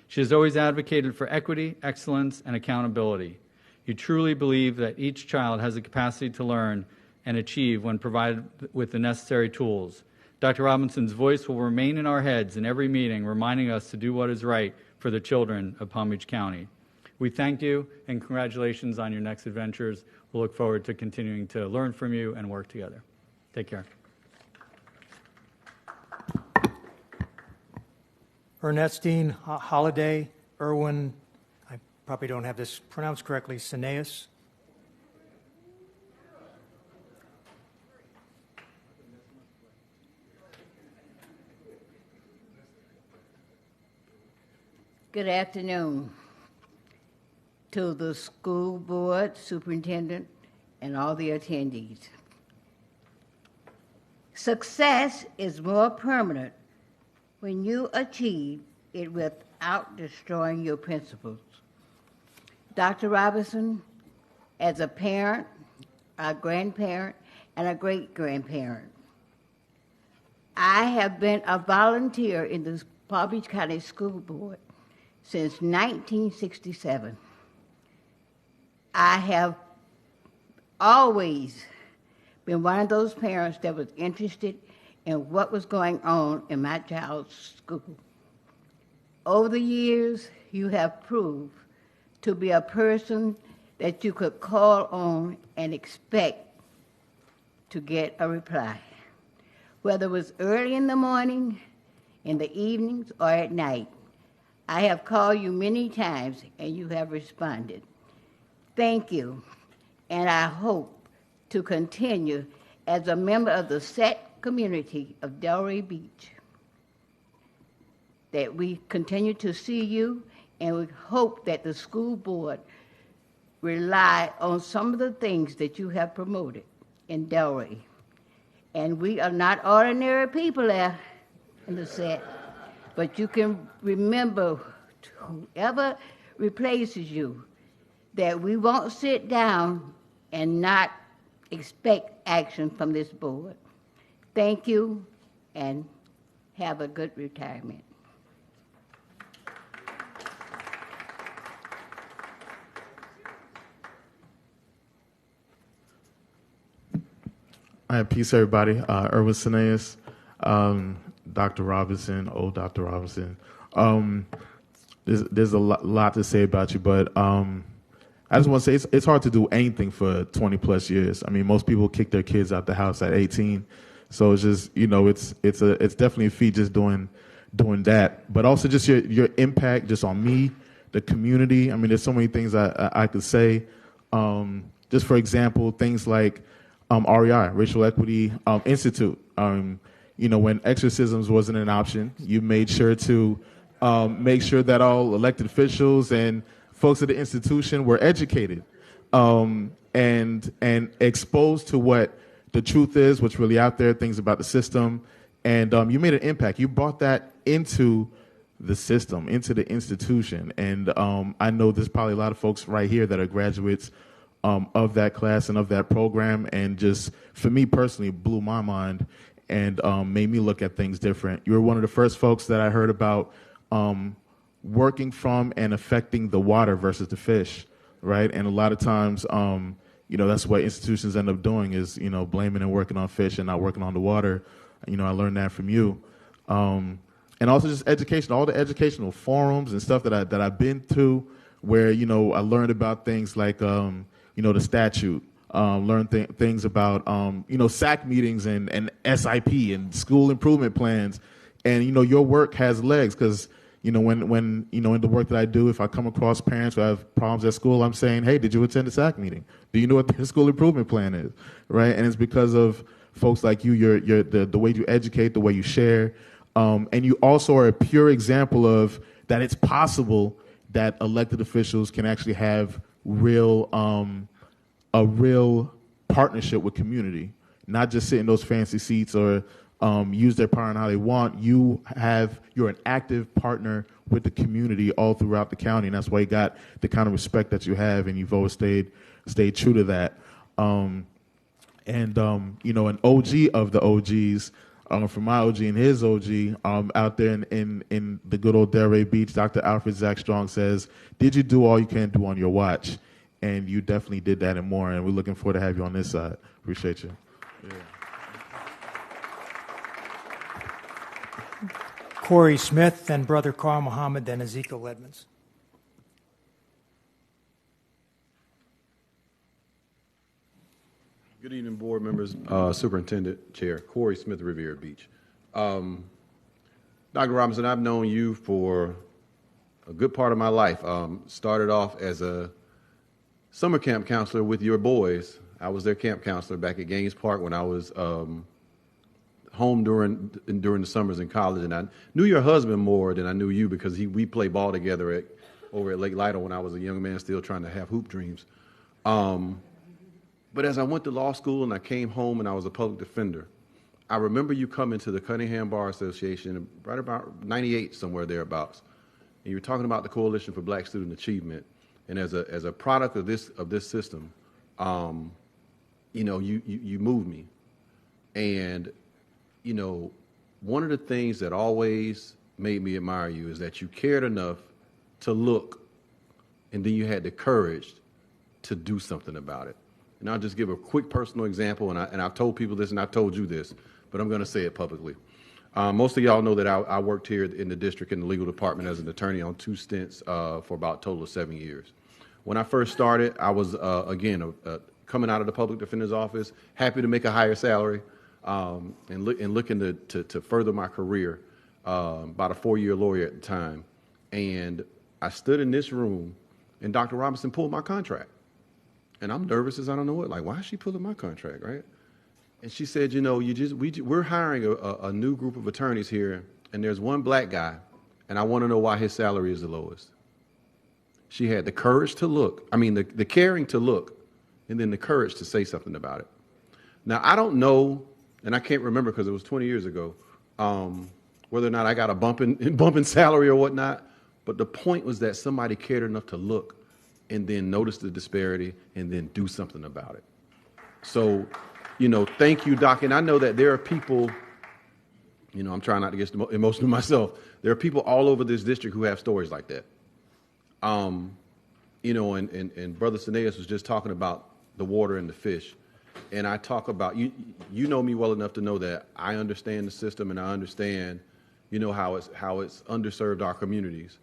She has always advocated for equity, excellence, and accountability. You truly believe that each child has the capacity to learn and achieve when provided with the necessary tools. Dr. Robinson's voice will remain in our heads in every meeting, reminding us to do what is right for the children of Palm Beach County. We thank you and congratulations on your next adventures. We'll look forward to continuing to learn from you and work together. Take care. Ernestine Holiday Irwin, I probably don't have this pronounced correctly, Cineas. Good afternoon to the school board, superintendent, and all the attendees. Success is more permanent when you achieve it without destroying your principles. Dr. Robinson, as a parent, a grandparent, and a great-grandparent, I have been a volunteer in the Palm Beach County School Board since 1967. I have always been one of those parents that was interested in what was going on in my child's school. Over the years, you have proved to be a person that you could call on and expect to get a reply, whether it was early in the morning, in the evenings, or at night. I have called you many times, and you have responded. Thank you, and I hope to continue as a member of the SET community of Delray Beach, that we continue to see you, and we hope that the school board rely on some of the things that you have promoted in Delray. And we are not ordinary people there in the SET. But you can remember, whoever replaces you, that we won't sit down and not expect action from this board. Thank you, and have a good retirement. All right, peace, everybody. Irwin Cineas. Dr. Robinson, old Dr. Robinson. There's a lot to say about you, but I just want to say it's hard to do anything for 20 plus years. I mean, most people kick their kids out the house at 18. So it's just, it's definitely a feat just doing that. But also just your impact just on me, the community. I mean, there's so many things I could say. Just for example, things like REI, Racial Equity Institute. When exorcisms wasn't an option, you made sure to make sure that all elected officials and folks at the institution were educated and exposed to what the truth is, what's really out there, things about the system. And you made an impact. You brought that into the system, into the institution. And I know there's probably a lot of folks right here that are graduates of that class and of that program. And just, for me personally, blew my mind and made me look at things different. You were one of the first folks that I heard about working from and affecting the water versus the fish, right? And a lot of times, that's what institutions end up doing is, blaming and working on fish and not working on the water. I learned that from you. And also just education, all the educational forums and stuff that I've been to where, I learned about things like, the statute, learned things about, SAC meetings and SIP and school improvement plans. And, your work has legs because, when in the work that I do, if I come across parents who have problems at school, I'm saying, hey, did you attend the SAC meeting? Do you know what their school improvement plan is, right? And it's because of folks like you, the way you educate, the way you share. And you also are a pure example of that it's possible that elected officials can actually have a real partnership with community, not just sit in those fancy seats or use their power and how they want. You're an active partner with the community all throughout the county, and that's why you got the kind of respect that you have, and you've always stayed true to that. An OG of the OGs, from my OG and his OG, out there in the good old Delray Beach, Dr. Alfred Zach Strong says, did you do all you can do on your watch? And you definitely did that and more, and we're looking forward to have you on this side. Appreciate you. Yeah. Corey Smith, then Brother Carl Muhammad, then Ezekiel Edmonds. Good evening, board members, Superintendent Chair, Corey Smith, Riviera Beach. Dr. Robinson, I've known you for a good part of my life. Started off as a summer camp counselor with your boys. I was their camp counselor back at Gaines Park when I was home during the summers in college, and I knew your husband more than I knew you because we played ball together over at Lake Lytle when I was a young man still trying to have hoop dreams. But as I went to law school and I came home and I was a public defender, I remember you coming to the Cunningham Bar Association right about 98, somewhere thereabouts, and you were talking about the Coalition for Black Student Achievement. And as a product of this system, you moved me. And one of the things that always made me admire you is that you cared enough to look, and then you had the courage to do something about it. And I'll just give a quick personal example, and I've told people this and I've told you this, but I'm going to say it publicly. Most of y'all know that I worked here in the district in the legal department as an attorney on 2 stints for about a total of 7 years. When I first started, I was, coming out of the public defender's office, happy to make a higher salary, and looking to further my career, about a 4-year lawyer at the time. And I stood in this room, and Dr. Robinson pulled my contract. And I'm nervous as I don't know what, like, why is she pulling my contract, right? And she said, we're hiring a new group of attorneys here, and there's one black guy, and I want to know why his salary is the lowest. She had the courage to look, the caring to look, and then the courage to say something about it. Now, I don't know, and I can't remember because it was 20 years ago, whether or not I got a bump in salary or whatnot, but the point was that somebody cared enough to look and then notice the disparity and then do something about it. So, thank you, Doc. And I know that there are people, I'm trying not to get emotional myself. There are people all over this district who have stories like that. And Brother Sineas was just talking about the water and the fish. And I talk about, you know me well enough to know that I understand the system and I understand, how it's underserved our communities.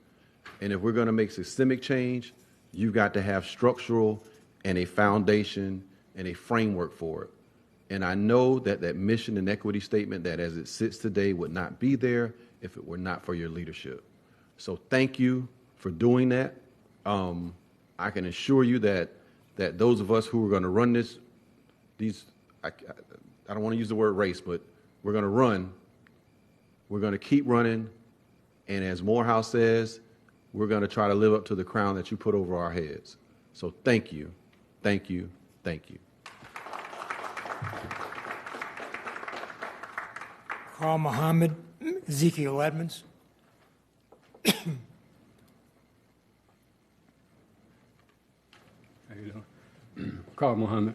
And if we're going to make systemic change, You've got to have structural and a foundation and a framework for it. And I know that that mission and equity statement that as it sits today would not be there if it were not for your leadership. So thank you for doing that. I can assure you that those of us who are going to run I don't want to use the word race, but we're going to run. We're going to keep running. And as Morehouse says, we're going to try to live up to the crown that you put over our heads. So thank you, thank you, thank you. Carl Muhammad, Ezekiel Edmonds. How you doing? Carl Muhammad.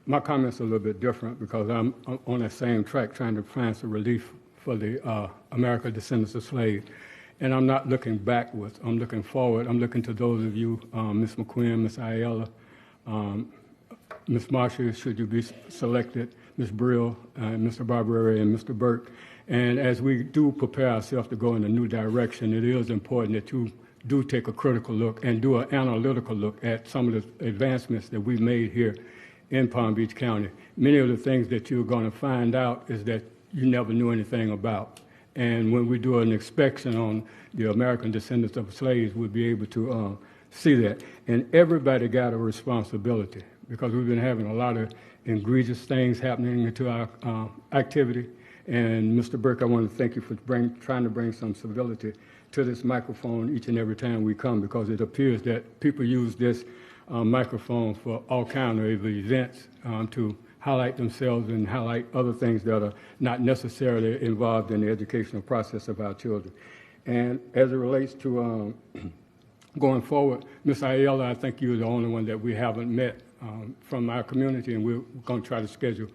My comments are a little bit different because I'm on that same track trying to find some relief for the American descendants of slaves. And I'm not looking backwards. I'm looking forward. I'm looking to those of you, Ms. McQuinn, Ms. Ayala, Ms. Marshall, should you be selected, Ms. Brill, Mr. Barberi, and Mr. Burke. And as we do prepare ourselves to go in a new direction, it is important that you do take a critical look and do an analytical look at some of the advancements that we've made here in Palm Beach County. Many of the things that you're going to find out is that you never knew anything about. And when we do an inspection on the American descendants of slaves, we'll be able to see that. And everybody got a responsibility because we've been having a lot of egregious things happening into our activity. And Mr. Burke, I want to thank you for trying to bring some civility to this microphone each and every time we come, because it appears that people use this microphone for all kinds of events to highlight themselves and highlight other things that are not necessarily involved in the educational process of our children. And as it relates to going forward, Ms. Ayala, I think you're the only one that we haven't met from our community, and we're going to try to schedule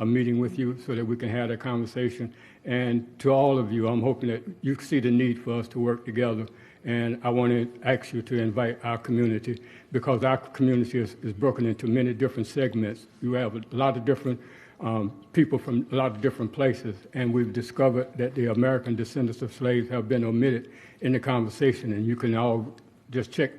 a meeting with you so that we can have that conversation. And to all of you, I'm hoping that you see the need for us to work together. And I want to ask you to invite our community, because our community is broken into many different segments. You have a lot of different people from a lot of different places, and we've discovered that the American descendants of slaves have been omitted in the conversation. And you can all just check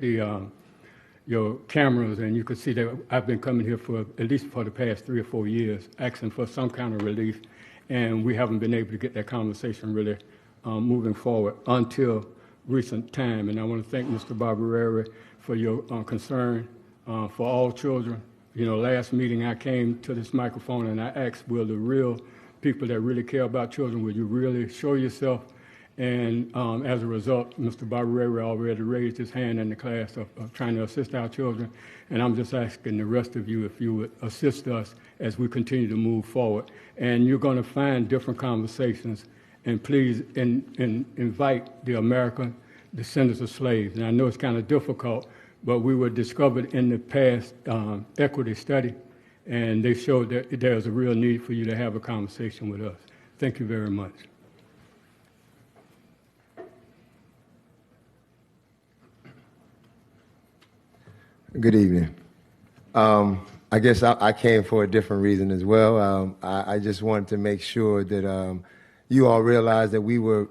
your cameras, and you can see that I've been coming here for at least for the past 3 or 4 years, asking for some kind of relief, and we haven't been able to get that conversation really moving forward until recent time. And I want to thank Mr. Barberi for your concern for all children. You know, last meeting I came to this microphone and I asked, will the real people that really care about children, will you really show yourself? And as a result, Mr. Barberi already raised his hand in the class of trying to assist our children. And I'm just asking the rest of you if you would assist us as we continue to move forward. And you're going to find different conversations. And please invite the American descendants of slaves. And I know it's kind of difficult, but we were discovered in the past equity study, and they showed that there's a real need for you to have a conversation with us. Thank you very much. Good evening. I guess I came for a different reason as well. I just wanted to make sure that you all realize that we're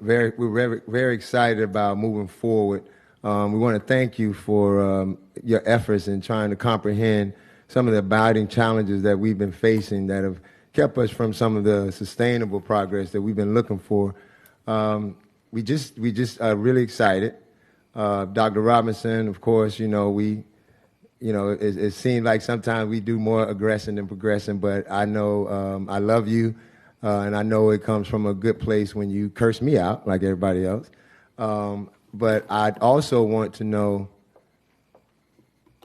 very excited about moving forward. We want to thank you for your efforts in trying to comprehend some of the abiding challenges that we've been facing that have kept us from some of the sustainable progress that we've been looking for. We just are really excited. Dr. Robinson, of course, it seems like sometimes we do more aggression than progression, but I know I love you, and I know it comes from a good place when you curse me out like everybody else. But I also want to know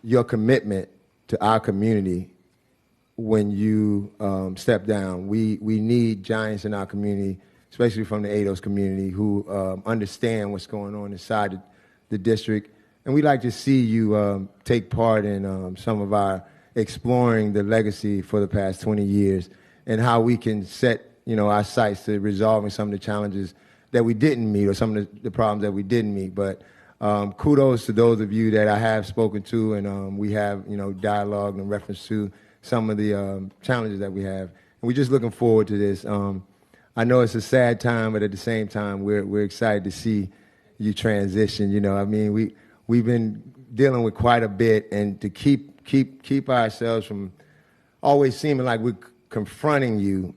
your commitment to our community when you step down. We need giants in our community, especially from the ADOS community, who understand what's going on inside the district. And we'd like to see you take part in some of our exploring the legacy for the past 20 years and how we can set our sights to resolving some of the challenges that we didn't meet or some of the problems that we didn't meet. But kudos to those of you that I have spoken to, and we have dialogue in reference to some of the challenges that we have. And we're just looking forward to this. I know it's a sad time, but at the same time, we're excited to see you transition. We've been dealing with quite a bit, and to keep ourselves from always seeming like we're confronting you,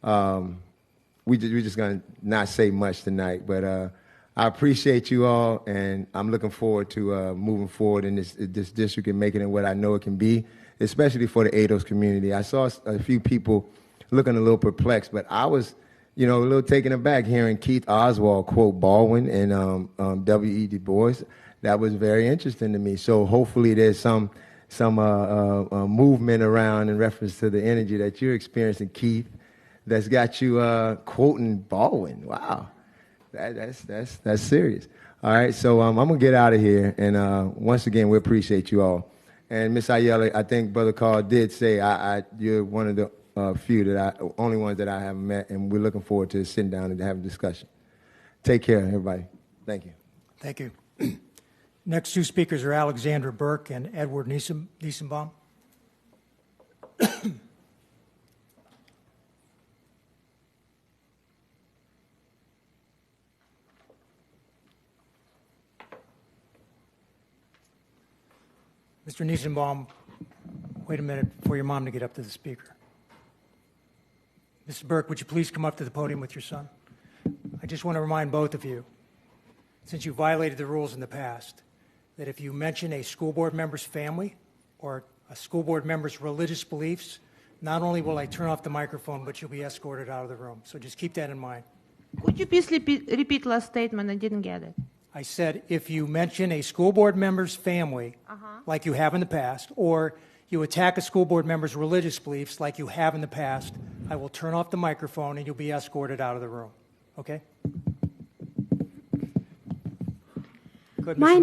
we're just going to not say much tonight. But I appreciate you all, and I'm looking forward to moving forward in this district and making it what I know it can be, especially for the ADOS community. I saw a few people looking a little perplexed, but I was, a little taken aback hearing Keith Oswald quote Baldwin and W.E. Du Bois. That was very interesting to me. So hopefully there's some movement around in reference to the energy that you're experiencing, Keith, that's got you quoting Baldwin. Wow, that's serious. All right, so I'm gonna get out of here, and once again, we appreciate you all. And Miss Ayala, I think Brother Carl did say you're one of the only ones that I haven't met, and we're looking forward to sitting down and having a discussion. Take care, everybody. Thank you. Thank you. Next two speakers are Alexandra Burke and Edward Niesenbaum. Mr. Niesenbaum, wait a minute for your mom to get up to the speaker. Mrs. Burke, would you please come up to the podium with your son? I just want to remind both of you, since you violated the rules in the past, that if you mention a school board member's family or a school board member's religious beliefs, not only will I turn off the microphone, but you'll be escorted out of the room. So just keep that in mind. Could you please repeat last statement? I didn't get it. I said if you mention a school board member's family, like you have in the past, or you attack a school board member's religious beliefs like you have in the past, I will turn off the microphone and you'll be escorted out of the room. Okay? Good, My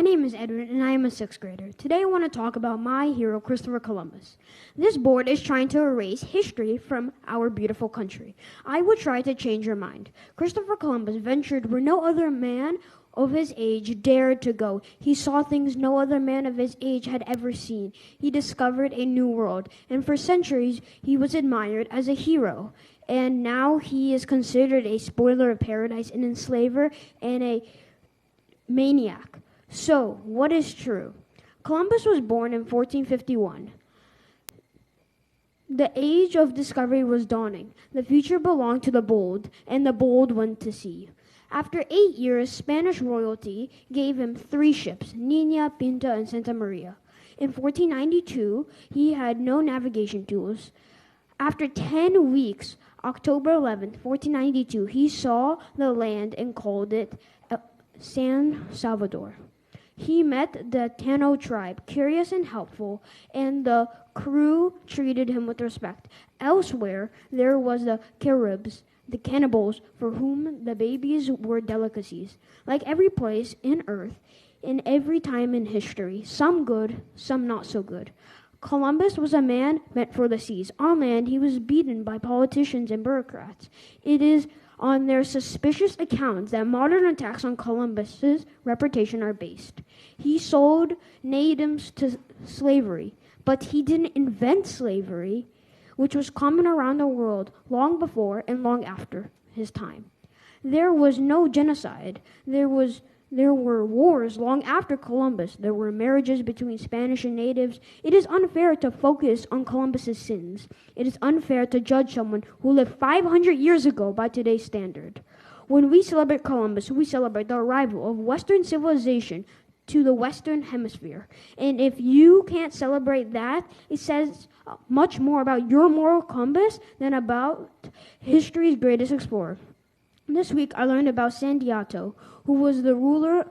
name is Edward, and I am a 6th grader. Today I want to talk about my hero, Christopher Columbus. This board is trying to erase history from our beautiful country. I will try to change your mind. Christopher Columbus ventured where no other man of his age dared to go. He saw things no other man of his age had ever seen. He discovered a new world, and for centuries he was admired as a hero. And now he is considered a spoiler of paradise, an enslaver, and a maniac. So, what is true? Columbus was born in 1451. The age of discovery was dawning. The future belonged to the bold, and the bold went to sea. After 8 years, Spanish royalty gave him 3 ships, Nina, Pinta, and Santa Maria. In 1492, he had no navigation tools. After 10 weeks, October 11, 1492, he saw the land and called it San Salvador. He met the Tano tribe, curious and helpful, and the crew treated him with respect. Elsewhere, there was the Caribs, the cannibals, for whom the babies were delicacies. Like every place in earth, in every time in history, some good, some not so good. Columbus was a man meant for the seas. On land, he was beaten by politicians and bureaucrats. It is on their suspicious accounts that modern attacks on Columbus's reputation are based. He sold natives to slavery, but he didn't invent slavery, which was common around the world long before and long after his time. There was no genocide. There were wars long after Columbus. There were marriages between Spanish and natives. It is unfair to focus on Columbus's sins. It is unfair to judge someone who lived 500 years ago by today's standard. When we celebrate Columbus, we celebrate the arrival of Western civilization to the Western Hemisphere. And if you can't celebrate that, it says much more about your moral compass than about history's greatest explorer. This week, I learned about Sandiato, who was the ruler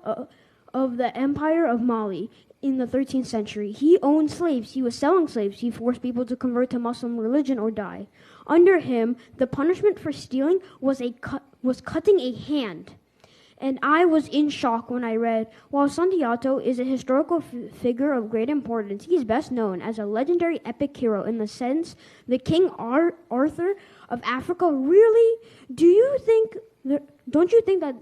of the Empire of Mali in the 13th century. He owned slaves. He was selling slaves. He forced people to convert to Muslim religion or die. Under him, the punishment for stealing was cutting a hand. And I was in shock when I read, while Sandiato is a historical figure of great importance, he is best known as a legendary epic hero in the sense the King Arthur of Africa. Really? Don't you think that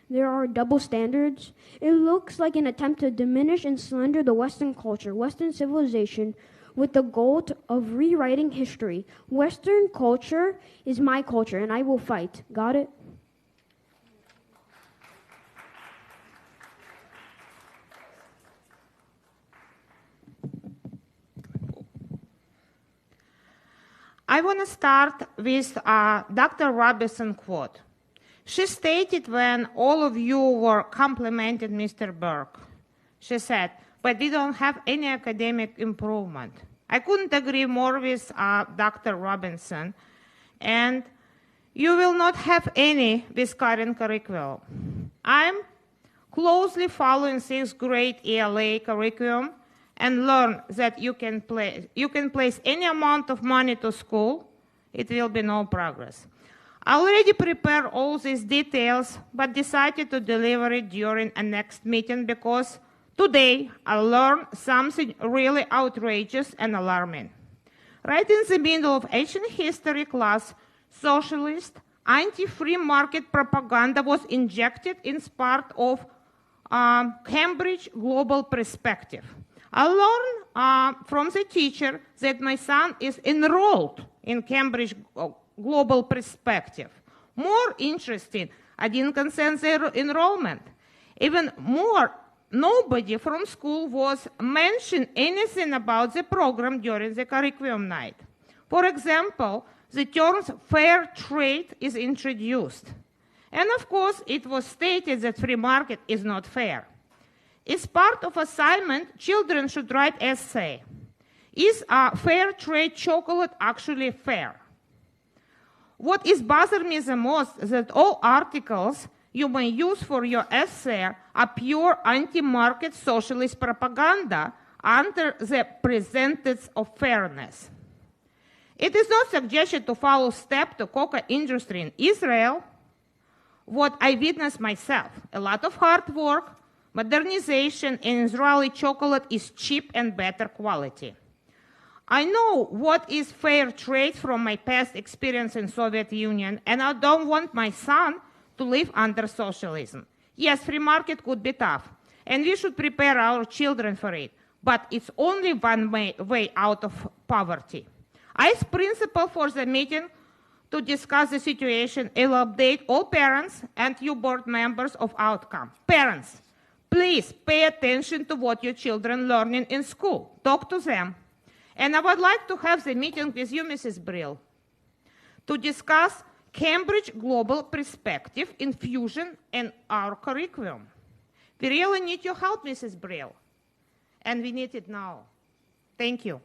there are double standards? It looks like an attempt to diminish and slander the Western culture, Western civilization, with the goal of rewriting history. Western culture is my culture, and I will fight. Got it? I want to start with Dr. Robinson quote. She stated when all of you were complimenting Mr. Burke, she said, but we don't have any academic improvement. I couldn't agree more with Dr. Robinson, and you will not have any with current curriculum. I'm closely following 6th grade ELA curriculum and learn that you can place any amount of money to school, it will be no progress. I already prepared all these details, but decided to deliver it during a next meeting because today I learned something really outrageous and alarming. Right in the middle of ancient history class, socialist, anti-free market propaganda was injected in part of Cambridge Global Perspective. I learned from the teacher that my son is enrolled in Cambridge Global Perspective. More interesting, I didn't consent their enrollment. Even more, nobody from school was mentioned anything about the program during the curriculum night. For example, the term fair trade is introduced. And of course, it was stated that free market is not fair. As part of assignment, children should write essay. Is fair trade chocolate actually fair? What is bothering me the most is that all articles you may use for your essay are pure anti-market socialist propaganda under the pretense of fairness. It is not suggested to follow step to cocoa industry in Israel, what I witnessed myself. A lot of hard work, modernization, and Israeli chocolate is cheap and better quality. I know what is fair trade from my past experience in Soviet Union, and I don't want my son to live under socialism. Yes, free market could be tough, and we should prepare our children for it, but it's only one way out of poverty. As principal for the meeting to discuss the situation, I will update all parents and you board members of outcome. Parents, please pay attention to what your children learning in school. Talk to them. And I would like to have the meeting with you, Mrs. Brill, to discuss Cambridge Global Perspective infusion in our curriculum. We really need your help, Mrs. Brill, and we need it now. Thank you.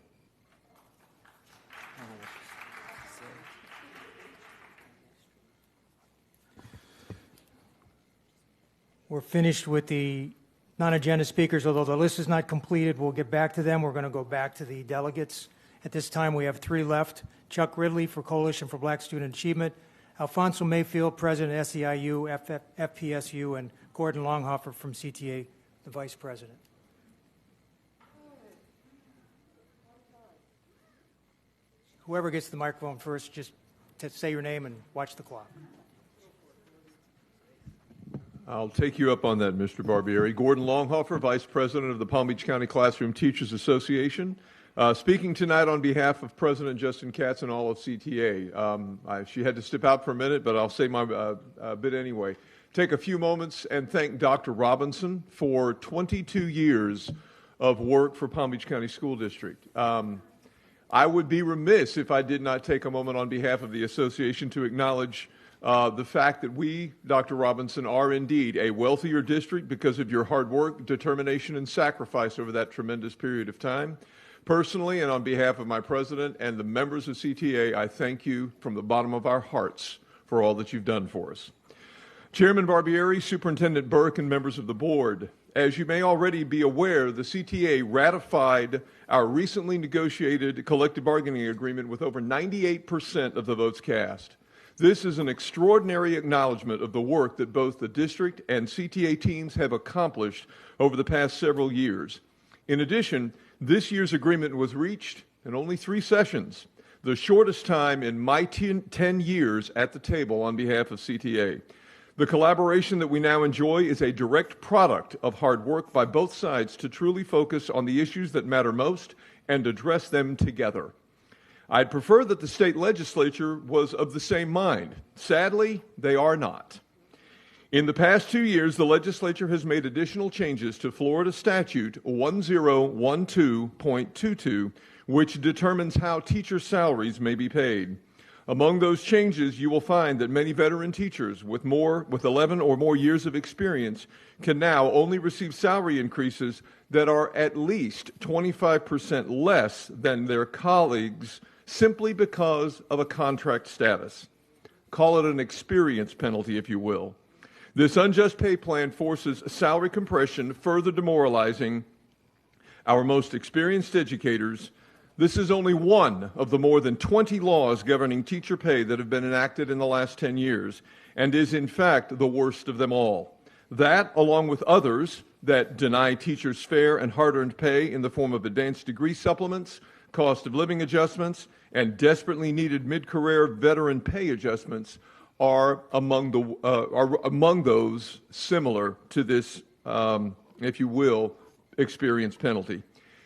We're finished with the non-agenda speakers, although the list is not completed. We'll get back to them. We're going to go back to the delegates. At this time, we have 3 left. Chuck Ridley for Coalition for Black Student Achievement, Alfonso Mayfield, President, SEIU, FPSU, and Gordon Longhofer from CTA, the Vice President. Whoever gets the microphone first, just say your name and watch the clock. I'll take you up on that, Mr. Barbieri. Gordon Longhofer, Vice President of the Palm Beach County Classroom Teachers Association. Speaking tonight on behalf of President Justin Katz and all of CTA. She had to step out for a minute, but I'll say my bit anyway. Take a few moments and thank Dr. Robinson for 22 years of work for Palm Beach County School District. I would be remiss if I did not take a moment on behalf of the association to acknowledge the fact that we, Dr. Robinson, are indeed a wealthier district because of your hard work, determination, and sacrifice over that tremendous period of time. Personally, and on behalf of my president and the members of CTA, I thank you from the bottom of our hearts for all that you've done for us. Chairman Barbieri, Superintendent Burke, and members of the board, as you may already be aware, the CTA ratified our recently negotiated collective bargaining agreement with over 98% of the votes cast. This is an extraordinary acknowledgement of the work that both the district and CTA teams have accomplished over the past several years. In addition, this year's agreement was reached in only 3 sessions, the shortest time in my 10 years at the table on behalf of CTA. The collaboration that we now enjoy is a direct product of hard work by both sides to truly focus on the issues that matter most and address them together. I'd prefer that the state legislature was of the same mind. Sadly, they are not. In the past 2 years, the legislature has made additional changes to Florida Statute 1012.22, which determines how teacher salaries may be paid. Among those changes, you will find that many veteran teachers with 11 or more years of experience can now only receive salary increases that are at least 25% less than their colleagues simply because of a contract status. Call it an experience penalty, if you will. This unjust pay plan forces salary compression, further demoralizing our most experienced educators. This is only one of the more than 20 laws governing teacher pay that have been enacted in the last 10 years, and is in fact the worst of them all. That, along with others that deny teachers fair and hard-earned pay in the form of advanced degree supplements, cost of living adjustments, and desperately needed mid-career veteran pay adjustments, are among those similar to this, if you will, experience penalty.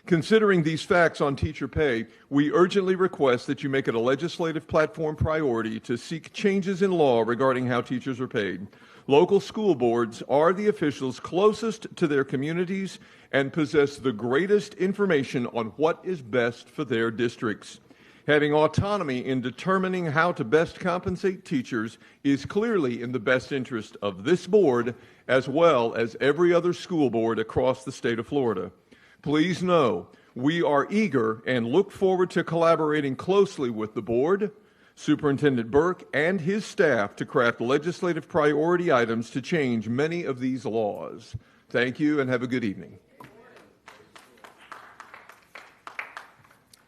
Considering these facts on teacher pay, we urgently request that you make it a legislative platform priority to seek changes in law regarding how teachers are paid. Local school boards are the officials closest to their communities and possess the greatest information on what is best for their districts. Having autonomy in determining how to best compensate teachers is clearly in the best interest of this board as well as every other school board across the state of Florida. Please know, we are eager and look forward to collaborating closely with the board, Superintendent Burke, and his staff to craft legislative priority items to change many of these laws. Thank you and have a good evening.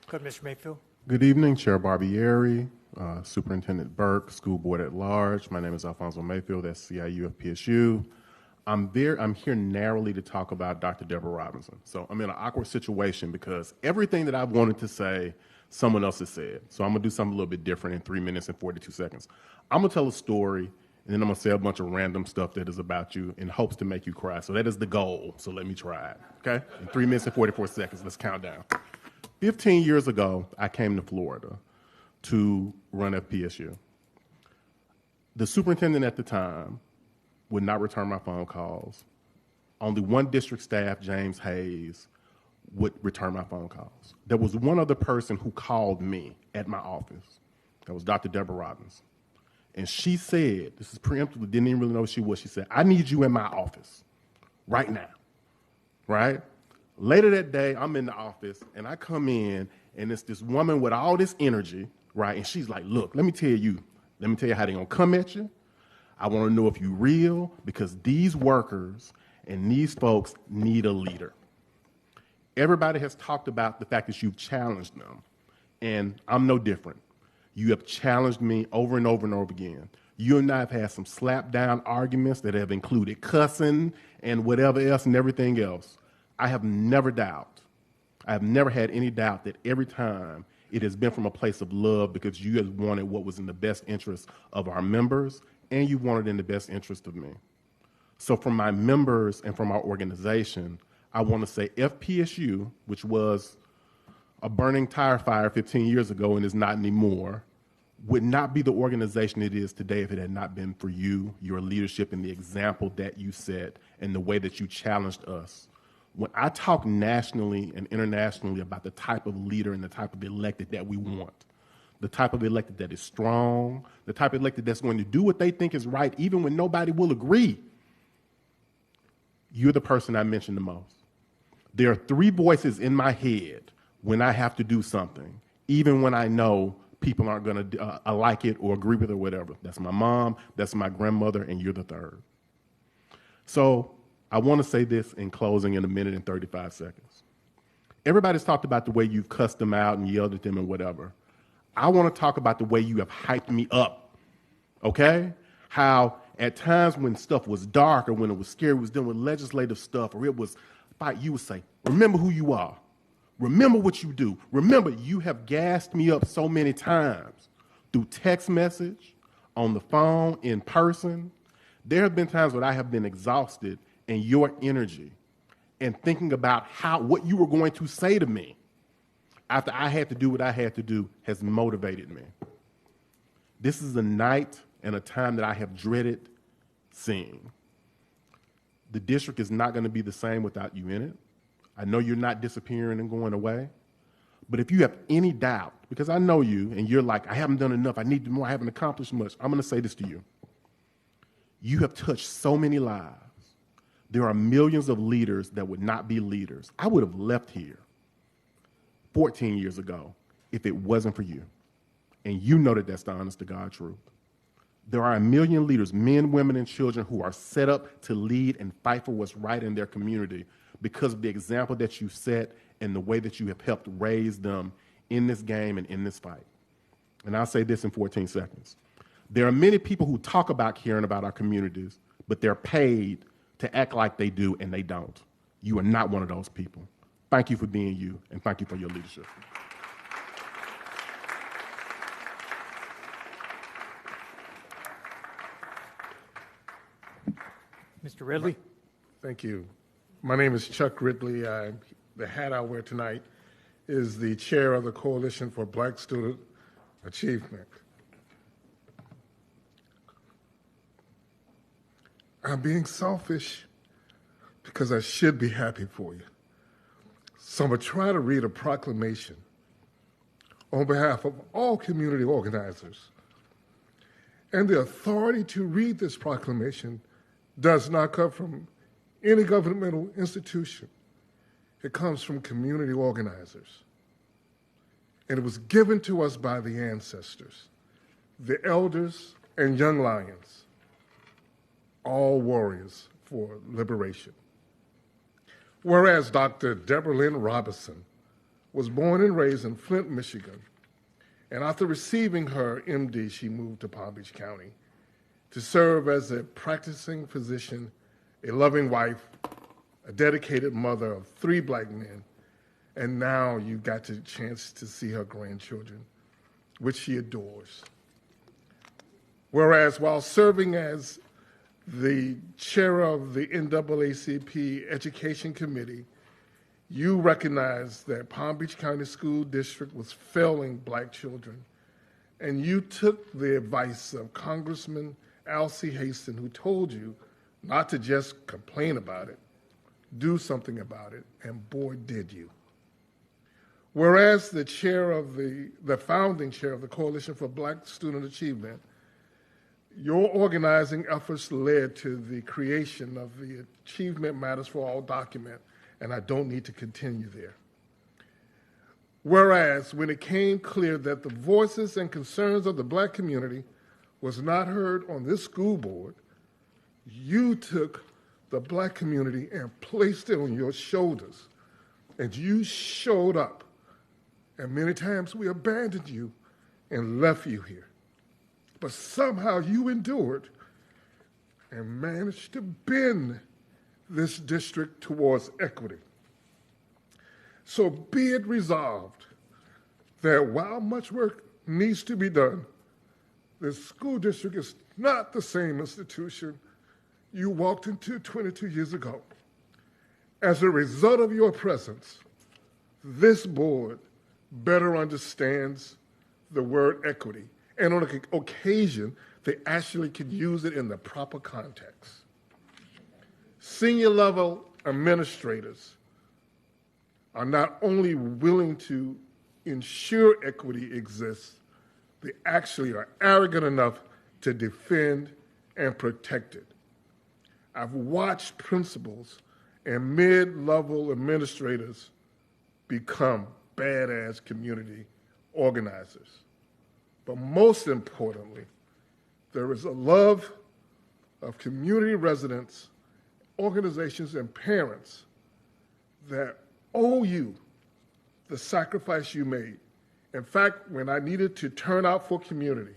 Go ahead, Mr. Mayfield. Good evening, Chair Barbieri, Superintendent Burke, School Board at Large. My name is Alfonso Mayfield, SCIU of PSU. I'm here narrowly to talk about Dr. Deborah Robinson. So I'm in an awkward situation because everything that I've wanted to say, someone else has said. So I'm gonna do something a little bit different in 3 minutes and 42 seconds. I'm gonna tell a story, and then I'm gonna say a bunch of random stuff that is about you in hopes to make you cry. So that is the goal, so let me try it, okay? In 3 minutes and 44 seconds, let's count down. 15 years ago, I came to Florida to run FPSU. The superintendent at the time would not return my phone calls. Only one district staff, James Hayes, would return my phone calls. There was one other person who called me at my office. That was Dr. Deborah Robinson. And she said, this is preemptively, didn't even really know who she was. She said, I need you in my office right now, right? Later that day, I'm in the office, and I come in, and it's this woman with all this energy, right? And she's like, look, let me tell you how they're gonna come at you. I wanna know if you're real, because these workers and these folks need a leader. Everybody has talked about the fact that you've challenged them, and I'm no different. You have challenged me over and over and over again. You and I have had some slap down arguments that have included cussing and whatever else and everything else. I have never had any doubt that every time it has been from a place of love, because you have wanted what was in the best interest of our members, and you wanted in the best interest of me. So from my members and from our organization, I want to say FPSU, which was a burning tire fire 15 years ago and is not anymore, would not be the organization it is today if it had not been for you, your leadership, and the example that you set and the way that you challenged us. When I talk nationally and internationally about the type of leader and the type of elected that we want, the type of elected that is strong, the type of elected that's going to do what they think is right even when nobody will agree, you're the person I mention the most. There are three voices in my head when I have to do something, even when I know people aren't going to like it or agree with it or whatever. That's my mom, that's my grandmother, and you're the third. So I want to say this in closing in 1 minute and 35 seconds. Everybody's talked about the way you've cussed them out and yelled at them and whatever. I want to talk about the way you have hyped me up, okay? How at times when stuff was dark or when it was scary, was dealing with legislative stuff, or it was fight, you would say, remember who you are. Remember what you do. Remember, you have gassed me up so many times through text message, on the phone, in person. There have been times when I have been exhausted, and your energy and thinking about what you were going to say to me after I had to do what I had to do has motivated me. This is a night and a time that I have dreaded seeing. The district is not going to be the same without you in it. I know you're not disappearing and going away, But if you have any doubt, because I know you and you're like, I haven't done enough, I need more, I haven't accomplished much, I'm going to say this to you. You have touched so many lives. There are millions of leaders that would not be leaders. I would have left here 14 years ago if it wasn't for you. And you know that that's the honest to God truth. There are a million leaders, men, women, and children who are set up to lead and fight for what's right in their community because of the example that you set and the way that you have helped raise them in this game and in this fight. And I'll say this in 14 seconds. There are many people who talk about caring about our communities, but they're paid to act like they do, and they don't. You are not one of those people. Thank you for being you, and thank you for your leadership. Mr. Ridley. Thank you. My name is Chuck Ridley. The hat I wear tonight is the chair of the Coalition for Black Student Achievement. I'm being selfish because I should be happy for you. So I'm going to try to read a proclamation on behalf of all community organizers. And the authority to read this proclamation does not come from any governmental institution. It comes from community organizers. And it was given to us by the ancestors, the elders and young lions, all warriors for liberation. Whereas Dr. Deborah Lynn Robinson was born and raised in Flint, Michigan, and after receiving her MD, she moved to Palm Beach County to serve as a practicing physician, a loving wife, a dedicated mother of 3 black men, and now you got the chance to see her grandchildren, which she adores. Whereas while serving as the chair of the NAACP Education Committee, you recognized that Palm Beach County School District was failing black children, and you took the advice of Congressman Alcee Hastings, who told you not to just complain about it, do something about it, and boy, did you. Whereas the chair of the founding chair of the Coalition for Black Student Achievement, your organizing efforts led to the creation of the Achievement Matters for All document, and I don't need to continue there. Whereas when it came clear that the voices and concerns of the black community was not heard on this school board, you took the black community and placed it on your shoulders, and you showed up. And many times we abandoned you and left you here. But somehow you endured and managed to bend this district towards equity. So be it resolved that while much work needs to be done, the school district is not the same institution you walked into 22 years ago. As a result of your presence, this board better understands the word equity, and on occasion, they actually can use it in the proper context. Senior level administrators are not only willing to ensure equity exists, they actually are arrogant enough to defend and protect it. I've watched principals and mid-level administrators become badass community organizers. But most importantly, there is a love of community residents, organizations, and parents that owe you the sacrifice you made. In fact, when I needed to turn out for community,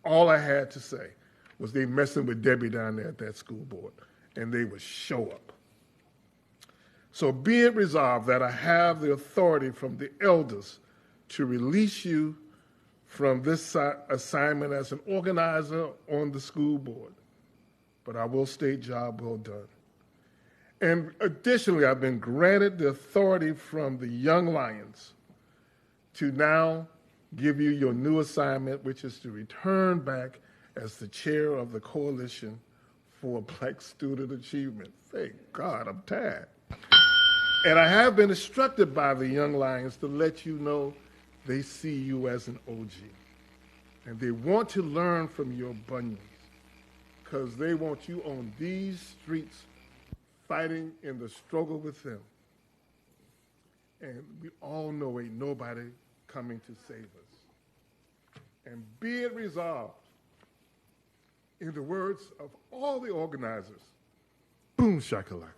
all I had to say was they messing with Debbie down there at that school board, and they would show up. So be it resolved that I have the authority from the elders to release you from this assignment as an organizer on the school board. But I will state job well done. And additionally, I've been granted the authority from the Young Lions to now give you your new assignment, which is to return back as the chair of the Coalition for Black Student Achievement. Thank God, I'm tired. And I have been instructed by the young lions to let you know they see you as an OG. And they want to learn from your bunions because they want you on these streets fighting in the struggle with them. And we all know ain't nobody coming to save us. And be it resolved, in the words of all the organizers, boom shakalaka.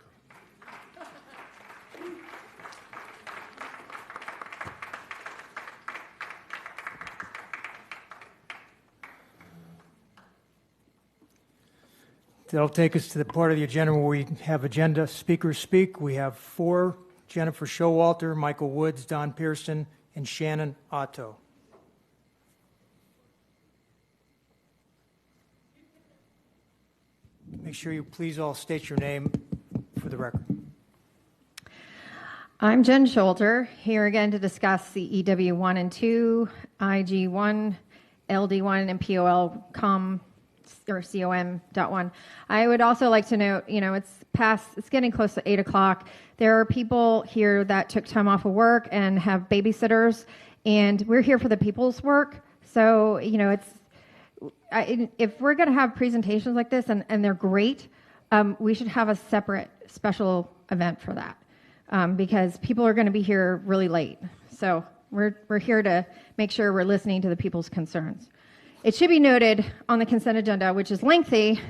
That'll take us to the part of the agenda where we have agenda speakers speak. We have 4, Jennifer Showalter, Michael Woods, Don Pearson, and Shannon Otto. Make sure you please all state your name for the record. I'm Jen Scholter, here again to discuss CEW 1 and 2, IG1, LD1, and POL.com. Or COM.1. I would also like to note, it's getting close to 8 o'clock. There are people here that took time off of work and have babysitters, and we're here for the people's work. So, if we're going to have presentations like this, and they're great, we should have a separate special event for that, because people are going to be here really late. So we're here to make sure we're listening to the people's concerns. It should be noted on the consent agenda, which is lengthy,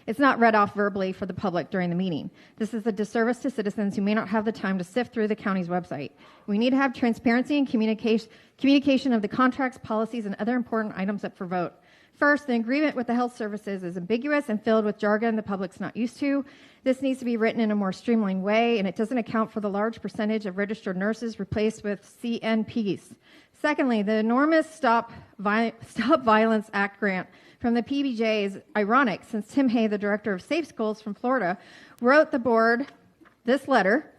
it's not read off verbally for the public during the meeting. This is a disservice to citizens who may not have the time to sift through the county's website. We need to have transparency and communication of the contracts, policies, and other important items up for vote. First, the agreement with the health services is ambiguous and filled with jargon the public's not used to. This needs to be written in a more streamlined way, and it doesn't account for the large percentage of registered nurses replaced with CNPs. Secondly, the enormous Stop Violence Act grant from the PBJ is ironic, since Tim Hay, the director of Safe Schools from Florida, wrote the board this letter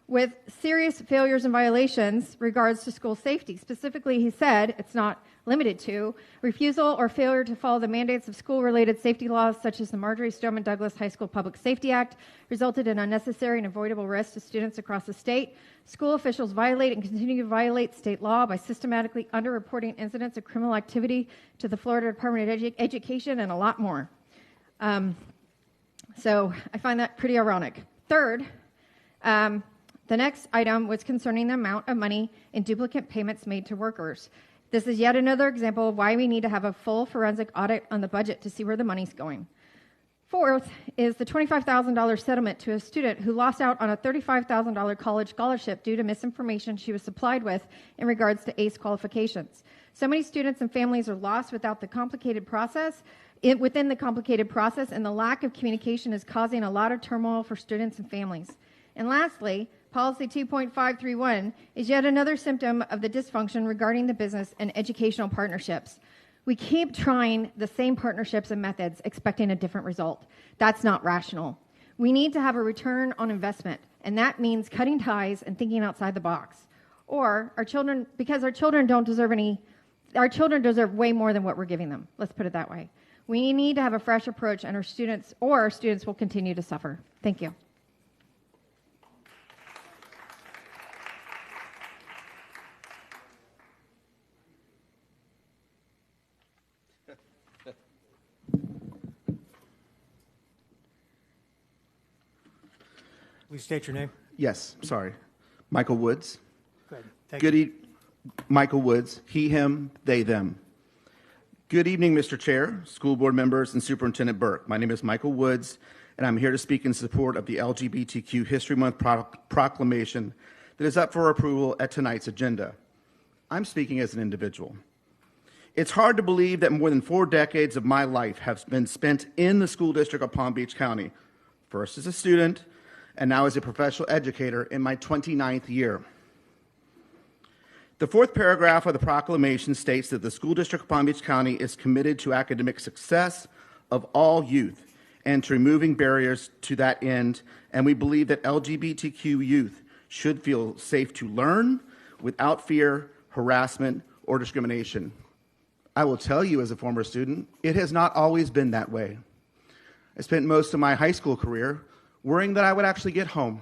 with serious failures and violations regards to school safety. Specifically, he said, it's not limited to, refusal or failure to follow the mandates of school-related safety laws such as the Marjorie Stoneman Douglas High School Public Safety Act resulted in unnecessary and avoidable risks to students across the state. School officials violate and continue to violate state law by systematically underreporting incidents of criminal activity to the Florida Department of Education, and a lot more. So I find that pretty ironic. Third, the next item was concerning the amount of money in duplicate payments made to workers. This is yet another example of why we need to have a full forensic audit on the budget to see where the money's going. Fourth is the $25,000 settlement to a student who lost out on a $35,000 college scholarship due to misinformation she was supplied with in regards to ACE qualifications. So many students and families are lost without the complicated process. Within the complicated process, and the lack of communication is causing a lot of turmoil for students and families. And lastly, Policy 2.531 is yet another symptom of the dysfunction regarding the business and educational partnerships. We keep trying the same partnerships and methods, expecting a different result. That's not rational. We need to have a return on investment, and that means cutting ties and thinking outside the box. Or our children deserve way more than what we're giving them. Let's put it that way. We need to have a fresh approach, and our students will continue to suffer. Thank you. Please state your name. Yes, sorry. Michael Woods. Go ahead. Thank you. Michael Woods, he, him, they, them. Good evening, Mr. Chair, school board members, and Superintendent Burke. My name is Michael Woods, and I'm here to speak in support of the LGBTQ History Month proclamation that is up for approval at tonight's agenda. I'm speaking as an individual. It's hard to believe that more than 4 decades of my life have been spent in the school district of Palm Beach County, first as a student, and now as a professional educator in my 29th year. The 4th paragraph of the proclamation states that the school district of Palm Beach County is committed to academic success of all youth and to removing barriers to that end, and we believe that LGBTQ youth should feel safe to learn without fear, harassment, or discrimination. I will tell you as a former student, it has not always been that way. I spent most of my high school career worrying that I would actually get home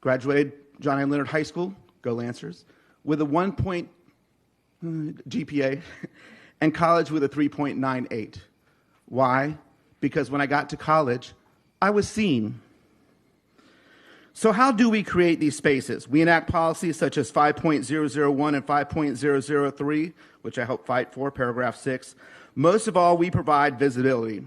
Graduated John A. Leonard High School, go Lancers, with a 1 GPA, and college with a 3.98. Why? Because when I got to college, I was seen. So how do we create these spaces? We enact policies such as 5.001 and 5.003, which I helped fight for, paragraph 6. Most of all, we provide visibility.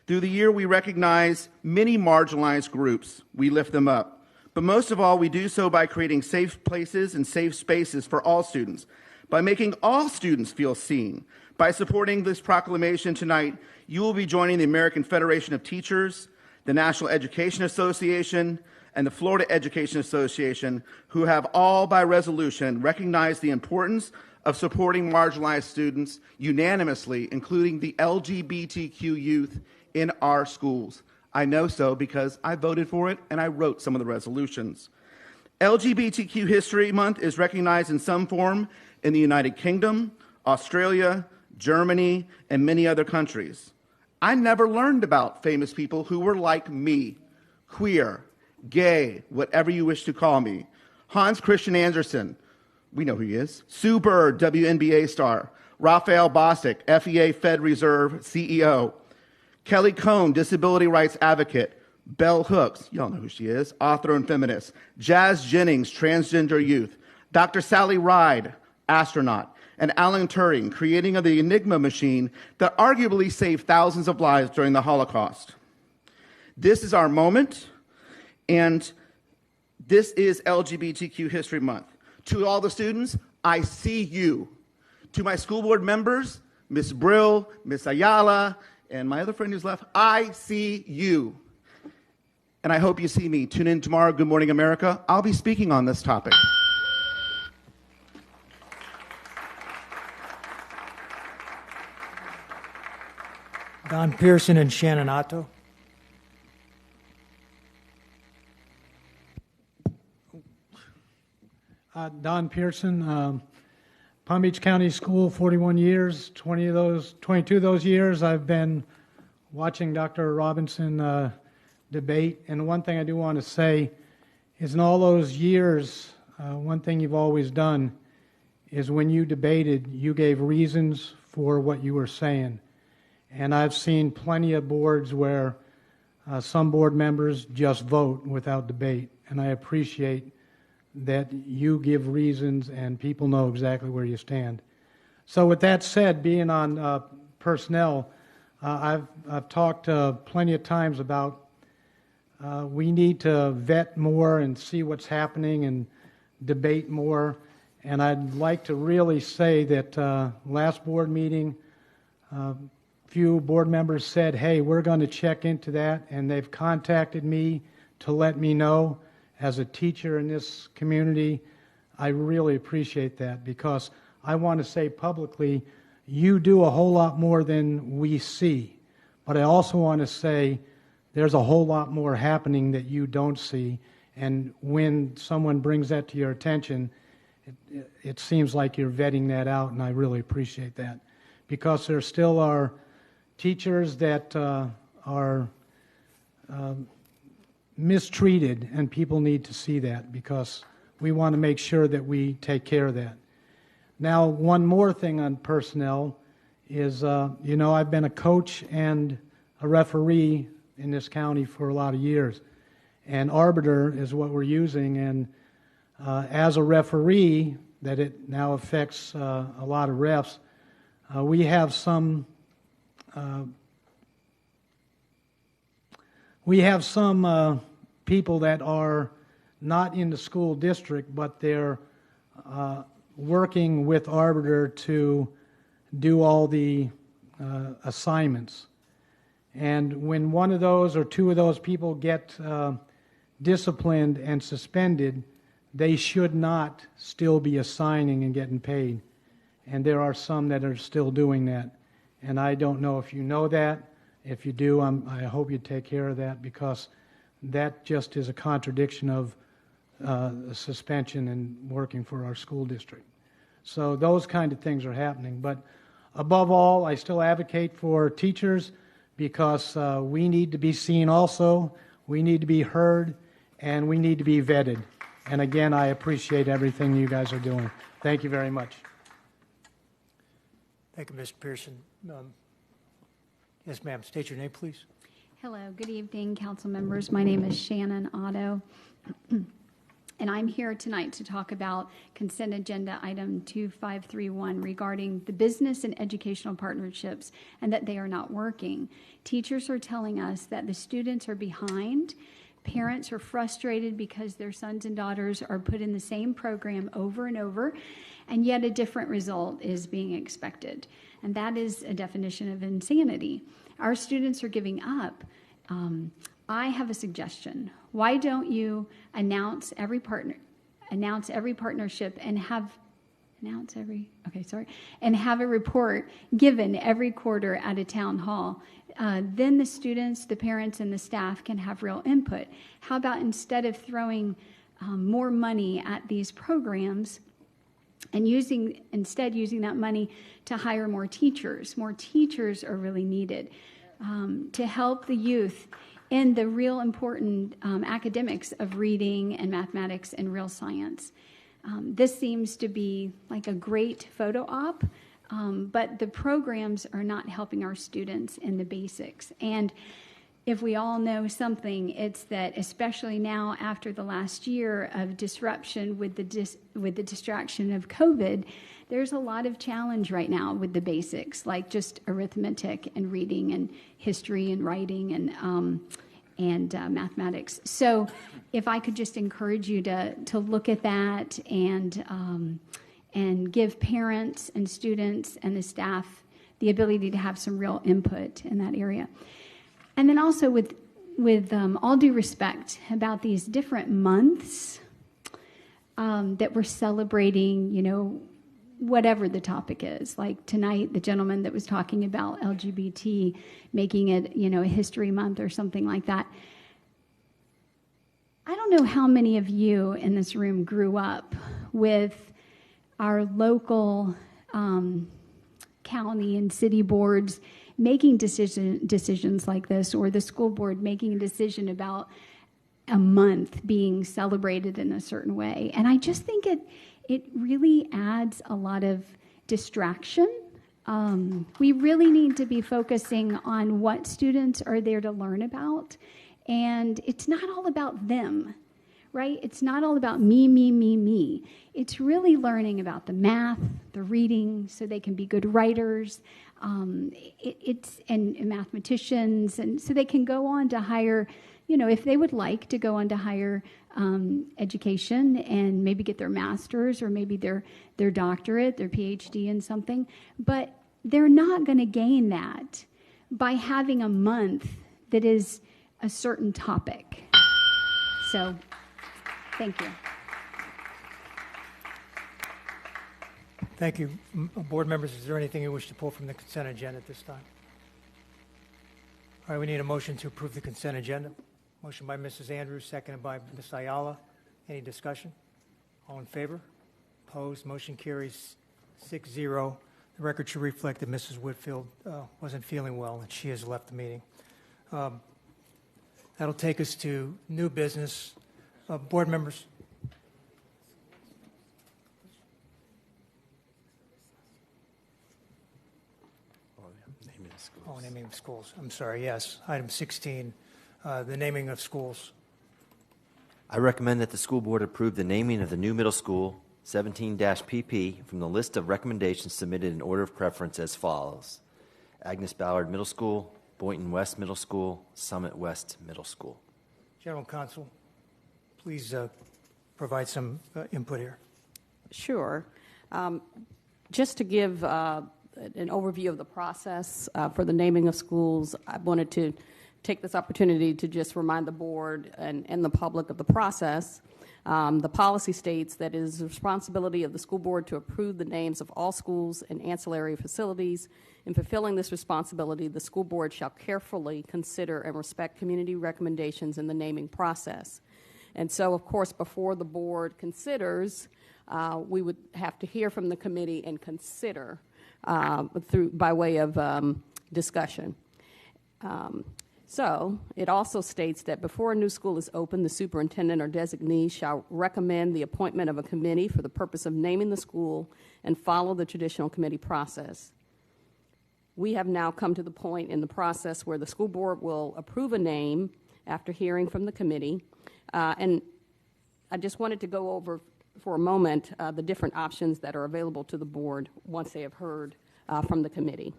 Through the year, we recognize many marginalized groups. We lift them up. But most of all, we do so by creating safe places and safe spaces for all students, by making all students feel seen. By supporting this proclamation tonight, you will be joining the American Federation of Teachers, the National Education Association, and the Florida Education Association, who have all by resolution recognized the importance of supporting marginalized students unanimously, including the LGBTQ youth in our schools. I know so because I voted for it and I wrote some of the resolutions. LGBTQ History Month is recognized in some form in the United Kingdom, Australia, Germany, and many other countries. I never learned about famous people who were like me, queer, gay, whatever you wish to call me. Hans Christian Andersen, we know who he is. Sue Bird, WNBA star. Raphael Bostic, FEA Fed Reserve CEO. Kelly Cohn, disability rights advocate. Bell Hooks, y'all know who she is, author and feminist. Jazz Jennings, transgender youth. Dr. Sally Ride, astronaut. And Alan Turing, creating of the Enigma machine that arguably saved thousands of lives during the Holocaust. This is our moment, and this is LGBTQ History Month. To all the students, I see you. To my school board members, Ms. Brill, Ms. Ayala, and my other friend who's left, I see you. And I hope you see me. Tune in tomorrow, Good Morning America. I'll be speaking on this topic. Don Pearson and Shannon Otto. Don Pearson, Palm Beach County School, 41 years. 22 of those years, I've been watching Dr. Robinson debate. And one thing I do want to say is in all those years, one thing you've always done is when you debated, you gave reasons for what you were saying. And I've seen plenty of boards where some board members just vote without debate. And I appreciate that you give reasons and people know exactly where you stand. So with that said, being on personnel, I've talked plenty of times about we need to vet more and see what's happening and debate more. And I'd like to really say that last board meeting, few board members said, hey, we're going to check into that, and they've contacted me to let me know. As a teacher in this community, I really appreciate that because I want to say publicly, you do a whole lot more than we see. But I also want to say there's a whole lot more happening that you don't see. And when someone brings that to your attention, it seems like you're vetting that out, and I really appreciate that. Because there still are teachers that are mistreated, and people need to see that because we want to make sure that we take care of that. Now, one more thing on personnel is, I've been a coach and a referee in this county for a lot of years, and arbiter is what we're using, and as a referee, that it now affects a lot of refs, we have some people that are not in the school district, but they're working with arbiter to do all the assignments. And when one of those or two of those people get disciplined and suspended, they should not still be assigning and getting paid. And there are some that are still doing that. And I don't know if you know that. If you do, I hope you take care of that because that just is a contradiction of suspension and working for our school district. So those kind of things are happening. But above all, I still advocate for teachers because we need to be seen also. We need to be heard. and we need to be vetted. And again, I appreciate everything you guys are doing. Thank you very much. Thank you, Mr. Pearson. Yes, ma'am. State your name, please. Hello, good evening, council members. My name is Shannon Otto, and I'm here tonight to talk about consent agenda item 2531 regarding the business and educational partnerships and that they are not working. Teachers are telling us that the students are behind. Parents are frustrated because their sons and daughters are put in the same program over and over, and yet a different result is being expected. And that is a definition of insanity. Our students are giving up. I have a suggestion. Why don't you announce every partnership and have a report given every quarter at a town hall? Then the students, the parents, and the staff can have real input. How about instead of throwing more money at these programs and using that money to hire more teachers? More teachers are really needed to help the youth in the real important academics of reading and mathematics and real science. This seems to be like a great photo op, but the programs are not helping our students in the basics. And if we all know something, it's that especially now after the last year of disruption with the distraction of COVID, there's a lot of challenge right now with the basics, like just arithmetic and reading and history and writing and mathematics. So if I could just encourage you to look at that and give parents and students and the staff the ability to have some real input in that area. And then also with all due respect about these different months that we're celebrating, whatever the topic is. Like tonight, the gentleman that was talking about LGBT, making it, a history month or something like that. I don't know how many of you in this room grew up with our local county and city boards making decisions like this, or the school board making a decision about a month being celebrated in a certain way. And I just think it really adds a lot of distraction. We really need to be focusing on what students are there to learn about. And it's not all about them, right? It's not all about me, me, me, me. It's really learning about the math, the reading, so they can be good writers, and mathematicians, and so they can go on to higher, if they would like to go on to higher education and maybe get their master's or maybe their doctorate, their PhD in something. But they're not going to gain that by having a month that is a certain topic. So, thank you. Thank you. Board members, is there anything you wish to pull from the consent agenda at this time? All right, we need a motion to approve the consent agenda. Motion by Mrs. Andrews, seconded by Ms. Ayala. Any discussion? All in favor? Opposed? Motion carries 6-0. The record should reflect that Mrs. Whitfield wasn't feeling well and she has left the meeting. That'll take us to new business. Board members. Oh, naming of schools. I'm sorry, yes. Item 16, the naming of schools. I recommend that the school board approve the naming of the new middle school, 17-PP, from the list of recommendations submitted in order of preference as follows: Agnes Ballard Middle School, Boynton West Middle School, Summit West Middle School. General Counsel, please provide some input here. Sure. Just to give an overview of the process for the naming of schools, I wanted to take this opportunity to just remind the board and the public of the process. The policy states that it is the responsibility of the school board to approve the names of all schools and ancillary facilities. In fulfilling this responsibility, the school board shall carefully consider and respect community recommendations in the naming process. And so, of course, before the board considers, we would have to hear from the committee and consider by way of discussion. So it also states that before a new school is opened, the superintendent or designee shall recommend the appointment of a committee for the purpose of naming the school and follow the traditional committee process. We have now come to the point in the process where the school board will approve a name after hearing from the committee. And I just wanted to go over for a moment the different options that are available to the board once they have heard from the committee.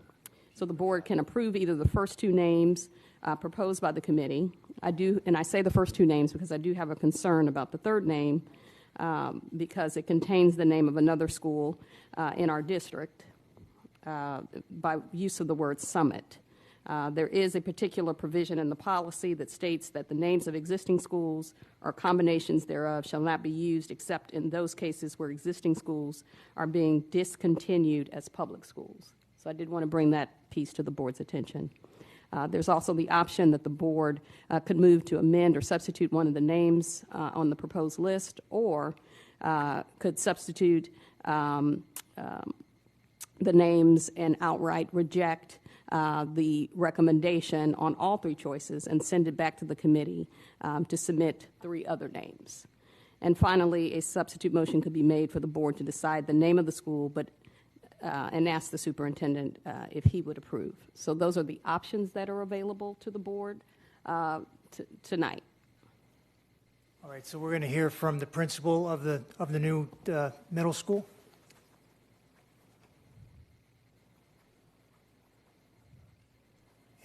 So the board can approve either the first two names proposed by the committee. And I say the first two names because I do have a concern about the third name because it contains the name of another school in our district by use of the word Summit. There is a particular provision in the policy that states that the names of existing schools or combinations thereof shall not be used except in those cases where existing schools are being discontinued as public schools. So I did want to bring that piece to the board's attention. There's also the option that the board could move to amend or substitute one of the names on the proposed list, or could substitute the names and outright reject the recommendation on all three choices and send it back to the committee to submit three other names. And finally, a substitute motion could be made for the board to decide the name of the school, but and ask the superintendent if he would approve. So those are the options that are available to the board tonight. All right, so we're going to hear from the principal of the new middle school.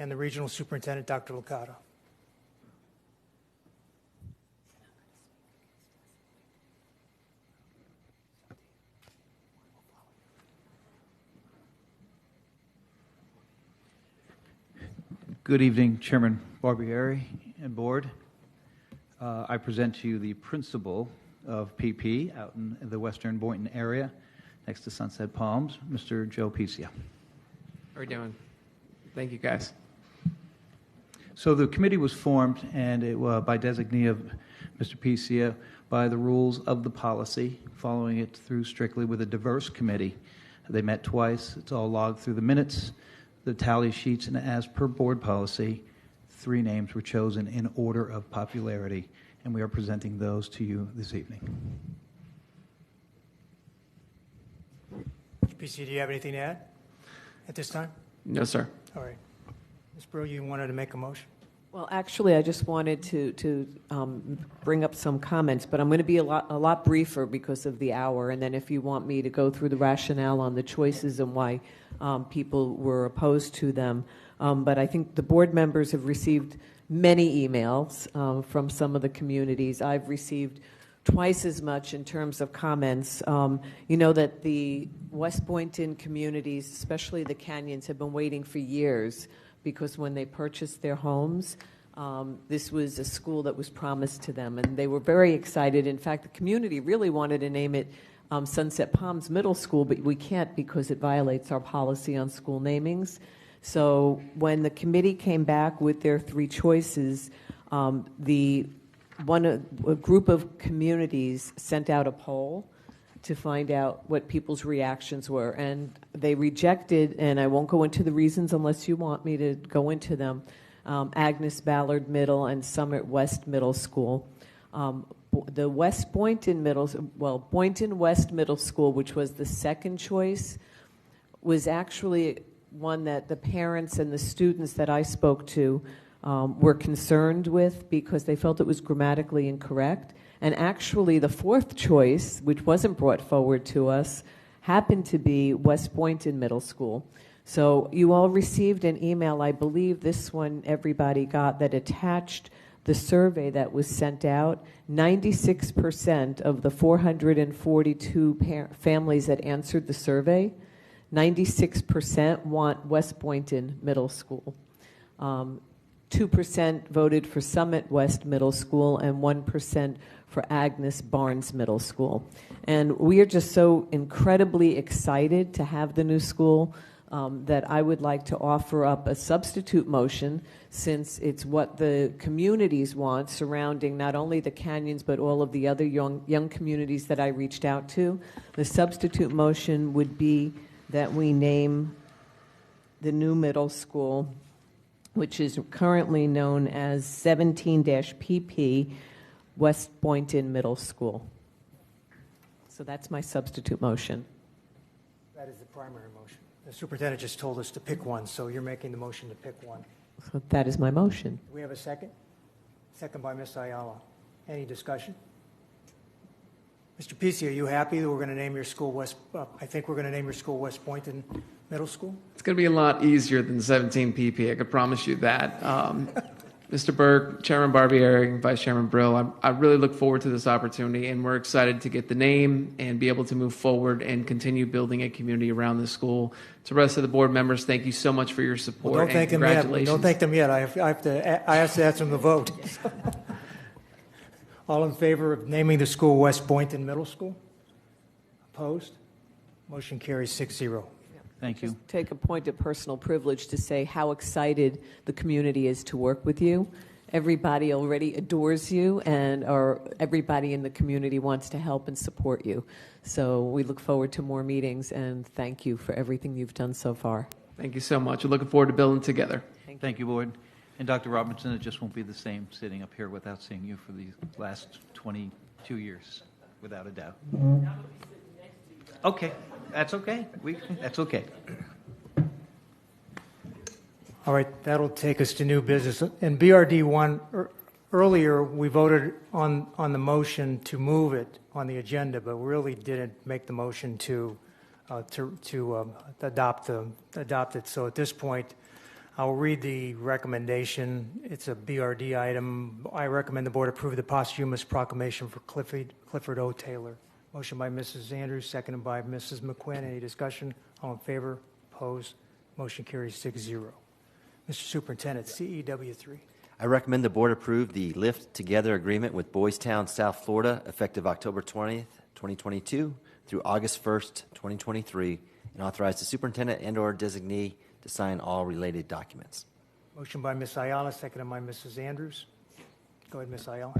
And the regional superintendent, Dr. Licata. Good evening, Chairman Barbieri and board. I present to you the principal of PP out in the Western Boynton area, next to Sunset Palms, Mr. Joe Pizia. How are we doing? Thank you, guys. So the committee was formed and it by designee of Mr. Pizia by the rules of the policy, following it through strictly with a diverse committee. They met twice. It's all logged through the minutes, the tally sheets, and as per board policy, 3 names were chosen in order of popularity, and we are presenting those to you this evening. PC, do you have anything to add at this time? No, sir. All right. Ms. Brew, you wanted to make a motion? Well, actually, I just wanted to bring up some comments, but I'm going to be a lot briefer because of the hour, and then if you want me to go through the rationale on the choices and why people were opposed to them. But I think the board members have received many emails from some of the communities. I've received twice as much in terms of comments. You know that the West Boynton communities, especially the Canyons, have been waiting for years because when they purchased their homes, this was a school that was promised to them, and they were very excited. In fact, the community really wanted to name it Sunset Palms Middle School, but we can't because it violates our policy on school namings. So when the committee came back with their 3 choices, a group of communities sent out a poll to find out what people's reactions were, and they rejected, and I won't go into the reasons unless you want me to go into them, Agnes Ballard Middle and Summit West Middle School. The West Boynton Boynton West Middle School, which was the second choice, was actually one that the parents and the students that I spoke to were concerned with because they felt it was grammatically incorrect. And actually, the 4th choice, which wasn't brought forward to us, happened to be West Boynton Middle School. So you all received an email, I believe this one everybody got, that attached the survey that was sent out. 96% of the 442 families that answered the survey, 96% want West Boynton Middle School. 2% voted for Summit West Middle School and 1% for Agnes Barnes Middle School. And we are just so incredibly excited to have the new school that I would like to offer up a substitute motion, since it's what the communities want surrounding not only the Canyons but all of the other young communities that I reached out to. The substitute motion would be that we name the new middle school which is currently known as 17-PP West Boynton Middle School. So that's my substitute motion. That is the primary motion. The superintendent just told us to pick one, so you're making the motion to pick one. So that is my motion. Do we have a second? Second by Ms. Ayala. Any discussion? Mr. Pesci, are you happy that we're going to name your school I think we're going to name your school West Boynton Middle School? It's going to be a lot easier than 17 PP. I could promise you that. Mr. Burke, Chairman Barbieri, Vice Chairman Brill, I really look forward to this opportunity, and we're excited to get the name and be able to move forward and continue building a community around the school. To the rest of the board members, thank you so much for your support. Well, don't thank them yet. Congratulations. Don't thank them yet. I have to ask them to vote. All in favor of naming the school West Boynton Middle School? Opposed? Motion carries 6-0. Thank you. Just take a point of personal privilege to say how excited the community is to work with you. Everybody already adores you, and everybody in the community wants to help and support you. So we look forward to more meetings, and thank you for everything you've done so far. Thank you so much. We're looking forward to building together. Thank you, Board. And Dr. Robinson, it just won't be the same sitting up here without seeing you for these last 22 years, without a doubt. Okay, that's okay. That's okay. All right, that'll take us to new business. In BRD 1, earlier we voted on the motion to move it on the agenda, but we really didn't make the motion to adopt it. So at this point, I'll read the recommendation. It's a BRD item. I recommend the board approve the posthumous proclamation for Clifford O. Taylor. Motion by Mrs. Andrews, seconded by Mrs. McQuinn. Any discussion? All in favor? Opposed? Motion carries 6-0. Mr. Superintendent, CEW 3. I recommend the board approve the Lift Together agreement with Boys Town, South Florida, effective October 20th, 2022 through August 1st, 2023, and authorize the superintendent and/or designee to sign all related documents. Motion by Ms. Ayala, seconded by Mrs. Andrews. Go ahead, Ms. Ayala.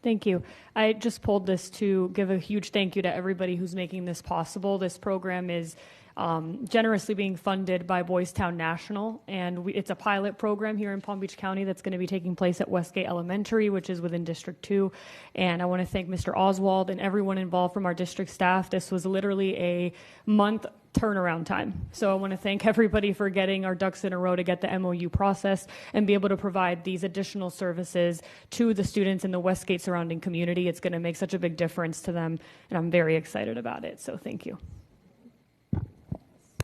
Thank you. I just pulled this to give a huge thank you to everybody who's making this possible. This program is generously being funded by Boys Town National, and it's a pilot program here in Palm Beach County that's going to be taking place at Westgate Elementary, which is within District 2. And I want to thank Mr. Oswald and everyone involved from our district staff. This was literally a month turnaround time. So I want to thank everybody for getting our ducks in a row to get the MOU process and be able to provide these additional services to the students in the Westgate surrounding community. It's going to make such a big difference to them, and I'm very excited about it. So thank you.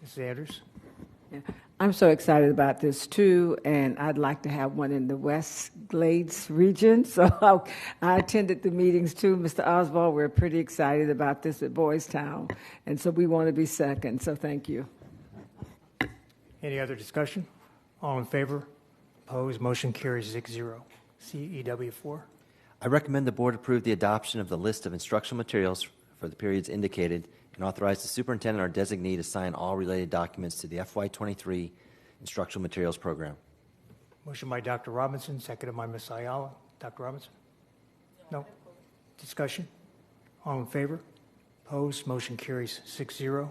Mrs. Andrews. Yeah, I'm so excited about this too, and I'd like to have one in the West Glades region. So I attended the meetings too, Mr. Oswald. We're pretty excited about this at Boys Town, and so we want to be second. So thank you. Any other discussion? All in favor? Opposed? Motion carries 6-0. CEW 4. I recommend the board approve the adoption of the list of instructional materials for the periods indicated and authorize the superintendent or designee to sign all related documents to the FY23 instructional materials program. Motion by Dr. Robinson, seconded by Ms. Ayala. Dr. Robinson? No? Discussion? All in favor? Opposed? Motion carries 6-0.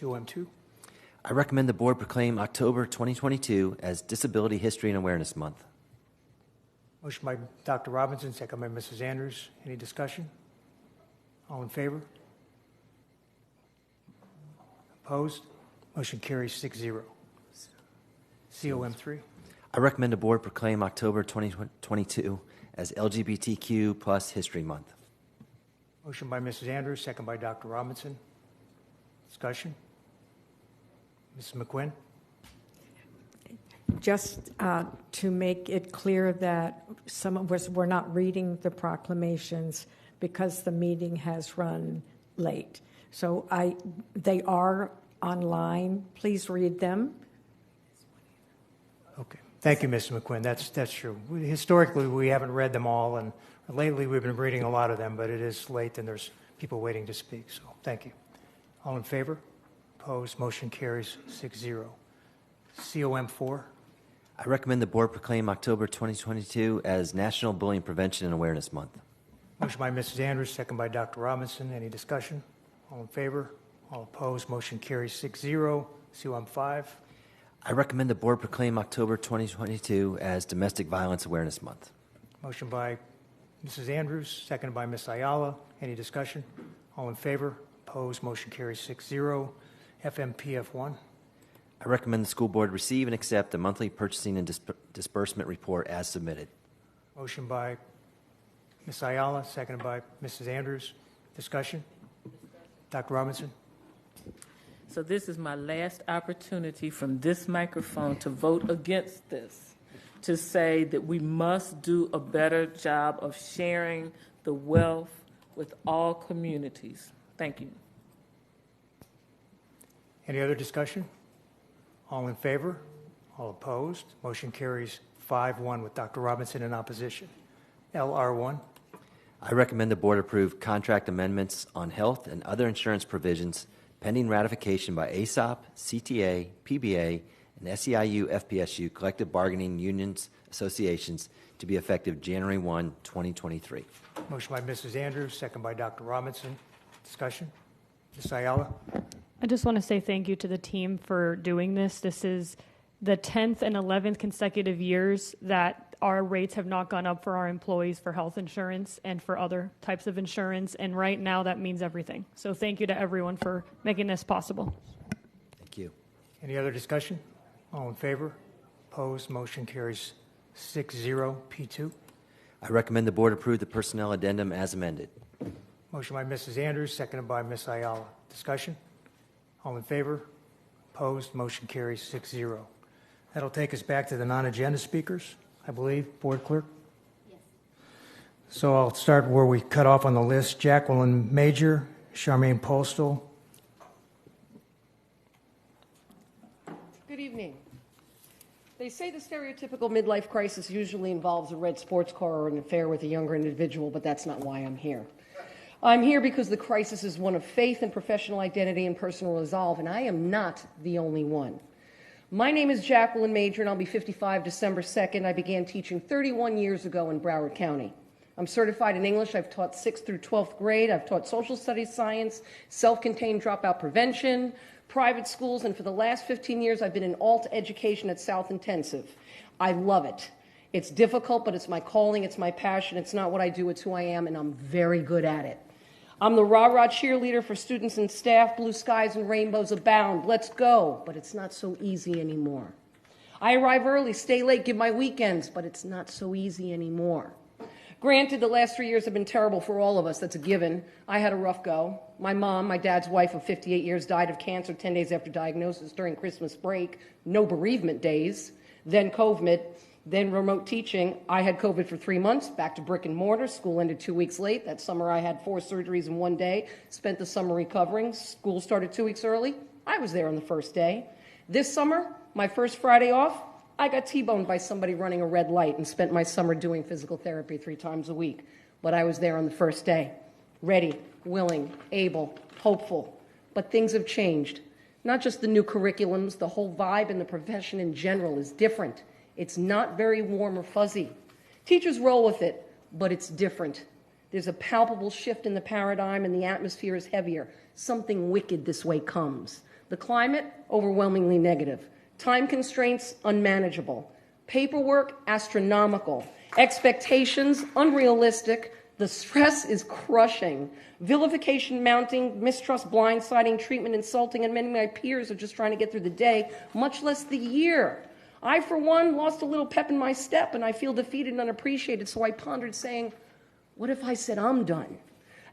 COM 2. I recommend the board proclaim October 2022 as Disability History and Awareness Month. Motion by Dr. Robinson, second by Mrs. Andrews. Any discussion? All in favor? Opposed? Motion carries 6-0. COM 3. I recommend the board proclaim October 2022 as LGBTQ plus History Month. Motion by Mrs. Andrews, second by Dr. Robinson. Discussion? Mrs. McQuinn? Just to make it clear that some of us were not reading the proclamations because the meeting has run late. So they are online. Please read them. Okay. Thank you, Mrs. McQuinn. That's true. Historically, we haven't read them all, and lately we've been reading a lot of them, but it is late and there's people waiting to speak. So thank you. All in favor? Opposed? Motion carries 6-0. COM 4. I recommend the board proclaim October 2022 as National Bullying Prevention and Awareness Month. Motion by Mrs. Andrews, second by Dr. Robinson. Any discussion? All in favor? All opposed? Motion carries 6-0. COM 5. I recommend the board proclaim October 2022 as Domestic Violence Awareness Month. Motion by Mrs. Andrews, seconded by Ms. Ayala. Any discussion? All in favor? Opposed? Motion carries 6-0. FMPF1. I recommend the school board receive and accept the monthly purchasing and disbursement report as submitted. Motion by Ms. Ayala, seconded by Mrs. Andrews. Discussion? Dr. Robinson? So this is my last opportunity from this microphone to vote against this, to say that we must do a better job of sharing the wealth with all communities. Thank you. Any other discussion? All in favor? All opposed? Motion carries 5-1 with Dr. Robinson in opposition. LR1. I recommend the board approve contract amendments on health and other insurance provisions pending ratification by ASOP, CTA, PBA, and SEIU FPSU collective bargaining unions associations to be effective January 1, 2023. Motion by Mrs. Andrews, second by Dr. Robinson. Discussion? Ms. Ayala? I just want to say thank you to the team for doing this. This is the 10th and 11th consecutive years that our rates have not gone up for our employees for health insurance and for other types of insurance. And right now that means everything. So thank you to everyone for making this possible. Thank you. Any other discussion? All in favor? Opposed? Motion carries 6-0. P2. I recommend the board approve the personnel addendum as amended. Motion by Mrs. Andrews, seconded by Ms. Ayala. Discussion? All in favor? Opposed? Motion carries 6-0. That'll take us back to the non-agenda speakers, I believe. Board Clerk? Yes. So I'll start where we cut off on the list. Jacqueline Major, Charmaine Postal. Good evening. They say the stereotypical midlife crisis usually involves a red sports car or an affair with a younger individual, but that's not why I'm here. I'm here because the crisis is one of faith and professional identity and personal resolve, and I am not the only one. My name is Jacqueline Major, and I'll be 55 December 2nd. I began teaching 31 years ago in Broward County. I'm certified in English. I've taught 6th through 12th grade. I've taught social studies, science, self-contained dropout prevention, private schools, and for the last 15 years, I've been in alt education at South Intensive. I love it. It's difficult, but it's my calling, it's my passion. It's not what I do, it's who I am, and I'm very good at it. I'm the rah-rah cheerleader for students and staff. Blue skies and rainbows abound. Let's go. But it's not so easy anymore. I arrive early, stay late, give my weekends, but it's not so easy anymore. Granted, the last 3 years have been terrible for all of us. That's a given. I had a rough go. My mom, my dad's wife of 58 years, died of cancer 10 days after diagnosis during Christmas break. No bereavement days. Then COVID. Then remote teaching. I had COVID for 3 months, back to brick and mortar. School ended 2 weeks late. That summer I had 4 surgeries in one day. Spent the summer recovering. School started 2 weeks early. I was there on the first day. This summer, my first Friday off, I got T-boned by somebody running a red light and spent my summer doing physical therapy 3 times a week. But I was there on the first day. Ready, willing, able, hopeful. But things have changed. Not just the new curriculums, the whole vibe in the profession in general is different. It's not very warm or fuzzy. Teachers roll with it, but it's different. There's a palpable shift in the paradigm and the atmosphere is heavier. Something wicked this way comes. The climate, overwhelmingly negative. Time constraints, unmanageable. Paperwork, astronomical. Expectations, unrealistic. The stress is crushing. Vilification mounting, mistrust blindsiding, treatment insulting, and many of my peers are just trying to get through the day, much less the year. I, for one, lost a little pep in my step, and I feel defeated and unappreciated, so I pondered saying, what if I said I'm done?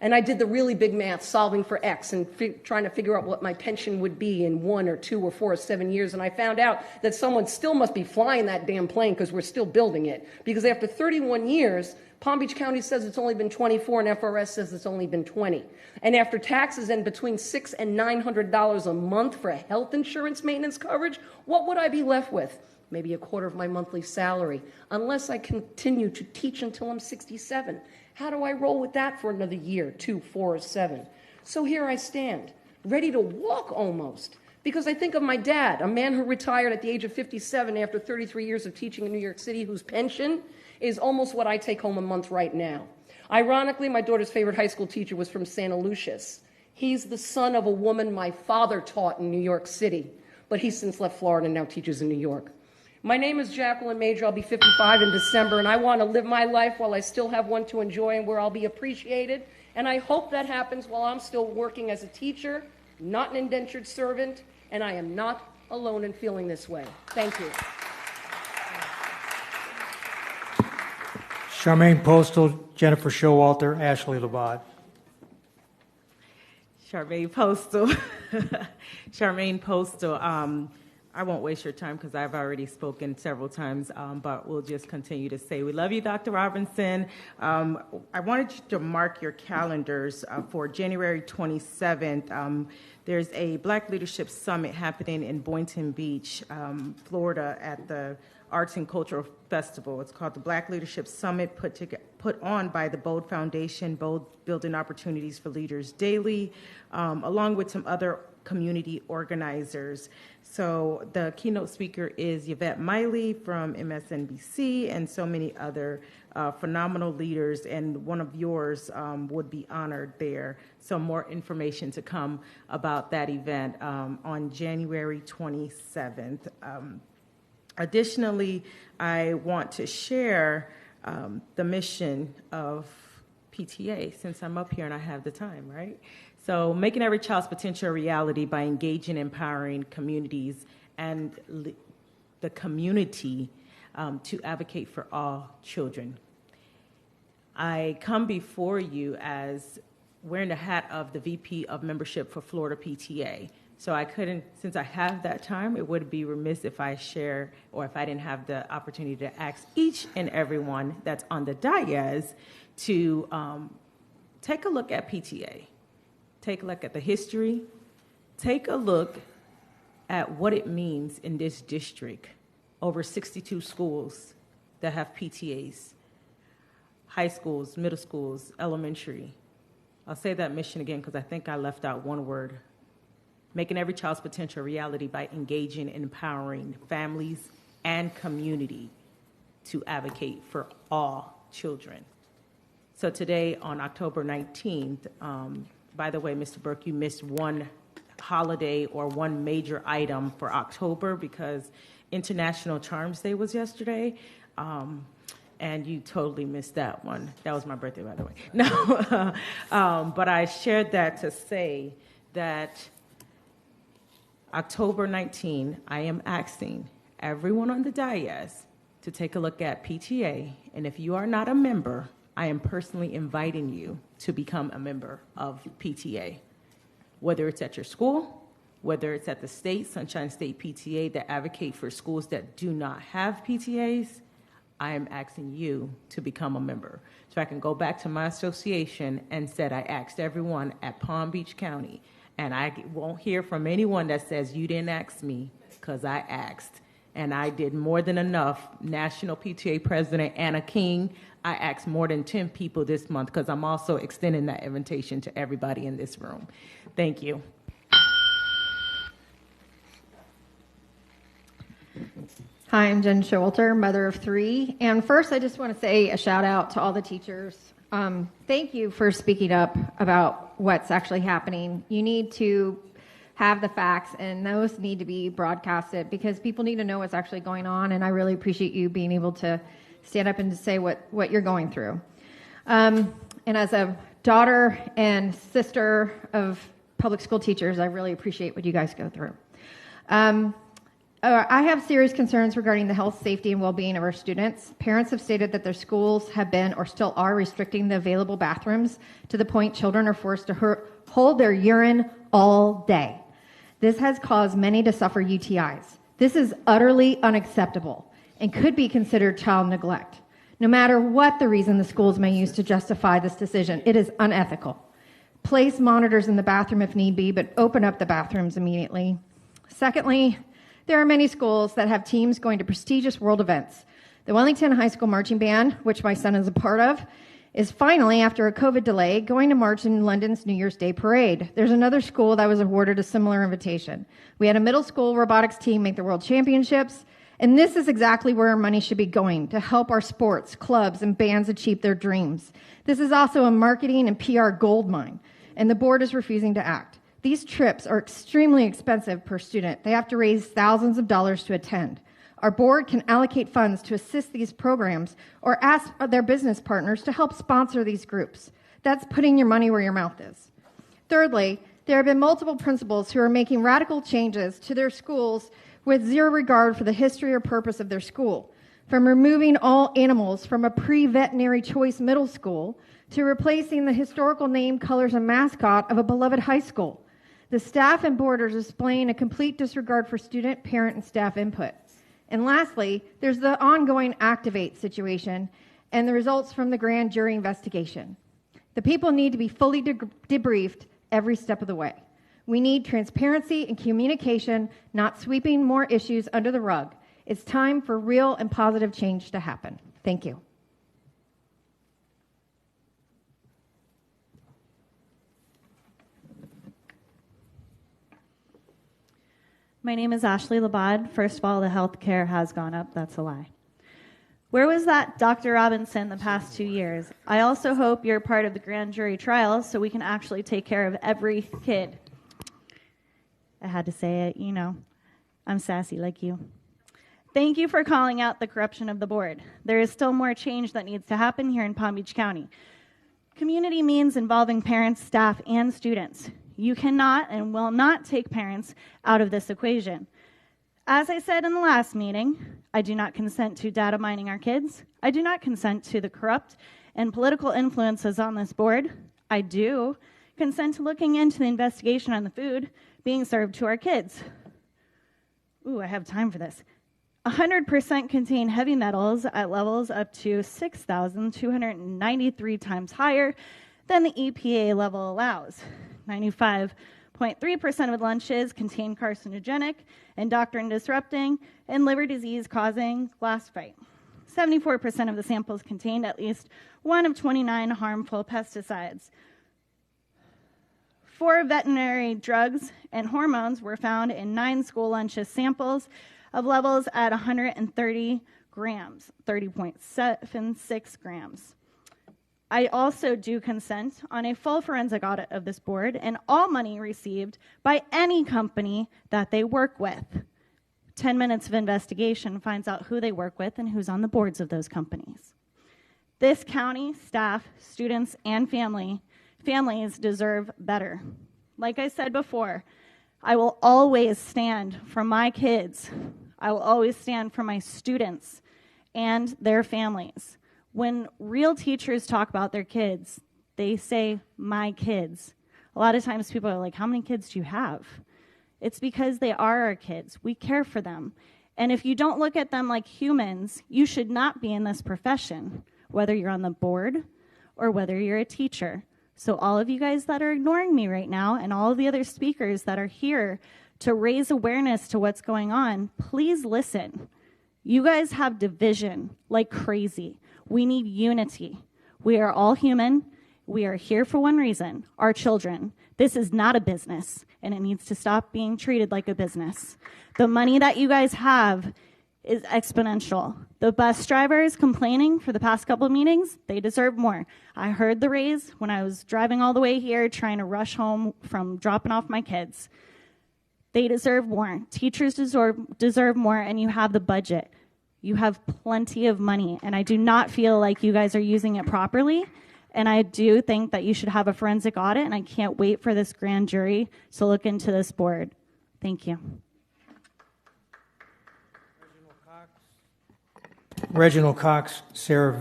And I did the really big math, solving for X, and trying to figure out what my pension would be in 1 or 2 or 4 or 7 years, and I found out that someone still must be flying that damn plane because we're still building it. Because after 31 years, Palm Beach County says it's only been 24, and FRS says it's only been 20. And after taxes and between $600 and $900 a month for health insurance maintenance coverage, what would I be left with? Maybe a quarter of my monthly salary, unless I continue to teach until I'm 67. How do I roll with that for another year, 2, 4, or 7? So here I stand, ready to walk almost, because I think of my dad, a man who retired at the age of 57 after 33 years of teaching in New York City, whose pension is almost what I take home a month right now. Ironically, my daughter's favorite high school teacher was from Santa Lucia's. He's the son of a woman my father taught in New York City, but he's since left Florida and now teaches in New York. My name is Jacqueline Major. I'll be 55 in December, and I want to live my life while I still have one to enjoy and where I'll be appreciated. And I hope that happens while I'm still working as a teacher, not an indentured servant, and I am not alone in feeling this way. Thank you. Charmaine Postal, Jennifer Showalter, Ashley Labad. Charmaine Postal. Charmaine Postal. I won't waste your time because I've already spoken several times, but we'll just continue to say we love you, Dr. Robinson. I wanted you to mark your calendars for January 27th. There's a Black Leadership Summit happening in Boynton Beach, Florida, at the Arts and Cultural Festival. It's called the Black Leadership Summit, put on by the Bold Foundation, Bold Building Opportunities for Leaders Daily, along with some other community organizers. So the keynote speaker is Yvette Miley from MSNBC and so many other phenomenal leaders, and one of yours would be honored there. So more information to come about that event on January 27th. Additionally, I want to share the mission of PTA, since I'm up here and I have the time, right? So making every child's potential a reality by engaging, empowering communities and the community to advocate for all children. I come before you as wearing the hat of the VP of Membership for Florida PTA. So I couldn't, since I have that time, it would be remiss if I share or if I didn't have the opportunity to ask each and everyone that's on the dais to take a look at PTA. Take a look at the history. Take a look at what it means in this district. Over 62 schools that have PTAs. High schools, middle schools, elementary. I'll say that mission again because I think I left out one word. Making every child's potential a reality by engaging and empowering families and community to advocate for all children. So today on October 19th, by the way, Mr. Burke, you missed one holiday or one major item for October because International Charms Day was yesterday, and you totally missed that one. That was my birthday, by the way. No, but I shared that to say that October 19, I am asking everyone on the dais to take a look at PTA, and if you are not a member, I am personally inviting you to become a member of PTA, whether it's at your school, whether it's at the state, Sunshine State PTA that advocate for schools that do not have PTAs. I am asking you to become a member. So I can go back to my association and said I asked everyone at Palm Beach County, and I won't hear from anyone that says you didn't ask me, because I asked. And I did more than enough. National PTA President Anna King, I asked more than 10 people this month because I'm also extending that invitation to everybody in this room. Thank you. Hi, I'm Jen Showalter, mother of 3. And first, I just want to say a shout out to all the teachers. Thank you for speaking up about what's actually happening. You need to have the facts, and those need to be broadcasted because people need to know what's actually going on, and I really appreciate you being able to stand up and to say what you're going through. And as a daughter and sister of public school teachers, I really appreciate what you guys go through. I have serious concerns regarding the health, safety, and well-being of our students. Parents have stated that their schools have been or still are restricting the available bathrooms to the point children are forced to hold their urine all day. This has caused many to suffer UTIs. This is utterly unacceptable and could be considered child neglect. No matter what the reason the schools may use to justify this decision, it is unethical. Place monitors in the bathroom if need be, but open up the bathrooms immediately. Secondly, there are many schools that have teams going to prestigious world events. The Wellington High School Marching Band, which my son is a part of, is finally, after a COVID delay, going to march in London's New Year's Day parade. There's another school that was awarded a similar invitation. We had a middle school robotics team make the world championships, and this is exactly where our money should be going, to help our sports, clubs, and bands achieve their dreams. This is also a marketing and PR goldmine, and the board is refusing to act. These trips are extremely expensive per student. They have to raise thousands of dollars to attend. Our board can allocate funds to assist these programs or ask their business partners to help sponsor these groups. That's putting your money where your mouth is. Thirdly, there have been multiple principals who are making radical changes to their schools with zero regard for the history or purpose of their school. From removing all animals from a pre-veterinary choice middle school to replacing the historical name, colors, and mascot of a beloved high school. The staff and board are displaying a complete disregard for student, parent, and staff input. And lastly, there's the ongoing Activate situation and the results from the grand jury investigation. The people need to be fully debriefed every step of the way. We need transparency and communication, not sweeping more issues under the rug. It's time for real and positive change to happen. Thank you. My name is Ashley Labad. First of all, the health care has gone up. That's a lie. Where was that Dr. Robinson the past 2 years? I also hope you're part of the grand jury trial so we can actually take care of every kid. I had to say it, you know. I'm sassy like you. Thank you for calling out the corruption of the board. There is still more change that needs to happen here in Palm Beach County. Community means involving parents, staff, and students. You cannot and will not take parents out of this equation. As I said in the last meeting, I do not consent to data mining our kids. I do not consent to the corrupt and political influences on this board. I do consent to looking into the investigation on the food being served to our kids. Ooh, I have time for this. 100% contain heavy metals at levels up to 6,293 times higher than the EPA level allows. 95.3% of lunches contain carcinogenic, endocrine disrupting, and liver disease causing glassite. 74% of the samples contained at least one of 29 harmful pesticides. 4 veterinary drugs and hormones were found in 9 school lunches samples of levels at 130 grams, 30.76 grams. I also do consent on a full forensic audit of this board and all money received by any company that they work with. 10 minutes of investigation finds out who they work with and who's on the boards of those companies. This county, staff, students, and families deserve better. Like I said before, I will always stand for my kids. I will always stand for my students and their families. When real teachers talk about their kids, they say, my kids. A lot of times people are like, how many kids do you have? It's because they are our kids. We care for them. And if you don't look at them like humans, you should not be in this profession, whether you're on the board or whether you're a teacher. So all of you guys that are ignoring me right now and all of the other speakers that are here to raise awareness to what's going on, please listen. You guys have division like crazy. We need unity. We are all human. We are here for one reason, our children. This is not a business, and it needs to stop being treated like a business. The money that you guys have is exponential. The bus drivers complaining for the past couple of meetings, they deserve more. I heard the raise when I was driving all the way here trying to rush home from dropping off my kids. They deserve more. Teachers deserve more, and you have the budget. You have plenty of money, and I do not feel like you guys are using it properly, and I do think that you should have a forensic audit, and I can't wait for this grand jury to look into this board. Thank you. Reginald Cox, Sarah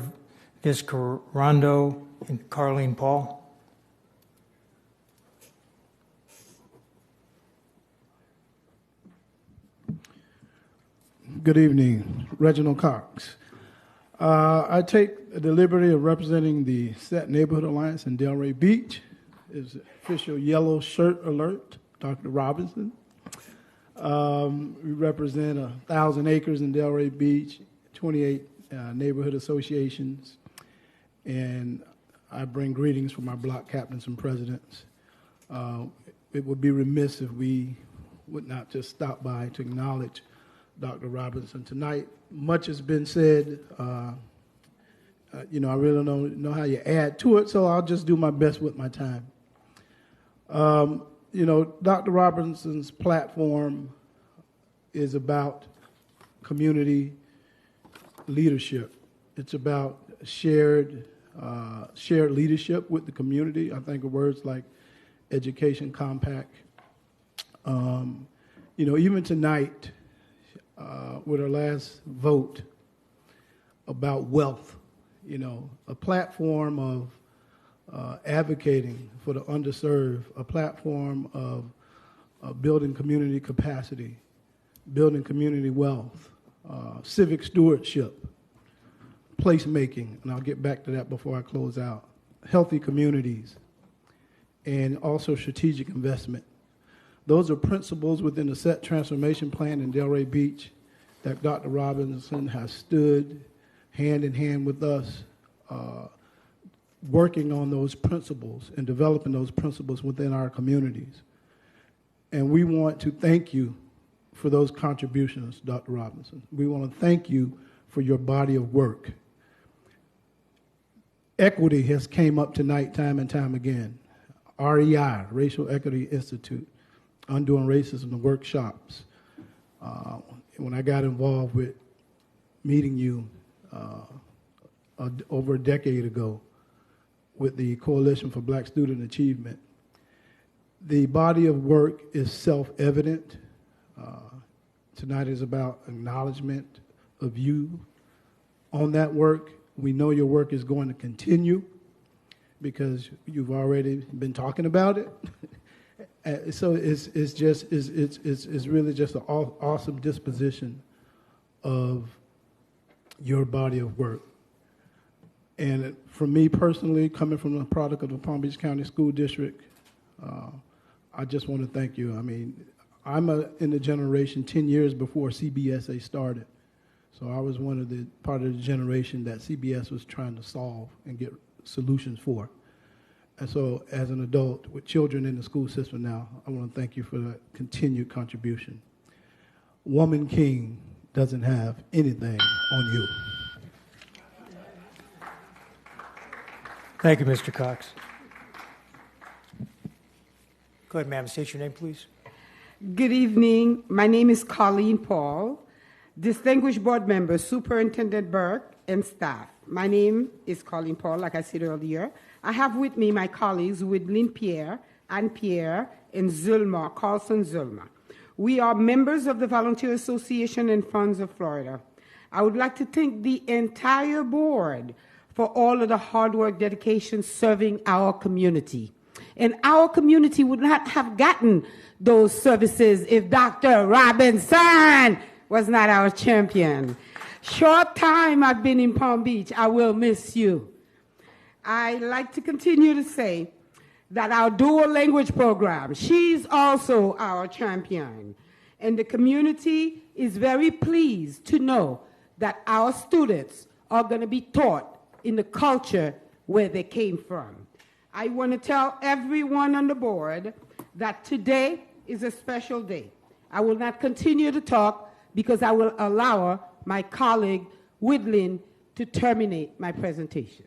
Viscarando, and Carlene Paul. Good evening, Reginald Cox. I take the liberty of representing the Set Neighborhood Alliance in Delray Beach. Is official yellow shirt alert, Dr. Robinson. We represent 1,000 acres in Delray Beach, 28 neighborhood associations, and I bring greetings from our block captains and presidents. It would be remiss if we would not just stop by to acknowledge Dr. Robinson tonight. Much has been said. I really don't know how you add to it, so I'll just do my best with my time. You know, Dr. Robinson's platform is about community leadership. It's about shared leadership with the community. I think of words like education compact. You know, even tonight, with our last vote about wealth, you know, a platform of advocating for the underserved, a platform of building community capacity, building community wealth, civic stewardship, placemaking, and I'll get back to that before I close out, healthy communities, and also strategic investment. Those are principles within the set transformation plan in Delray Beach that Dr. Robinson has stood hand in hand with us, working on those principles and developing those principles within our communities. And we want to thank you for those contributions, Dr. Robinson. We want to thank you for your body of work. Equity has came up tonight time and time again. REI, Racial Equity Institute, Undoing Racism, the workshops. When I got involved with meeting you over a decade ago with the Coalition for Black Student Achievement, the body of work is self-evident. Tonight is about acknowledgement of you on that work. We know your work is going to continue because you've already been talking about it. So it's really just an awesome disposition of your body of work. And for me personally, coming from the product of the Palm Beach County School District, I just want to thank you. I mean, I'm in the generation 10 years before CBSA started. So I was part of the generation that CBS was trying to solve and get solutions for. And so as an adult with children in the school system now, I want to thank you for that continued contribution. Woman King doesn't have anything on you. Thank you, Mr. Cox. Go ahead, ma'am. State your name, please. Good evening. My name is Colleen Paul. Distinguished board members, Superintendent Burke, and staff. My name is Colleen Paul, like I said earlier. I have with me my colleagues, Widlin Pierre, Anne Pierre, and Zulma, Carlson Zulma. We are members of the Volunteer Association and Funds of Florida. I would like to thank the entire board for all of the hard work, dedication, serving our community. And our community would not have gotten those services if Dr. Robinson was not our champion. Short time I've been in Palm Beach, I will miss you. I like to continue to say that our dual language program, she's also our champion. And the community is very pleased to know that our students are going to be taught in the culture where they came from. I want to tell everyone on the board that today is a special day. I will not continue to talk because I will allow my colleague, Widlin, to terminate my presentation.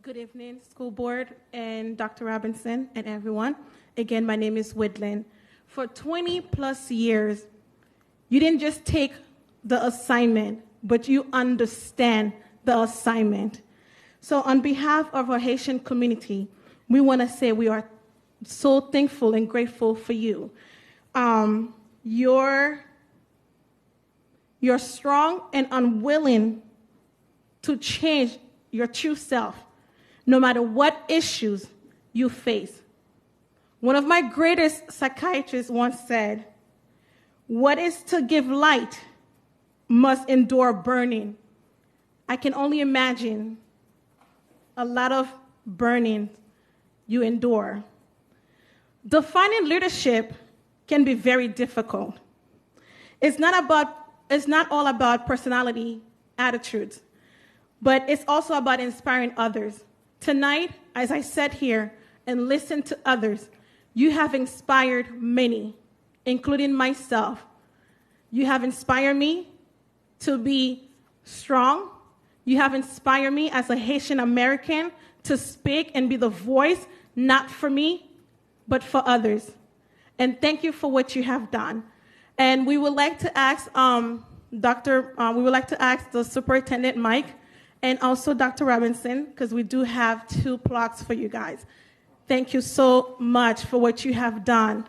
Good evening, school board and Dr. Robinson and everyone. Again, my name is Widlin. For 20 plus years, you didn't just take the assignment, but you understand the assignment. So on behalf of our Haitian community, we want to say we are so thankful and grateful for you. You're strong and unwilling to change your true self, no matter what issues you face. One of my greatest psychiatrists once said, "What is to give light must endure burning." I can only imagine a lot of burning you endure. Defining leadership can be very difficult. It's not all about personality, attitudes, but it's also about inspiring others. Tonight, as I sat here and listened to others, you have inspired many, including myself. You have inspired me to be strong. You have inspired me as a Haitian American to speak and be the voice, not for me, but for others. And thank you for what you have done. And we would like to ask the Superintendent Mike and also Dr. Robinson, because we do have 2 plaques for you guys. Thank you so much for what you have done,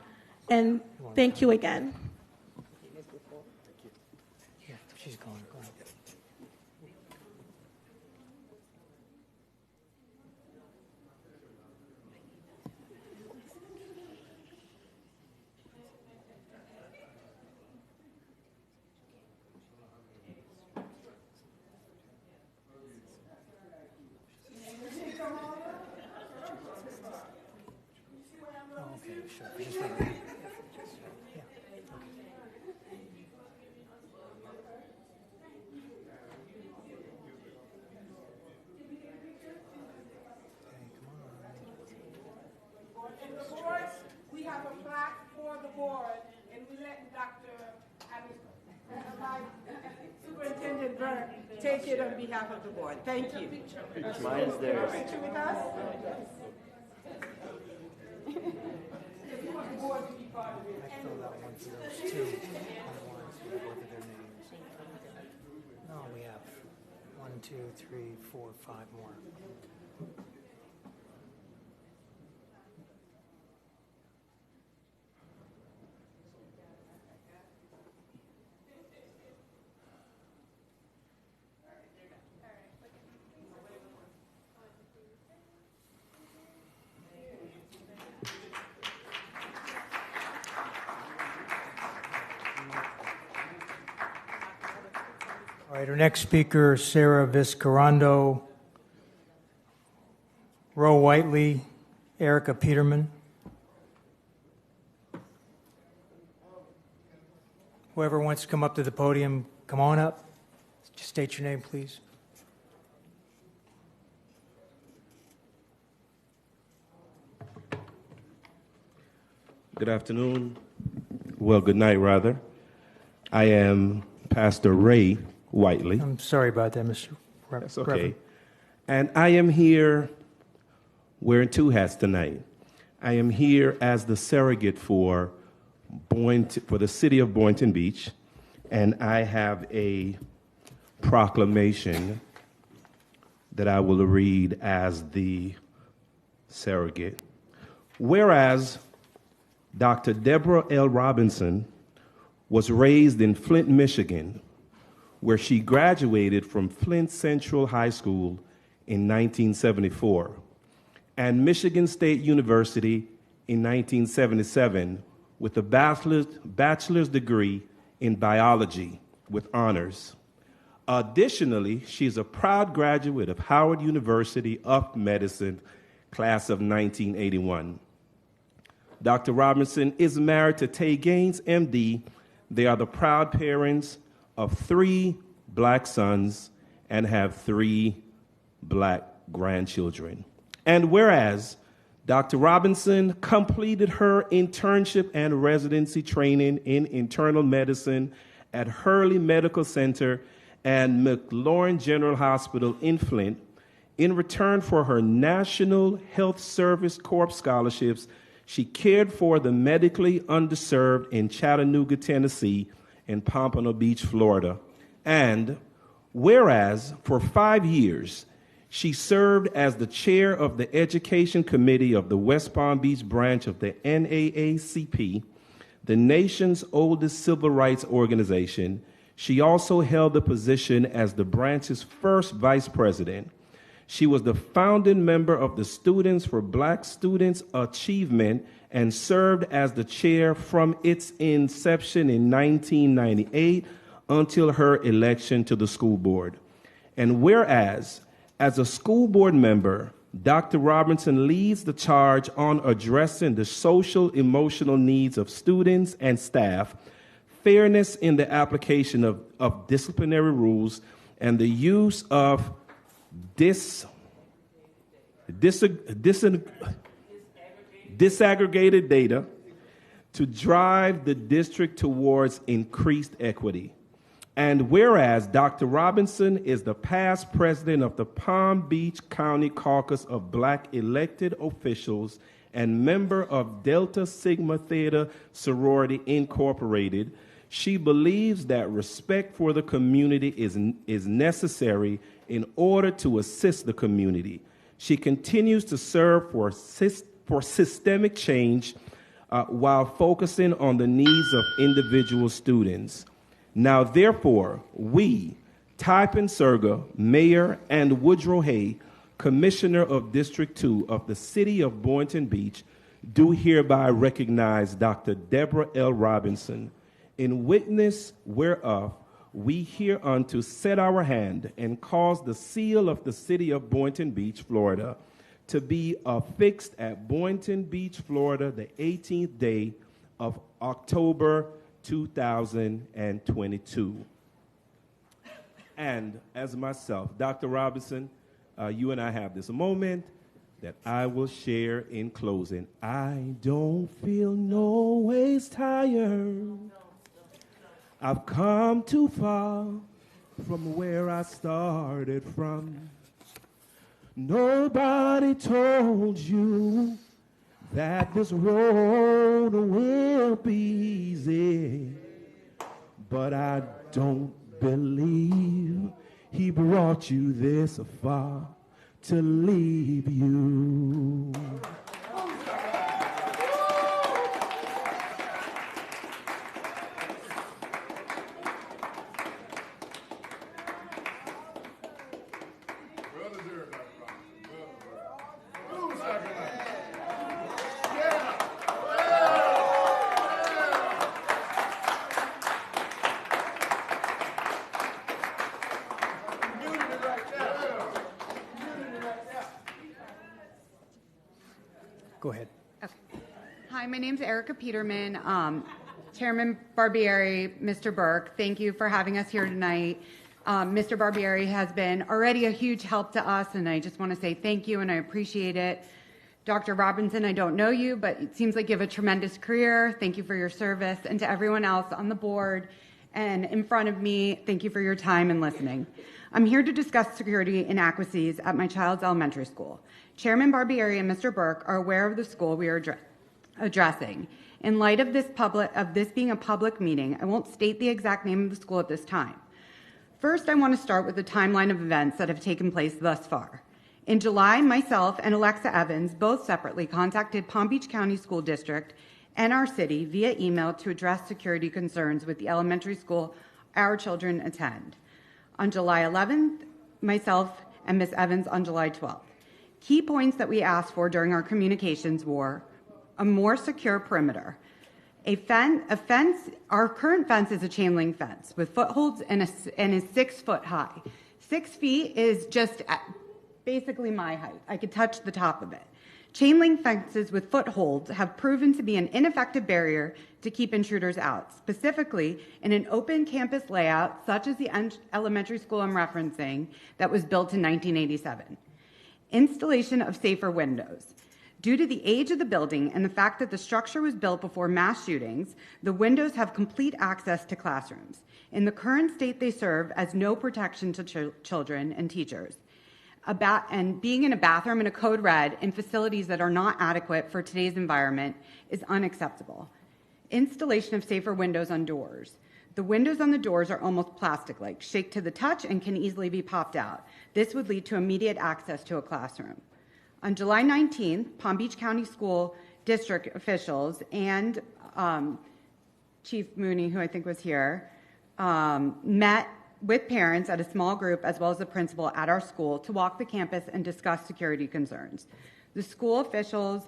and thank you again. Yeah, she's going. Go ahead. We have a plaque for the board, and we let Superintendent Burke take it on behalf of the board. Thank you. Mine is theirs. Picture with us? No, we have 1, 2, 3, 4, 5 more. All right, our next speaker, Sarah Viscarando, Ro Whiteley, Erica Peterman. Whoever wants to come up to the podium, come on up. Just state your name, please. Good afternoon. Well, good night, rather. I am Pastor Ray Whiteley. I'm sorry about that, Mr. That's okay. And I am here wearing 2 hats tonight. I am here as the surrogate for the city of Boynton Beach, and I have a proclamation that I will read as the surrogate. Whereas Dr. Deborah L. Robinson was raised in Flint, Michigan, where she graduated from Flint Central High School in 1974 and Michigan State University in 1977 with a bachelor's degree in biology with honors. Additionally, she's a proud graduate of Howard University of Medicine, class of 1981. Dr. Robinson is married to Tay Gaines, MD. They are the proud parents of 3 black sons and have 3 black grandchildren. And whereas Dr. Robinson completed her internship and residency training in internal medicine at Hurley Medical Center and McLaurin General Hospital in Flint, in return for her National Health Service Corps scholarships, she cared for the medically underserved in Chattanooga, Tennessee, and Pompano Beach, Florida. And whereas for 5 years, she served as the chair of the Education Committee of the West Palm Beach branch of the NAACP, the nation's oldest civil rights organization. She also held the position as the branch's first vice president. She was the founding member of the Students for Black Students Achievement and served as the chair from its inception in 1998 until her election to the school board. And whereas, as a school board member, Dr. Robinson leads the charge on addressing the social emotional needs of students and staff, fairness in the application of disciplinary rules, and the use of disaggregated data to drive the district towards increased equity. And whereas Dr. Robinson is the past president of the Palm Beach County Caucus of Black Elected Officials and member of Delta Sigma Theta Sorority Incorporated, she believes that respect for the community is necessary in order to assist the community. She continues to serve for systemic change while focusing on the needs of individual students. Now, therefore, we, Typen Serga, Mayor, and Woodrow Hay, Commissioner of District 2 of the City of Boynton Beach, do hereby recognize Dr. Deborah L. Robinson, in witness whereof we hereunto set our hand and cause the seal of the City of Boynton Beach, Florida, to be affixed at Boynton Beach, Florida, the 18th day of October 2022. And as myself, Dr. Robinson, you and I have this moment that I will share in closing. I don't feel no ways tired. I've come too far from where I started from. Nobody told you that this road will be easy, but I don't believe he brought you this far to leave you. Go ahead. Okay. Hi, my name's Erica Peterman. Chairman Barbieri, Mr. Burke, thank you for having us here tonight. Mr. Barbieri has been already a huge help to us, and I just want to say thank you, and I appreciate it. Dr. Robinson, I don't know you, but it seems like you have a tremendous career. Thank you for your service. And to everyone else on the board and in front of me, thank you for your time and listening. I'm here to discuss security inadequacies at my child's elementary school. Chairman Barbieri and Mr. Burke are aware of the school we are addressing. In light of this being a public meeting, I won't state the exact name of the school at this time. First, I want to start with the timeline of events that have taken place thus far. In July, myself and Alexa Evans both separately contacted Palm Beach County School District and our city via email to address security concerns with the elementary school our children attend. On July 11th, myself and Ms. Evans on July 12th. Key points that we asked for during our communications were a more secure perimeter, a fence. Our current fence is a chain link fence with footholds and is 6 foot high. 6 feet is just basically my height. I could touch the top of it. Chain link fences with footholds have proven to be an ineffective barrier to keep intruders out, specifically in an open campus layout such as the elementary school I'm referencing that was built in 1987. Installation of safer windows. Due to the age of the building and the fact that the structure was built before mass shootings, the windows have complete access to classrooms. In the current state, they serve as no protection to children and teachers. And being in a bathroom in a code red in facilities that are not adequate for today's environment is unacceptable. Installation of safer windows on doors. The windows on the doors are almost plastic-like, shake to the touch, and can easily be popped out. This would lead to immediate access to a classroom. On July 19th, Palm Beach County School District officials and Chief Mooney, who I think was here, met with parents at a small group as well as the principal at our school to walk the campus and discuss security concerns. The school officials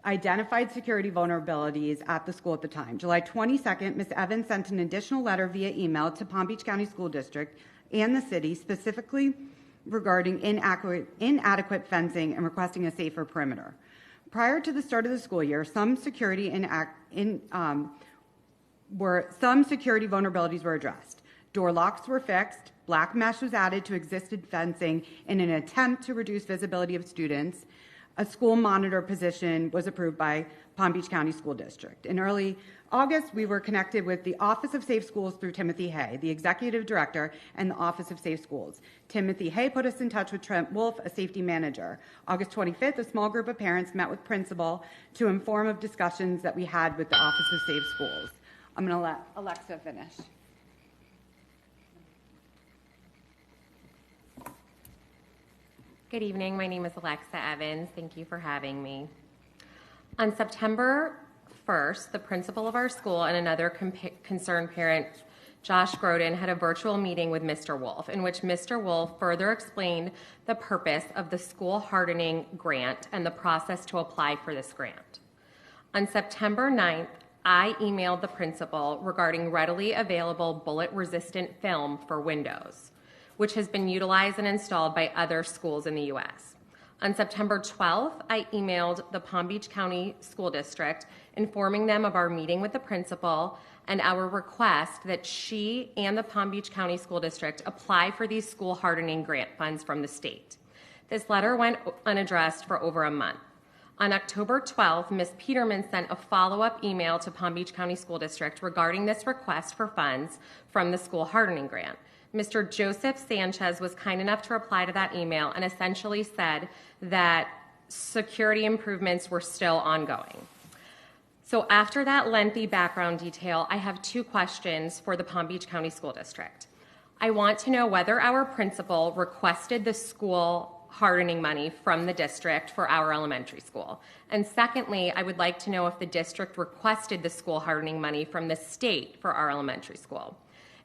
identified security vulnerabilities at the school at the time. July 22nd, Ms. Evans sent an additional letter via email to Palm Beach County School District and the city specifically regarding inadequate fencing and requesting a safer perimeter. Prior to the start of the school year, some security vulnerabilities were addressed. Door locks were fixed, black mesh was added to existing fencing in an attempt to reduce visibility of students. A school monitor position was approved by Palm Beach County School District. In early August, we were connected with the Office of Safe Schools through Timothy Hay, the Executive Director, and the Office of Safe Schools. Timothy Hay put us in touch with Trent Wolf, a safety manager. August 25th, a small group of parents met with principal to inform of discussions that we had with the Office of Safe Schools. I'm going to let Alexa finish. Good evening. My name is Alexa Evans. Thank you for having me. On September 1st, the principal of our school and another concerned parent, Josh Groden, had a virtual meeting with Mr. Wolf, in which Mr. Wolf further explained the purpose of the school hardening grant and the process to apply for this grant. On September 9th, I emailed the principal regarding readily available bullet-resistant film for windows, which has been utilized and installed by other schools in the U.S. On September 12th, I emailed the Palm Beach County School District informing them of our meeting with the principal and our request that she and the Palm Beach County School District apply for these school hardening grant funds from the state. This letter went unaddressed for over a month. On October 12th, Ms. Peterman sent a follow-up email to Palm Beach County School District regarding this request for funds from the school hardening grant. Mr. Joseph Sanchez was kind enough to reply to that email and essentially said that security improvements were still ongoing. So after that lengthy background detail, I have two questions for the Palm Beach County School District. I want to know whether our principal requested the school hardening money from the district for our elementary school. And secondly, I would like to know if the district requested the school hardening money from the state for our elementary school.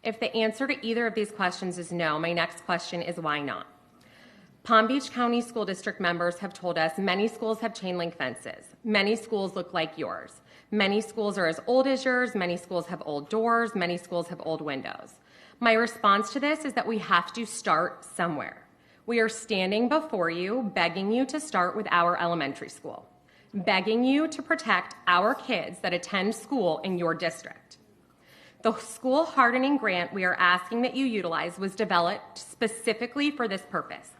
If the answer to either of these questions is no, my next question is why not? Palm Beach County School District members have told us many schools have chain link fences. Many schools look like yours. Many schools are as old as yours. Many schools have old doors. Many schools have old windows. My response to this is that we have to start somewhere. We are standing before you, begging you to start with our elementary school, begging you to protect our kids that attend school in your district. The school hardening grant we are asking that you utilize was developed specifically for this purpose.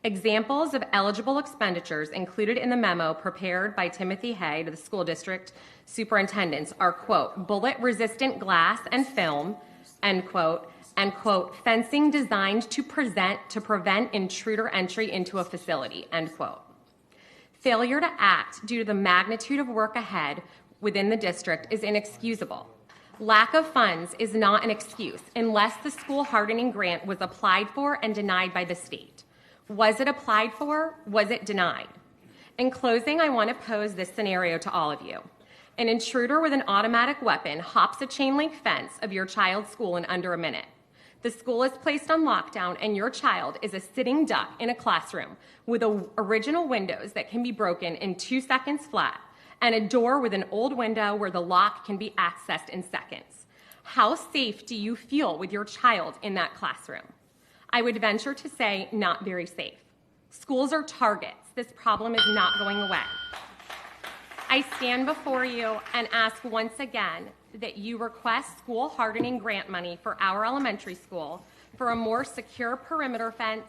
Examples of eligible expenditures included in the memo prepared by Timothy Hay to the school district superintendents are, quote, bullet-resistant glass and film, end quote, and, quote, fencing designed to prevent intruder entry into a facility, end quote. Failure to act due to the magnitude of work ahead within the district is inexcusable. Lack of funds is not an excuse unless the school hardening grant was applied for and denied by the state. Was it applied for? Was it denied? In closing, I want to pose this scenario to all of you. An intruder with an automatic weapon hops a chain link fence of your child's school in under a minute. The school is placed on lockdown and your child is a sitting duck in a classroom with original windows that can be broken in 2 seconds flat and a door with an old window where the lock can be accessed in seconds. How safe do you feel with your child in that classroom? I would venture to say not very safe. Schools are targets. This problem is not going away. I stand before you and ask once again that you request school hardening grant money for our elementary school for a more secure perimeter fence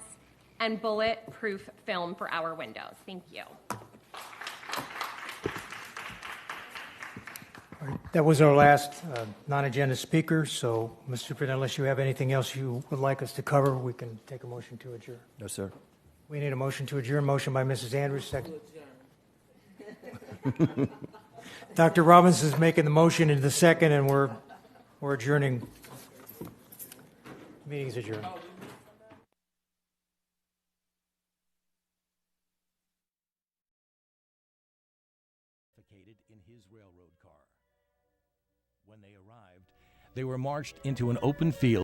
and bulletproof film for our windows. Thank you. All right, that was our last non-agenda speaker. So, Mr. Superintendent, unless you have anything else you would like us to cover, we can take a motion to adjourn. No, sir. We need a motion to adjourn. Motion by Mrs. Andrews, second. Dr. Robbins is making the motion in the second, and we're adjourning. Meeting's adjourned. In his railroad car. When they arrived, they were marched into an open field.